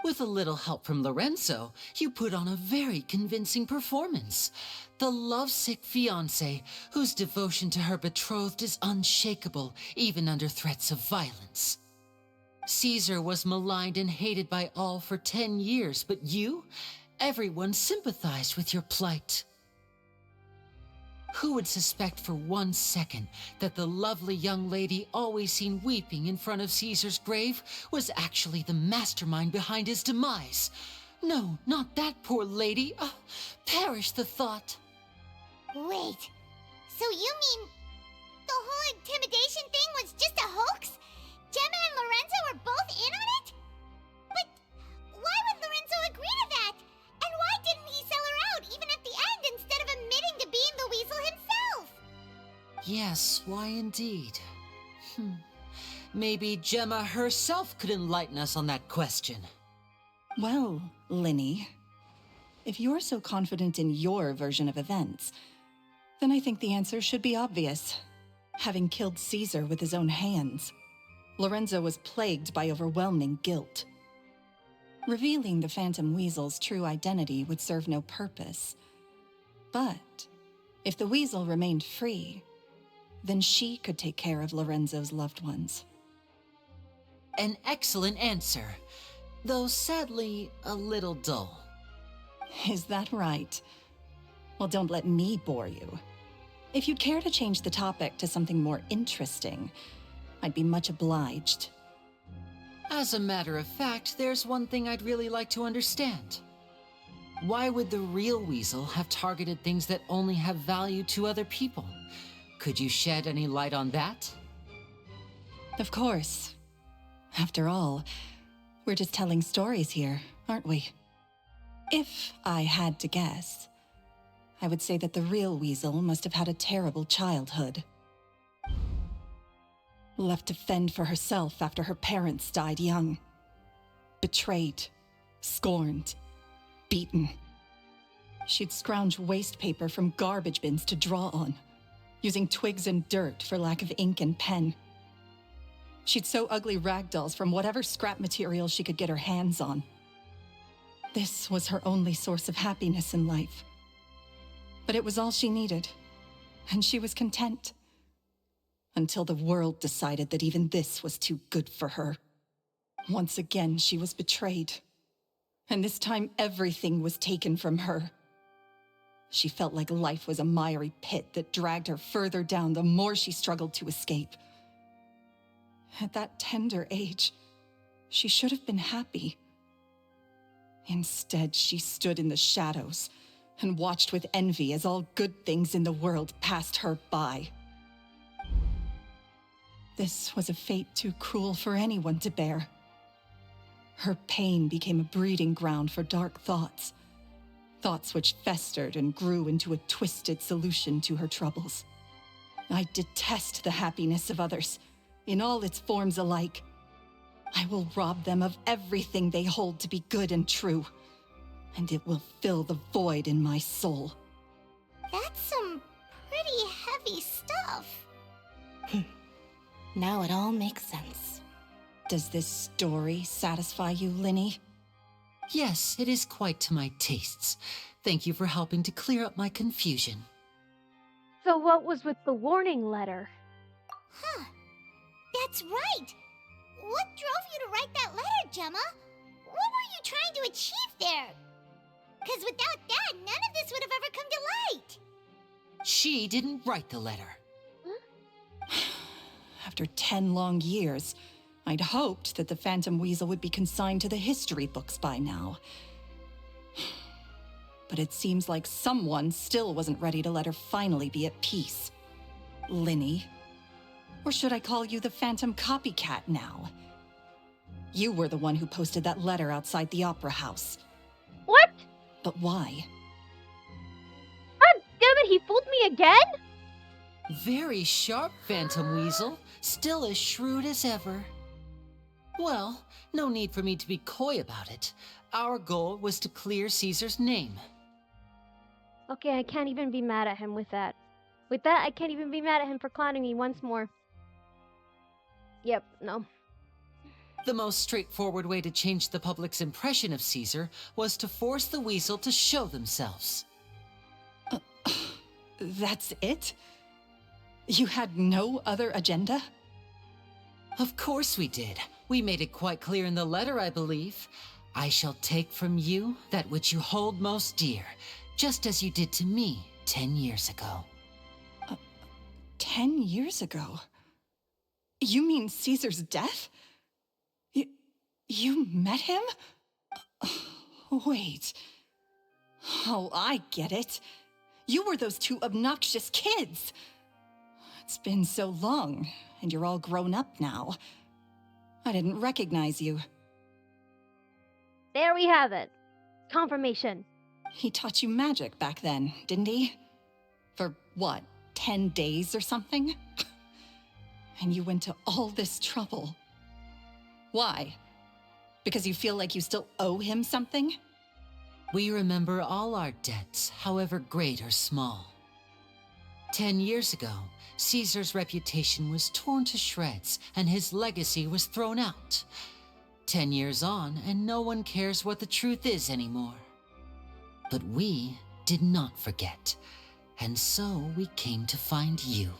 With a little help from Lorenzo, you put on a very convincing performance. The lovesick fiancé, whose devotion to her betrothed is unshakable, even under threats of violence. Caesar was maligned and hated by all for 10 years, but you? Everyone sympathized with your plight. Who would suspect for 1 second that the lovely young lady always seen weeping in front of Caesar's grave was actually the mastermind behind his demise? No, not that poor lady. Perish the thought. Wait, so you mean the whole intimidation thing was just a hoax? Gemma and Lorenzo were both in on it? But why would Lorenzo agree to that? And why didn't he sell her out even at the end instead of admitting to being the weasel himself? Yes, why indeed? Maybe Gemma herself could enlighten us on that question. Well, Linny, if you're so confident in your version of events, then I think the answer should be obvious. Having killed Caesar with his own hands, Lorenzo was plagued by overwhelming guilt. Revealing the Phantom Weasel's true identity would serve no purpose. But if the weasel remained free, then she could take care of Lorenzo's loved ones. An excellent answer, though sadly a little dull. Is that right? Well, don't let me bore you. If you'd care to change the topic to something more interesting, I'd be much obliged. As a matter of fact, there's one thing I'd really like to understand. Why would the real weasel have targeted things that only have value to other people? Could you shed any light on that? Of course. After all, we're just telling stories here, aren't we? If I had to guess, I would say that the real weasel must have had a terrible childhood. Left to fend for herself after her parents died young. Betrayed, scorned, beaten. She'd scrounge waste paper from garbage bins to draw on, using twigs and dirt for lack of ink and pen. She'd sew ugly rag dolls from whatever scrap material she could get her hands on. This was her only source of happiness in life. But it was all she needed, and she was content. Until the world decided that even this was too good for her. Once again, she was betrayed. And this time, everything was taken from her. She felt like life was a miry pit that dragged her further down the more she struggled to escape. At that tender age, she should have been happy. Instead, she stood in the shadows and watched with envy as all good things in the world passed her by. This was a fate too cruel for anyone to bear. Her pain became a breeding ground for dark thoughts. Thoughts which festered and grew into a twisted solution to her troubles. I detest the happiness of others, in all its forms alike. I will rob them of everything they hold to be good and true, and it will fill the void in my soul. That's some pretty heavy stuff. Now it all makes sense. Does this story satisfy you, Linny? Yes, it is quite to my tastes. Thank you for helping to clear up my confusion. So what was with the warning letter? Huh. That's right. What drove you to write that letter, Gemma? What were you trying to achieve there? Because without that, none of this would have ever come to light. She didn't write the letter. After 10 long years, I'd hoped that the Phantom Weasel would be consigned to the history books by now. But it seems like someone still wasn't ready to let her finally be at peace. Linny. Or should I call you the Phantom Copycat now? You were the one who posted that letter outside the Opera House. What? But why? God damn it, he fooled me again? Very sharp, Phantom Weasel. Still as shrewd as ever. Well, no need for me to be coy about it. Our goal was to clear Caesar's name. Okay, I can't even be mad at him with that. With that, I can't even be mad at him for clowning me once more. Yep, no. The most straightforward way to change the public's impression of Caesar was to force the weasel to show themselves. That's it? You had no other agenda? Of course we did. We made it quite clear in the letter, I believe. I shall take from you that which you hold most dear, just as you did to me 10 years ago. 10 years ago? You mean Caesar's death? You met him? Wait. Oh, I get it. You were those two obnoxious kids. It's been so long, and you're all grown up now. I didn't recognize you. There we have it. Confirmation. He taught you magic back then, didn't he? For what, 10 days or something? And you went to all this trouble. Why? Because you feel like you still owe him something? We remember all our debts, however great or small. 10 years ago, Caesar's reputation was torn to shreds, and his legacy was thrown out. 10 years on, and no one cares what the truth is anymore. But we did not forget, and so we came to find you.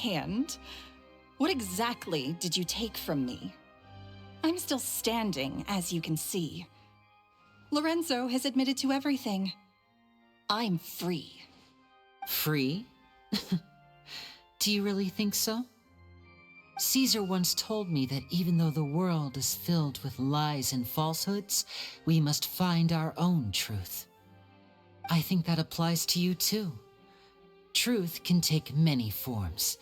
And? What exactly did you take from me? I'm still standing, as you can see. Lorenzo has admitted to everything. I'm free. Free? Do you really think so? Caesar once told me that even though the world is filled with lies and falsehoods, we must find our own truth. I think that applies to you too. Truth can take many forms.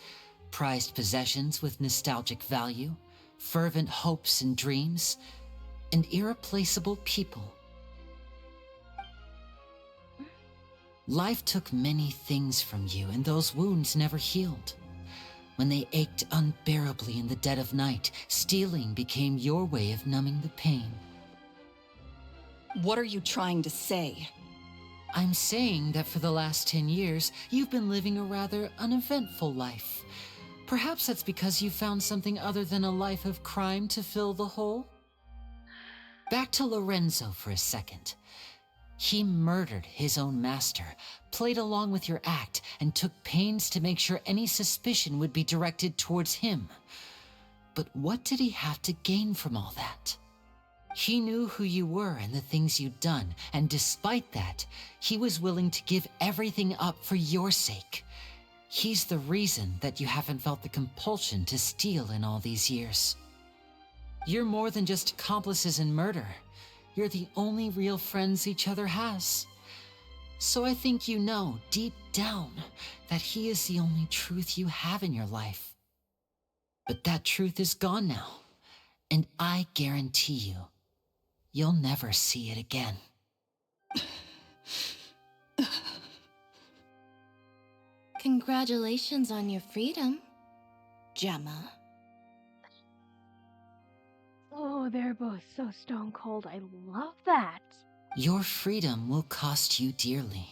Prized possessions with nostalgic value, fervent hopes and dreams, and irreplaceable people. Life took many things from you, and those wounds never healed. When they ached unbearably in the dead of night, stealing became your way of numbing the pain. What are you trying to say? I'm saying that for the last 10 years, you've been living a rather uneventful life. Perhaps that's because you found something other than a life of crime to fill the hole? Back to Lorenzo for a second. He murdered his own master, played along with your act, and took pains to make sure any suspicion would be directed towards him. But what did he have to gain from all that? He knew who you were and the things you'd done, and despite that, he was willing to give everything up for your sake. He's the reason that you haven't felt the compulsion to steal in all these years. You're more than just accomplices in murder. You're the only real friends each other has. So I think you know, deep down, that he is the only truth you have in your life. But that truth is gone now, and I guarantee you, you'll never see it again. Congratulations on your freedom, Gemma. Oh, they're both so stone cold. I love that. Your freedom will cost you dearly.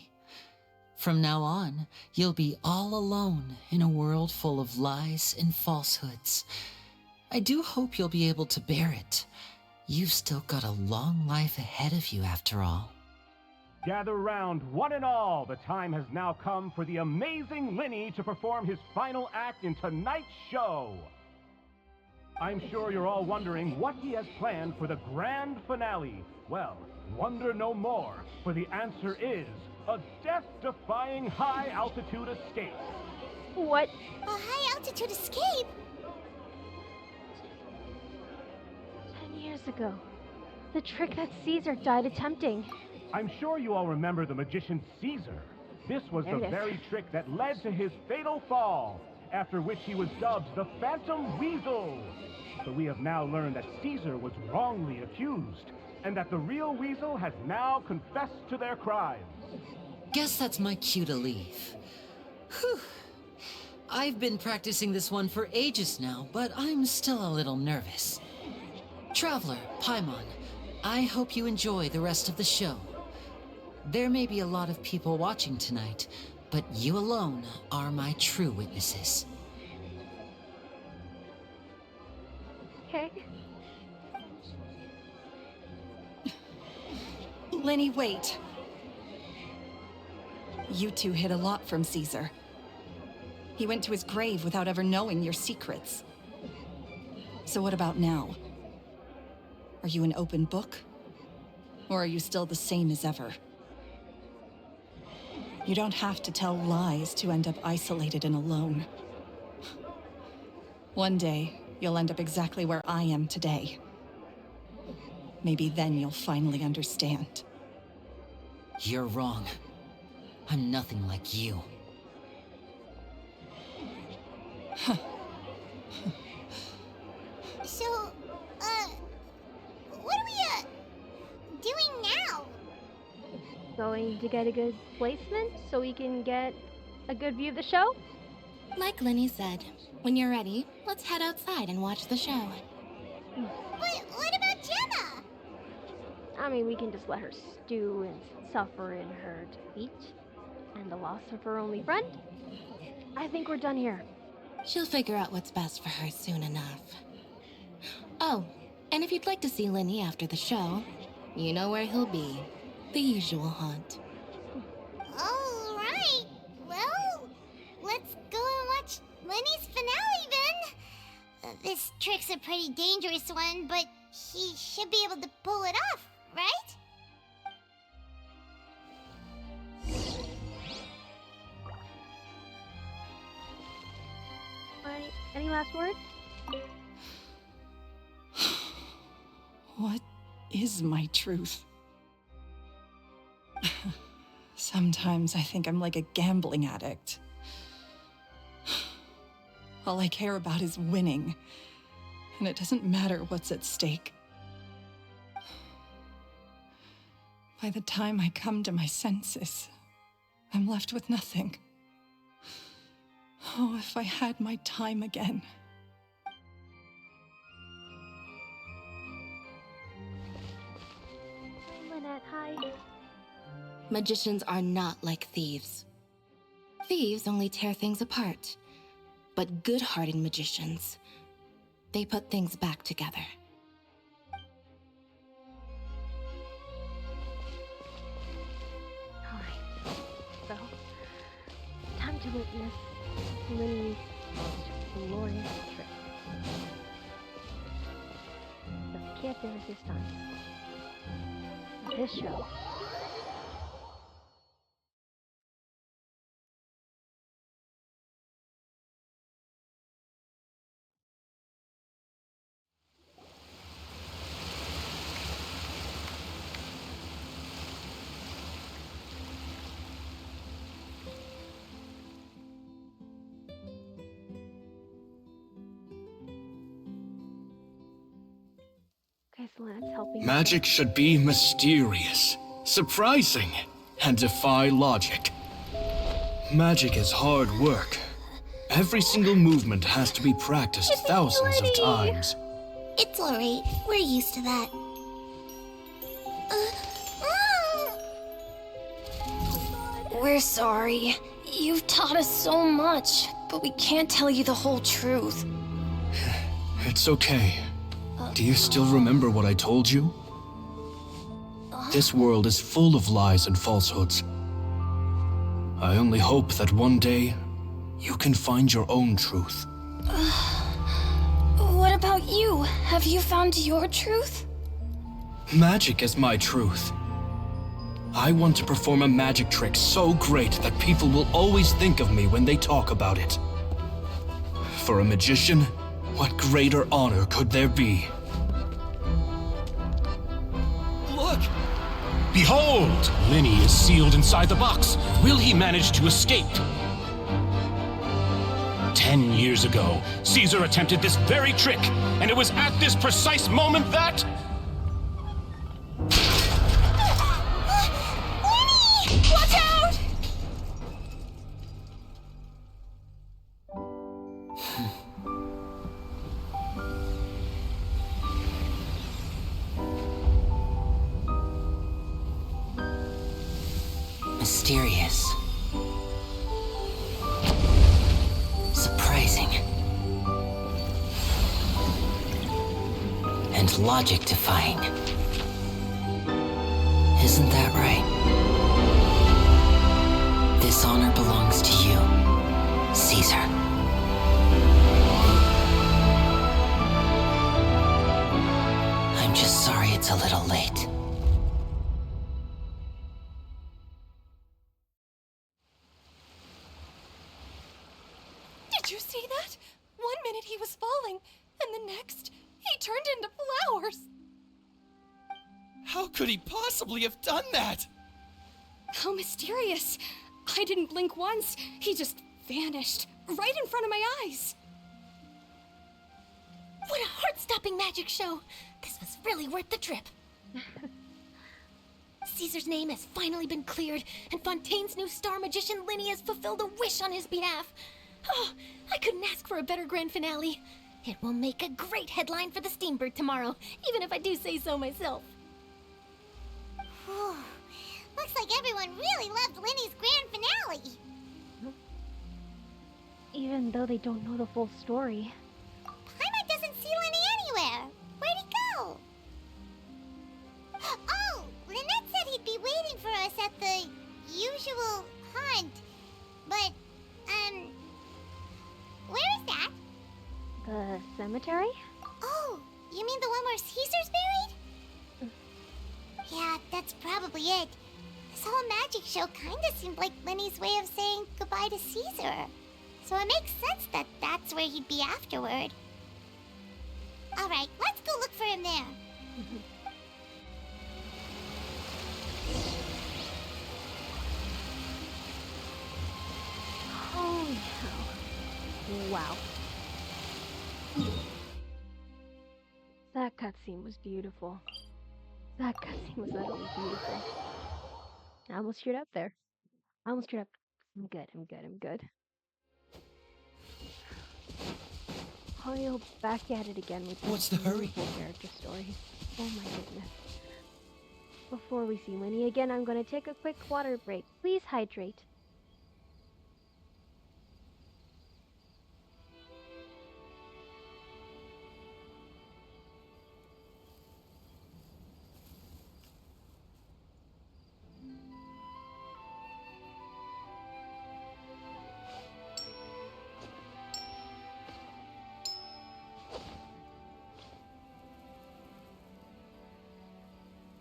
From now on, you'll be all alone in a world full of lies and falsehoods. I do hope you'll be able to bear it. You've still got a long life ahead of you after all. Gather round, one and all. The time has now come for the amazing Linny to perform his final act in tonight's show. I'm sure you're all wondering what he has planned for the grand finale. Well, wonder no more, for the answer is a death-defying high-altitude escape. What? A high-altitude escape? 10 years ago. The trick that Caesar died attempting. I'm sure you all remember the magician Caesar. This was the very trick that led to his fatal fall, after which he was dubbed the Phantom Weasel. So we have now learned that Caesar was wrongly accused, and that the real Weasel has now confessed to their crimes. Guess that's my cue to leave. Whew. I've been practicing this one for ages now, but I'm still a little nervous. Traveler, Paimon, I hope you enjoy the rest of the show. There may be a lot of people watching tonight, but you alone are my true witnesses. Okay. Lenny, wait. You two hid a lot from Caesar. He went to his grave without ever knowing your secrets. So what about now? Are you an open book? Or are you still the same as ever? You don't have to tell lies to end up isolated and alone. One day, you'll end up exactly where I am today. Maybe then you'll finally understand. You're wrong. I'm nothing like you. So, what are we, doing now? Going to get a good placement so we can get a good view of the show? Like Lenny said, when you're ready, let's head outside and watch the show. But what about Gemma? I mean, we can just let her stew and suffer in her defeat and the loss of her only friend. I think we're done here. She'll figure out what's best for her soon enough. Oh, and if you'd like to see Lenny after the show, you know where he'll be. The usual haunt. All right. Well, let's go and watch Lenny's finale then. This trick's a pretty dangerous one, but he should be able to pull it off, right? Alright, any last words? What is my truth? Sometimes I think I'm like a gambling addict. All I care about is winning, and it doesn't matter what's at stake. By the time I come to my senses, I'm left with nothing. Oh, if I had my time again. Lynette, hi. Magicians are not like thieves. Thieves only tear things apart. But good-hearted magicians, they put things back together. Alright, so, time to witness Linny's most glorious trick. The can't resist time. This show. Okay, so Lynette's helping. Magic should be mysterious, surprising, and defy logic. Magic is hard work. Every single movement has to be practiced thousands of times. It's alright. We're used to that. We're sorry. You've taught us so much, but we can't tell you the whole truth. It's okay. Do you still remember what I told you? This world is full of lies and falsehoods. I only hope that one day you can find your own truth. What about you? Have you found your truth? Magic is my truth. I want to perform a magic trick so great that people will always think of me when they talk about it. For a magician, what greater honor could there be? Look! Behold! Lenny is sealed inside the box. Will he manage to escape? 10 years ago, Caesar attempted this very trick, and it was at this precise moment that... Lenny! Watch out! Mysterious. Surprising. And logic-defying. Isn't that right? This honor belongs to you, Caesar. I'm just sorry it's a little late. Did you see that? 1 minute he was falling, and the next, he turned into flowers. How could he possibly have done that? How mysterious. I didn't blink once. He just vanished, right in front of my eyes. What a heart-stopping magic show! This was really worth the trip. Caesar's name has finally been cleared, and Fontaine's new star magician Linny has fulfilled a wish on his behalf. Oh, I couldn't ask for a better grand finale. It will make a great headline for the Steambird tomorrow, even if I do say so myself. Whew. Looks like everyone really loved Linny's grand finale. Even though they don't know the full story. Paimon doesn't see Linny anywhere. Where'd he go? Oh, Lynette said he'd be waiting for us at the usual hunt. But, where is that? The cemetery? Oh, you mean the one where Caesar's buried? Yeah, that's probably it. This whole magic show kinda seemed like Linny's way of saying goodbye to Caesar. So it makes sense that that's where he'd be afterward. Alright, let's go look for him there. Holy hell. Wow. That cutscene was beautiful. That cutscene was utterly beautiful. I almost screwed up there. I'm good. Oh, back at it again with What's the hurry? beautiful character story. Oh my goodness. Before we see Linny again, I'm going to take a quick water break. Please hydrate.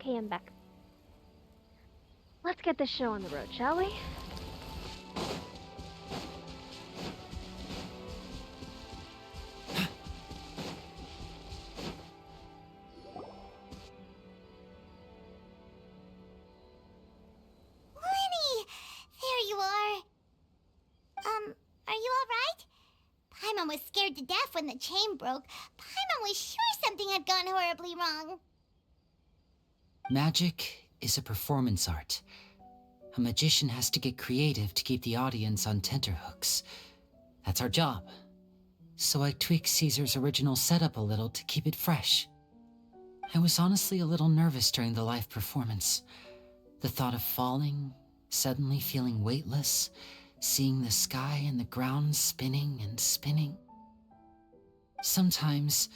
Okay, I'm back. Let's get this show on the road, shall we? Linny! There you are. Are you alright? Paimon was scared to death when the chain broke. Paimon was sure something had gone horribly wrong. Magic is a performance art. A magician has to get creative to keep the audience on tenterhooks. That's our job. So I tweaked Caesar's original setup a little to keep it fresh. I was honestly a little nervous during the live performance. The thought of falling, suddenly feeling weightless, seeing the sky and the ground spinning and spinning. Sometimes,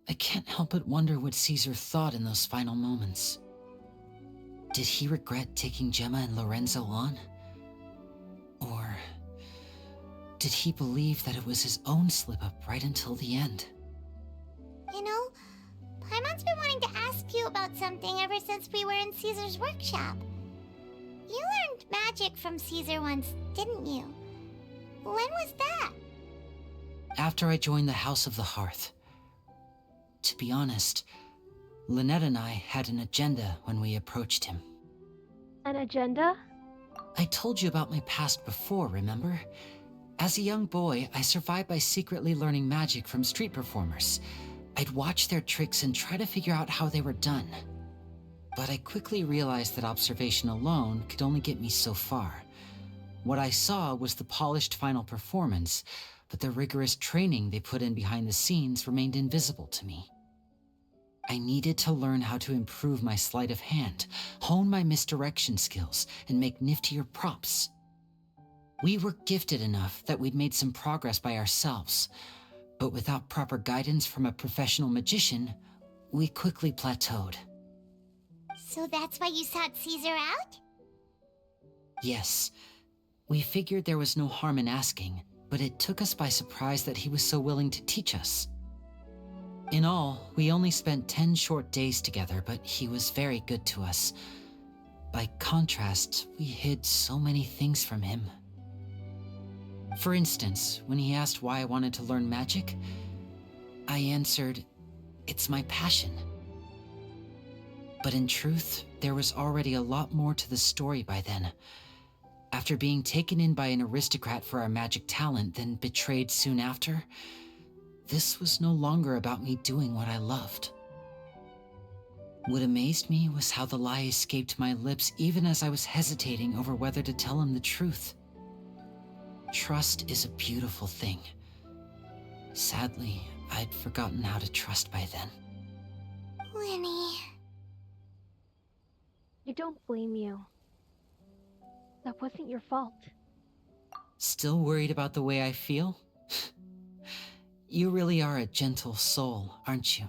I can't help but wonder what Caesar thought in those final moments. Did he regret taking Gemma and Lorenzo on? Or did he believe that it was his own slip-up right until the end? You know, Paimon's been wanting to ask you about something ever since we were in Caesar's workshop. You learned magic from Caesar once, didn't you? When was that? After I joined the House of the Hearth. To be honest, Lynette and I had an agenda when we approached him. An agenda? I told you about my past before, remember? As a young boy, I survived by secretly learning magic from street performers. I'd watch their tricks and try to figure out how they were done. But I quickly realized that observation alone could only get me so far. What I saw was the polished final performance, but the rigorous training they put in behind the scenes remained invisible to me. I needed to learn how to improve my sleight of hand, hone my misdirection skills, and make niftier props. We were gifted enough that we'd made some progress by ourselves, but without proper guidance from a professional magician, we quickly plateaued. So that's why you sought Caesar out? Yes, we figured there was no harm in asking, but it took us by surprise that he was so willing to teach us. In all, we only spent 10 short days together, but he was very good to us. By contrast, we hid so many things from him. For instance, when he asked why I wanted to learn magic, I answered, "It's my passion." But in truth, there was already a lot more to the story by then. After being taken in by an aristocrat for our magic talent, then betrayed soon after, this was no longer about me doing what I loved. What amazed me was how the lie escaped my lips even as I was hesitating over whether to tell him the truth. Trust is a beautiful thing. Sadly, I'd forgotten how to trust by then. Winnie. I don't blame you. That wasn't your fault. Still worried about the way I feel? You really are a gentle soul, aren't you?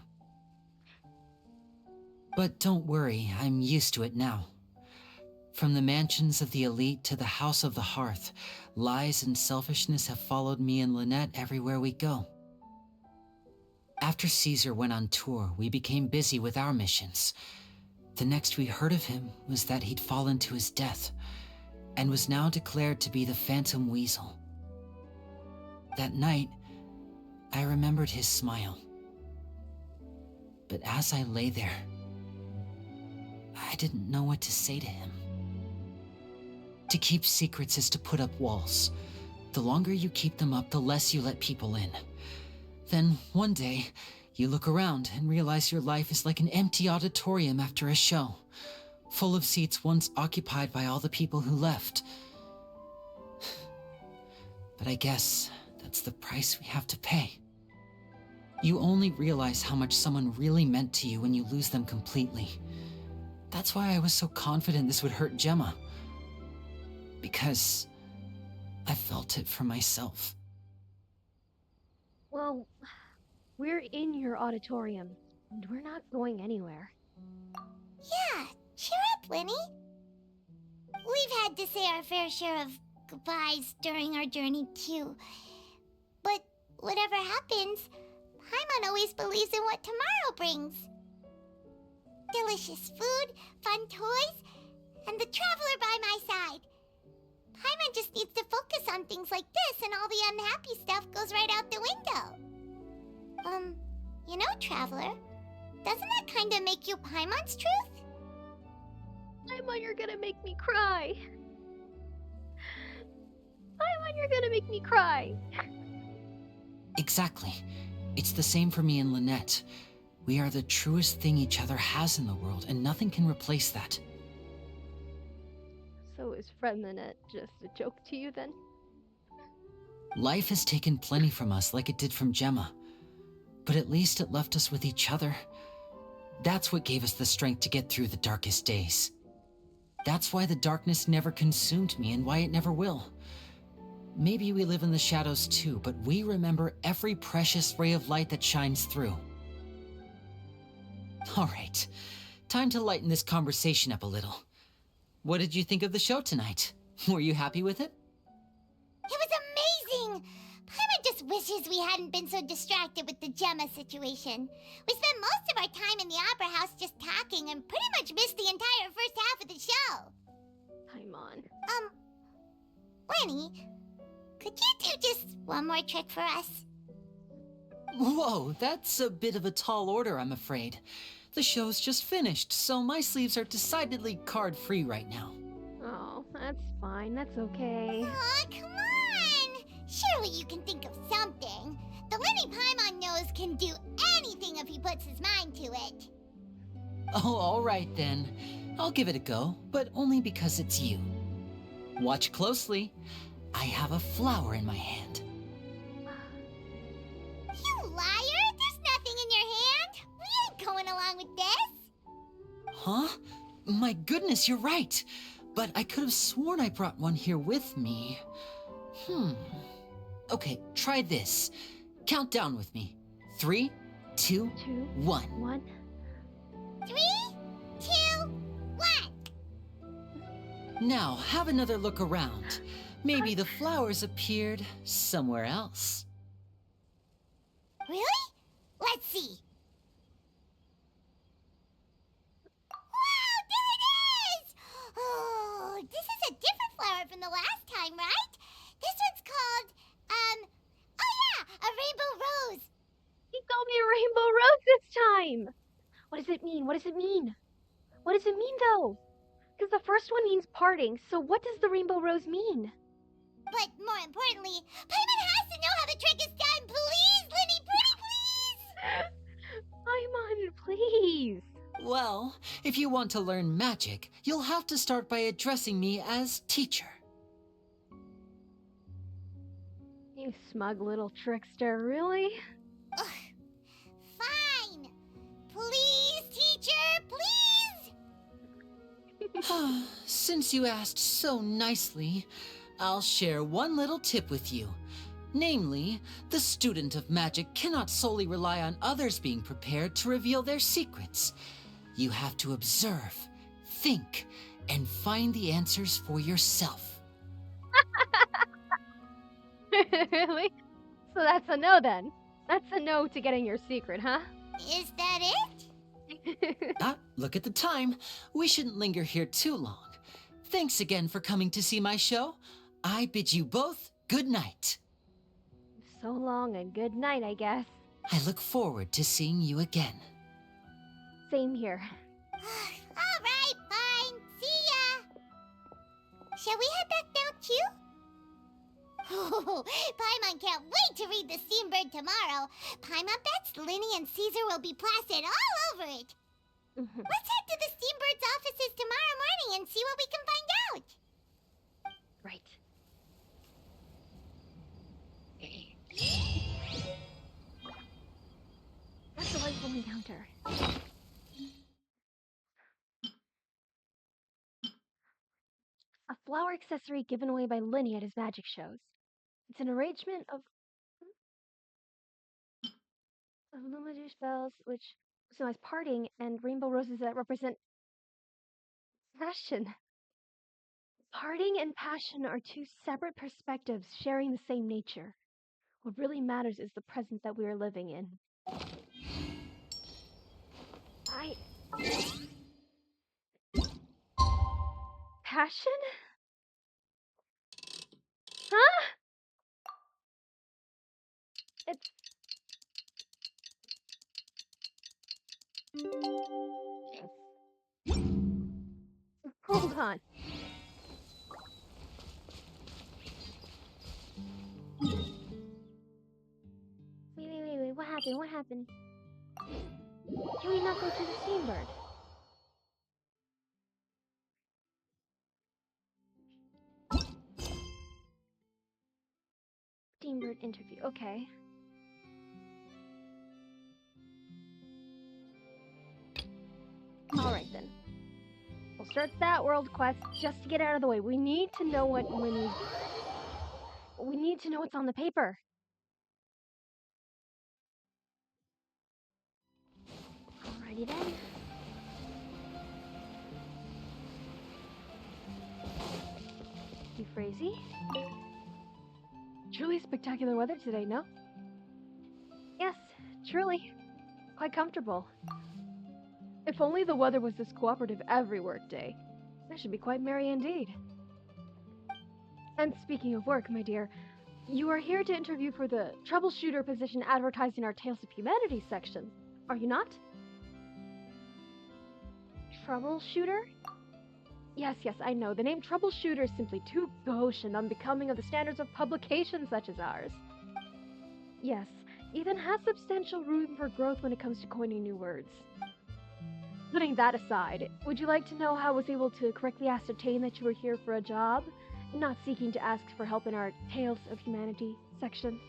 But don't worry, I'm used to it now. From the mansions of the elite to the house of the hearth, lies and selfishness have followed me and Lynette everywhere we go. After Caesar went on tour, we became busy with our missions. The next we heard of him was that he'd fallen to his death, and was now declared to be the Phantom Weasel. That night, I remembered his smile. But as I lay there, I didn't know what to say to him. To keep secrets is to put up walls. The longer you keep them up, the less you let people in. Then, one day, you look around and realize your life is like an empty auditorium after a show, full of seats once occupied by all the people who left. But I guess that's the price we have to pay. You only realize how much someone really meant to you when you lose them completely. That's why I was so confident this would hurt Gemma. Because I felt it for myself. Well, we're in your auditorium, and we're not going anywhere. Yeah, cheer up, Winnie. We've had to say our fair share of goodbyes during our journey, too. But whatever happens, Paimon always believes in what tomorrow brings. Delicious food, fun toys, and the traveler by my side. Paimon just needs to focus on things like this, and all the unhappy stuff goes right out the window. You know, Traveler, doesn't that kind of make you Paimon's truth? Paimon, you're gonna make me cry. Paimon, you're gonna make me cry. Exactly. It's the same for me and Lynette. We are the truest thing each other has in the world, and nothing can replace that. So is friend Lynette just a joke to you then? Life has taken plenty from us like it did from Gemma. But at least it left us with each other. That's what gave us the strength to get through the darkest days. That's why the darkness never consumed me and why it never will. Maybe we live in the shadows too, but we remember every precious ray of light that shines through. All right, time to lighten this conversation up a little. What did you think of the show tonight? Were you happy with it? It was amazing! Paimon just wishes we hadn't been so distracted with the Gemma situation. We spent most of our time in the Opera House just talking and pretty much missed the entire first half of the show. Paimon. Winnie, could you do just one more trick for us? Whoa, that's a bit of a tall order, I'm afraid. The show's just finished, so my sleeves are decidedly card-free right now. Oh, that's fine. That's okay. Aw, come on! Surely you can think of something. The Winnie Paimon knows can do anything if he puts his mind to it. Oh, all right then. I'll give it a go, but only because it's you. Watch closely. I have a flower in my hand. You liar! There's nothing in your hand! We ain't going along Huh? My goodness, you're right. But I could have sworn I brought one here with me. Okay, try this. Count down with me. 3, 2, 1. 1. 3, 2, 1. Now, have another look around. Maybe the flowers appeared somewhere else. Really? Let's see. Wow, there it is! Oh, this is a different flower from the last time, right? This one's called, oh yeah, a rainbow rose. He called me a rainbow rose this time! What does it mean? What does it mean? What does it mean, though? Because the first one means parting, so what does the rainbow rose mean? But more importantly, Paimon has to know how the trick is done. Please, Linny, pretty please! Paimon, please! Well, if you want to learn magic, you'll have to start by addressing me as teacher. You smug little trickster, really? Ugh. Fine. Please, teacher, please! Since you asked so nicely, I'll share one little tip with you. Namely, the student of magic cannot solely rely on others being prepared to reveal their secrets. You have to observe, think, and find the answers for yourself. Really? So that's a no then. That's a no to getting your secret, huh? Is that it? Look at the time. We shouldn't linger here too long. Thanks again for coming to see my show. I bid you both good night. So long and good night, I guess. I look forward to seeing you again. Same here. All right, fine. See ya. Shall we head back now, too? Oh, Paimon can't wait to read The Steambird tomorrow. Paimon bets Linny and Caesar will be plastered all over it. Let's head to the Steambird's offices tomorrow morning and see what we can find out. Right. That's a delightful encounter. A flower accessory given away by Linny at his magic shows. It's an arrangement of luminous bells which symbolize parting and rainbow roses that represent passion. Parting and passion are two separate perspectives sharing the same nature. What really matters is the present that we are living in. Passion? Huh? It's... Hold on. Wait, what happened? What happened? Can we not go to the Steambird? Steambird interview, okay. Alright then. We'll start that world quest just to get out of the way. We need to know what Winnie... We need to know what's on the paper. Alrighty then. Euphrasie? Truly spectacular weather today, no? Yes, truly. Quite comfortable. If only the weather was this cooperative every workday. I should be quite merry indeed. And speaking of work, my dear, you are here to interview for the troubleshooter position advertised in our Tales of Humanity section, are you not? Troubleshooter? Yes, I know. The name troubleshooter is simply too gauche and unbecoming of the standards of publications such as ours. Yes, Ethan has substantial room for growth when it comes to coining new words. Putting that aside, would you like to know how I was able to correctly ascertain that you were here for a job, and not seeking to ask for help in our Tales of Humanity section?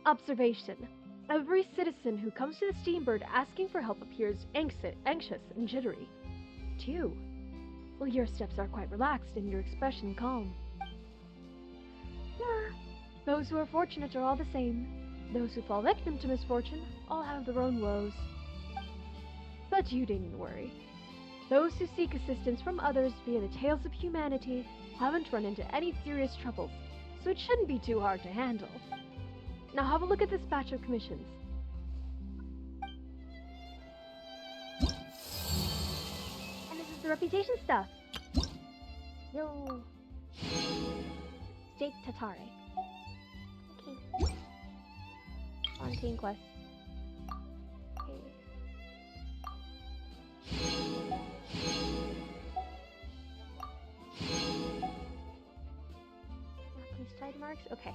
Observation. Every citizen who comes to the Steambird asking for help appears anxious and jittery. To you, well, your steps are quite relaxed and your expression calm. Those who are fortunate are all the same. Those who fall victim to misfortune all have their own woes. But you needn't worry. Those who seek assistance from others via the tales of humanity haven't run into any serious troubles, so it shouldn't be too hard to handle. Now have a look at this batch of commissions. And this is the reputation stuff. Yo. Steak Tatare. Okay. Fontaine quest. Okay. These tide marks? Okay.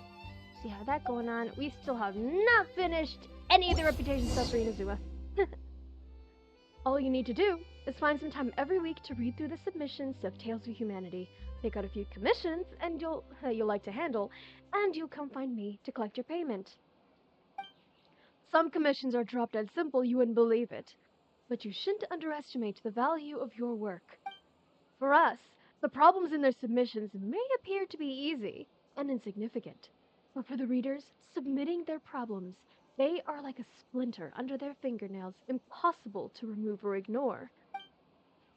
See how that going on. We still have not finished any of the reputation stuff for Inazuma. All you need to do is find some time every week to read through the submissions of Tales of Humanity, pick out a few commissions and you'll like to handle, and you'll come find me to collect your payment. Some commissions are drop dead simple, you wouldn't believe it, but you shouldn't underestimate the value of your work. For us, the problems in their submissions may appear to be easy and insignificant, but for the readers submitting their problems, they are like a splinter under their fingernails, impossible to remove or ignore.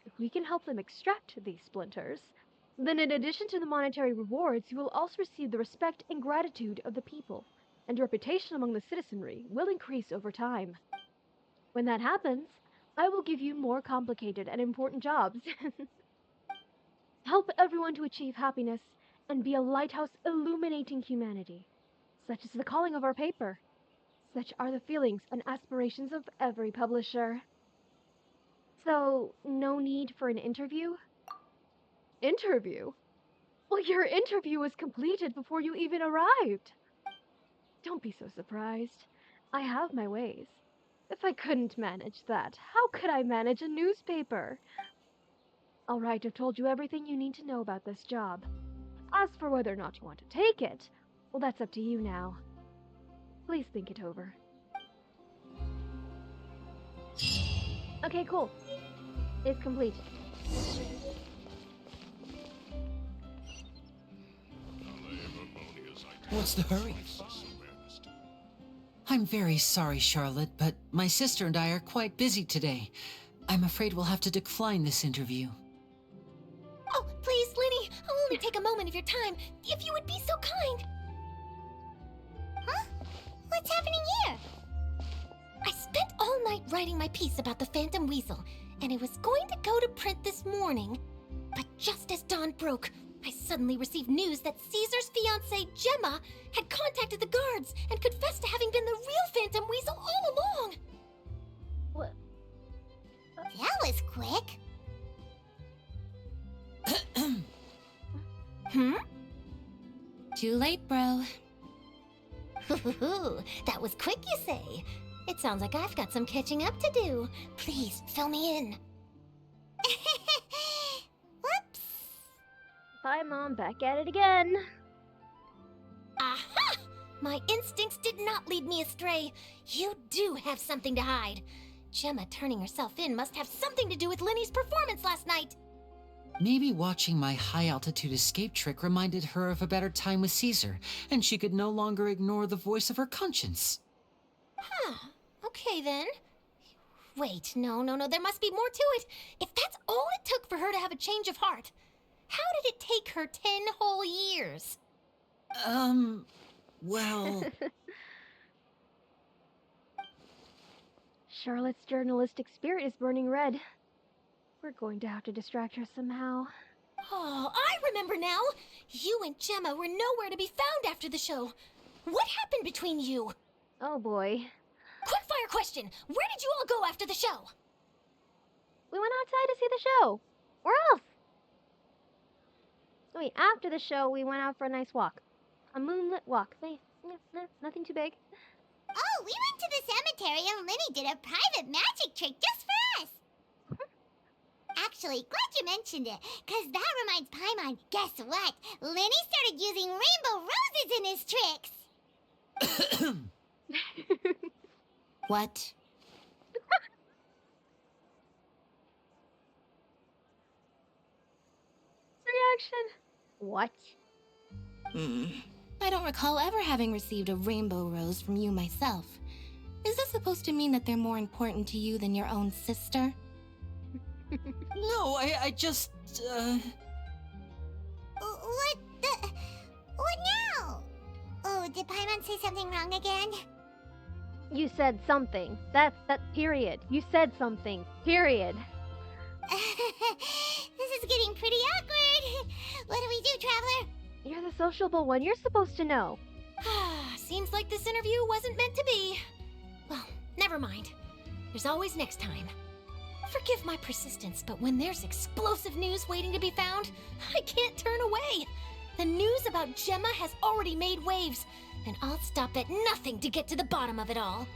If we can help them extract these splinters, then in addition to the monetary rewards, you will also receive the respect and gratitude of the people, and your reputation among the citizenry will increase over time. When that happens, I will give you more complicated and important jobs. Help everyone to achieve happiness and be a lighthouse illuminating humanity. Such is the calling of our paper. Such are the feelings and aspirations of every publisher. So, no need for an interview? Interview? Well, your interview was completed before you even arrived. Don't be so surprised. I have my ways. If I couldn't manage that, how could I manage a newspaper? All right, I've told you everything you need to know about this job. As for whether or not you want to take it, well, that's up to you now. Please think it over. Okay, cool. It's complete. What's the hurry? I'm very sorry, Charlotte, but my sister and I are quite busy today. I'm afraid we'll have to decline this interview. Oh, please, Linny, I'll only take a moment of your time, if you would be so kind. Huh? What's happening here? I spent all night writing my piece about the Phantom Weasel, and it was going to go to print this morning. But just as dawn broke, I suddenly received news that Caesar's fiancée, Gemma, had contacted the guards and confessed to having been the real Phantom Weasel all along. What? That was quick. Too late, bro. That was quick, you say? It sounds like I've got some catching up to do. Please, fill me in. Whoops. Hi, Mom, back at it again. Aha! My instincts did not lead me astray. You do have something to hide. Gemma turning herself in must have something to do with Linny's performance last night. Maybe watching my high-altitude escape trick reminded her of a better time with Caesar, and she could no longer ignore the voice of her conscience. Huh. Okay, then. Wait, no, there must be more to it. If that's all it took for her to have a change of heart, how did it take her 10 whole years? Well... Charlotte's journalistic spirit is burning red. We're going to have to distract her somehow. Oh, I remember now! You and Gemma were nowhere to be found after the show. What happened between you? Oh boy. Quickfire question! Where did you all go after the show? We went outside to see the show. Where else? Wait, after the show, we went out for a nice walk. A moonlit walk. Nothing too big. Oh, we went to the cemetery and Linny did a private magic trick just for us. Actually, glad you mentioned it, because that reminds Paimon, guess what? Linny started using rainbow roses in his tricks. What? Reaction? What? I don't recall ever having received a rainbow rose from you myself. Is this supposed to mean that they're more important to you than your own sister? No, I just, What now? Oh, did Paimon say something wrong again? You said something. That period. You said something. Period. This is getting pretty awkward. What do we do, Traveler? You're the sociable one. You're supposed to know. Seems like this interview wasn't meant to be. Well, never mind. There's always next time. Forgive my persistence, but when there's explosive news waiting to be found, I can't turn away. The news about Gemma has already made waves, and I'll stop at nothing to get to the bottom of it all.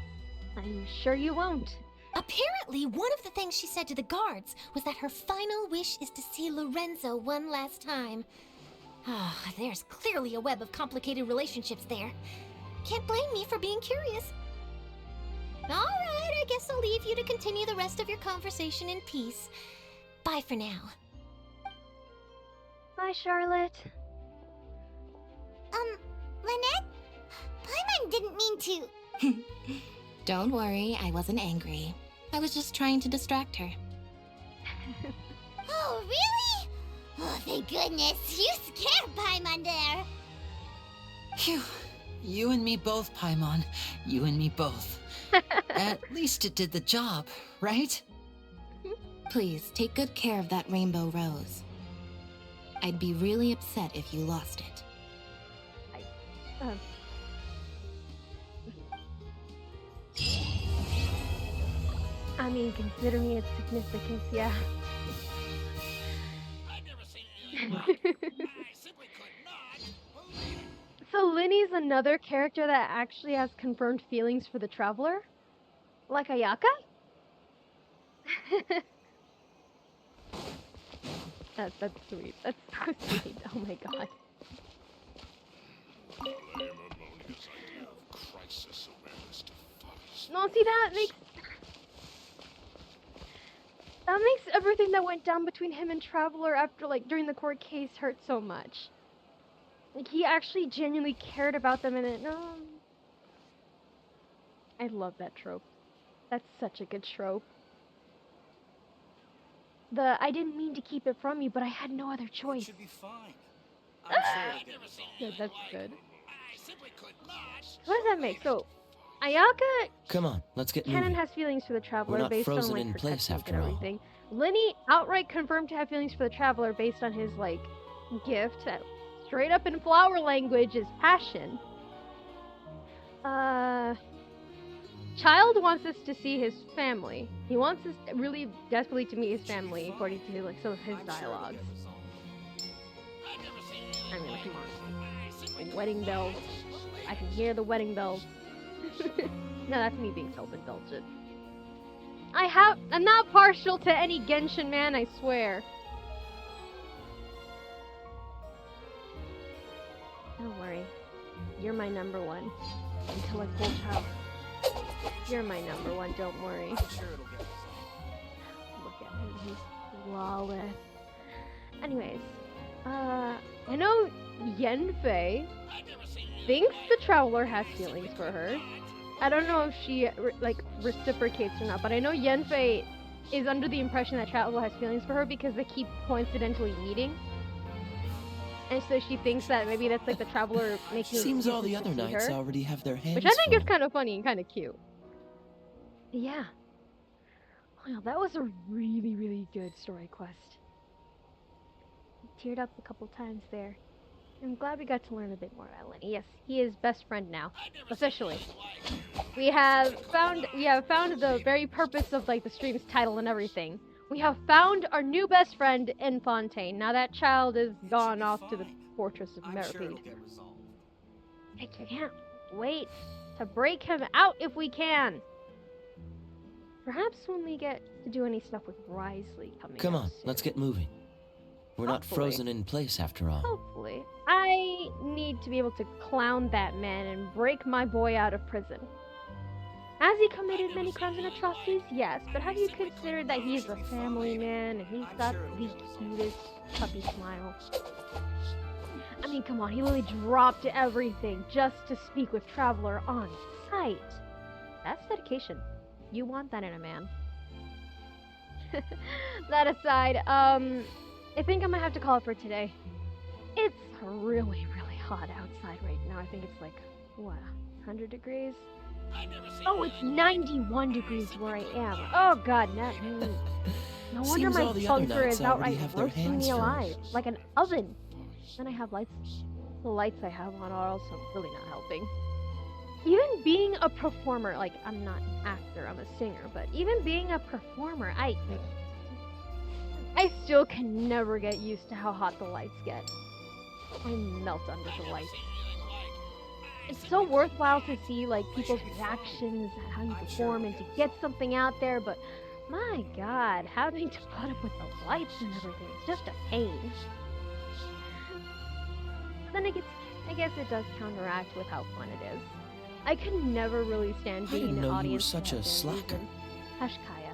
I'm sure you won't. Apparently, one of the things she said to the guards was that her final wish is to see Lorenzo one last time. There's clearly a web of complicated relationships there. Can't blame me for being curious. All right, I guess I'll leave you to continue the rest of your conversation in peace. Bye for now. Bye, Charlotte. Lynette? Paimon didn't mean to. Don't worry, I wasn't angry. I was just trying to distract her. Oh, really? Oh, thank goodness. You scared Paimon there. Phew. You and me both, Paimon. You and me both. At least it did the job, right? Please, take good care of that rainbow rose. I'd be really upset if you lost it. I mean, considering its significance, yeah. So Linny's another character that actually has confirmed feelings for the Traveler? Like Ayaka? That's sweet. That's so sweet. Oh my god. No, see, that makes everything that went down between him and Traveler after, like, during the court case hurt so much. Like, he actually genuinely cared about them, and it, no. I love that trope. That's such a good trope. I didn't mean to keep it from you, but I had no other choice. It should be fine. Yeah, that's good. What does that make? So, Ayaka Come on, let's get canon moving. has feelings for the Traveler We're not based on, frozen like, in her place technique after and all. everything. Linny outright confirmed to have feelings for the Traveler based on his, like, gift that straight up in flower language is passion. Child wants us to see his family. He wants us really desperately to meet his family, according to, like, some of his dialogues. I mean, come on. Wedding bells. I can hear the wedding bells. No, that's me being self-indulgent. I'm not partial to any Genshin man, I swear. Don't worry. You're my number one. Until I pull child. You're my number one, don't worry. I'm sure it'll get resolved. Look at him, he's flawless. Anyways, I know Yenfei thinks the Traveler has feelings for her. I don't know if she, like, reciprocates or not, but I know Yenfei is under the impression that Traveler has feelings for her because they keep coincidentally meeting. And so she thinks that maybe that's, like, the Traveler making Seems all the excuses other to see knights her. already have their hands Which I think is full. kind of funny and kind of cute. Yeah. Wow, that was a really, really good story quest. I teared up a couple times there. I'm glad we got to learn a bit more about Lenny. Yes, he is best friend now, officially. We have found the very purpose of, like, the stream's title and everything. We have found our new best friend in Fontaine. Now that child is gone off to the Fortress of I'm sure Meripede. it'll get resolved. I can't wait to break him out if we can. Perhaps when we get to do any stuff with Risley coming Come up on, soon. let's get moving. We're not Hopefully. frozen in place after all. Hopefully. I need to be able to clown that man and break my boy out of prison. Has he committed many crimes and atrocities? Yes, but have you considered that he's a family man and he's got the cutest puppy smile? I mean, come on, he literally dropped everything just to speak with Traveler on sight. That's dedication. You want that in a man. That aside, I think I might have to call it for today. It's really, really hot outside right now. I think it's like, what, 100 degrees? Oh, it's 91 degrees where I am. Oh god, no wonder Seems my all the other bunker knights is already outright have their roasting hands me full. alive, like an oven. Then I have lights. The lights I have on are also really not helping. Even being a performer, like, I'm not an actor, I'm a singer, but even being a performer, I still can never get used to how hot the lights get. I melt under the lights. It's so worthwhile to see, like, people's reactions and how you perform and to get something out there, but my god, having to put up with the lights and everything is just a pain. Then I guess it does counteract with how fun it is. I could never really stand I being didn't in an know you were audience for such that a very slacker. reason. Hush, Kaya.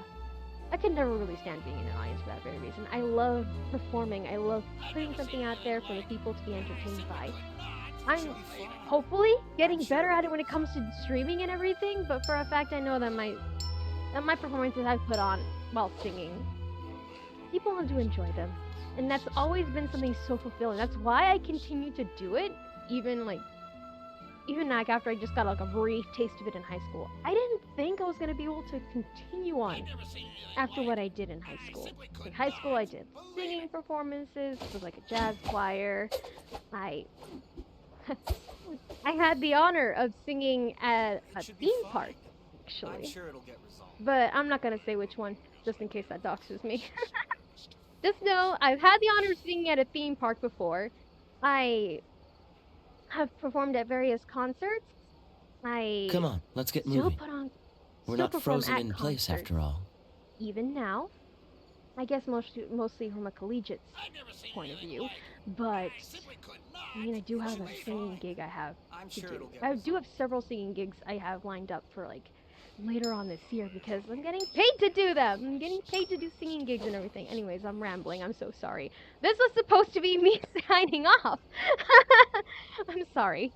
I could never really stand being in an audience for that very reason. I love performing. I love putting something out there for the people to be entertained by. I'm hopefully getting better at it when it comes to streaming and everything, but for a fact I know that my performances I've put on while singing, people do enjoy them. And that's always been something so fulfilling. That's why I continue to do it, even like after I just got like a brief taste of it in high school. I didn't think I was going to be able to continue on after what I did in high school. In high school I did singing performances, was like a jazz choir. I had the honor of singing at a theme park, actually. I'm sure it'll get resolved. But I'm not going to say which one, just in case that doxes me. Just know, I've had the honor of singing at a theme park before. I have performed at various concerts. I Come on, let's get still moving. We're still not perform frozen at in place concerts. after all. Even now. I guess mostly from a collegiate point of view. But, I mean, I do have a singing gig I have to do. I do have several singing gigs I have lined up for, like, later on this year because I'm getting paid to do them. I'm getting paid to do singing gigs and everything. Anyways, I'm rambling. I'm so sorry. This was supposed to be me signing off. I'm sorry.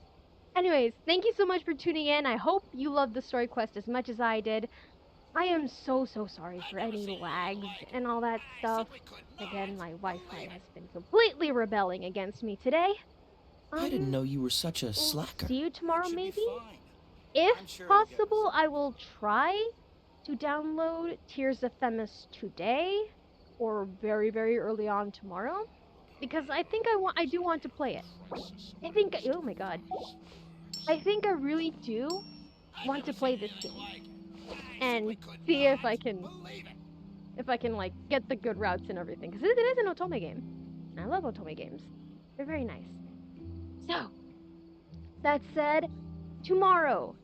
Anyways, thank you so much for tuning in. I hope you loved the story quest as much as I did. I am so sorry for any lags and all that stuff. Again, my Wi-Fi has been completely rebelling against me today. I didn't know you were such a slacker. See you tomorrow, maybe? If possible, I will try to download Tears of Themis today or very, very early on tomorrow because I think I do want to play it. Oh my god. I think I really do want to play this game and see if I can like get the good routes and everything because it is an Otome game. I love Otome games. They're very nice. So, that said, tomorrow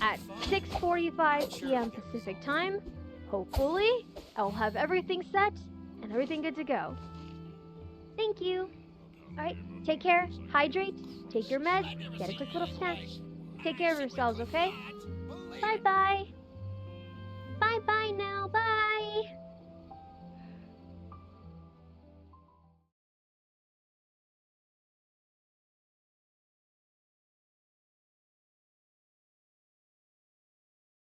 at 6:45 p.m. Pacific time, hopefully, I'll have everything set and everything good to go. Thank you. Alright, take care, hydrate, take your meds, get a quick little snack. Take care of yourselves, okay? Bye-bye. Bye-bye now, bye.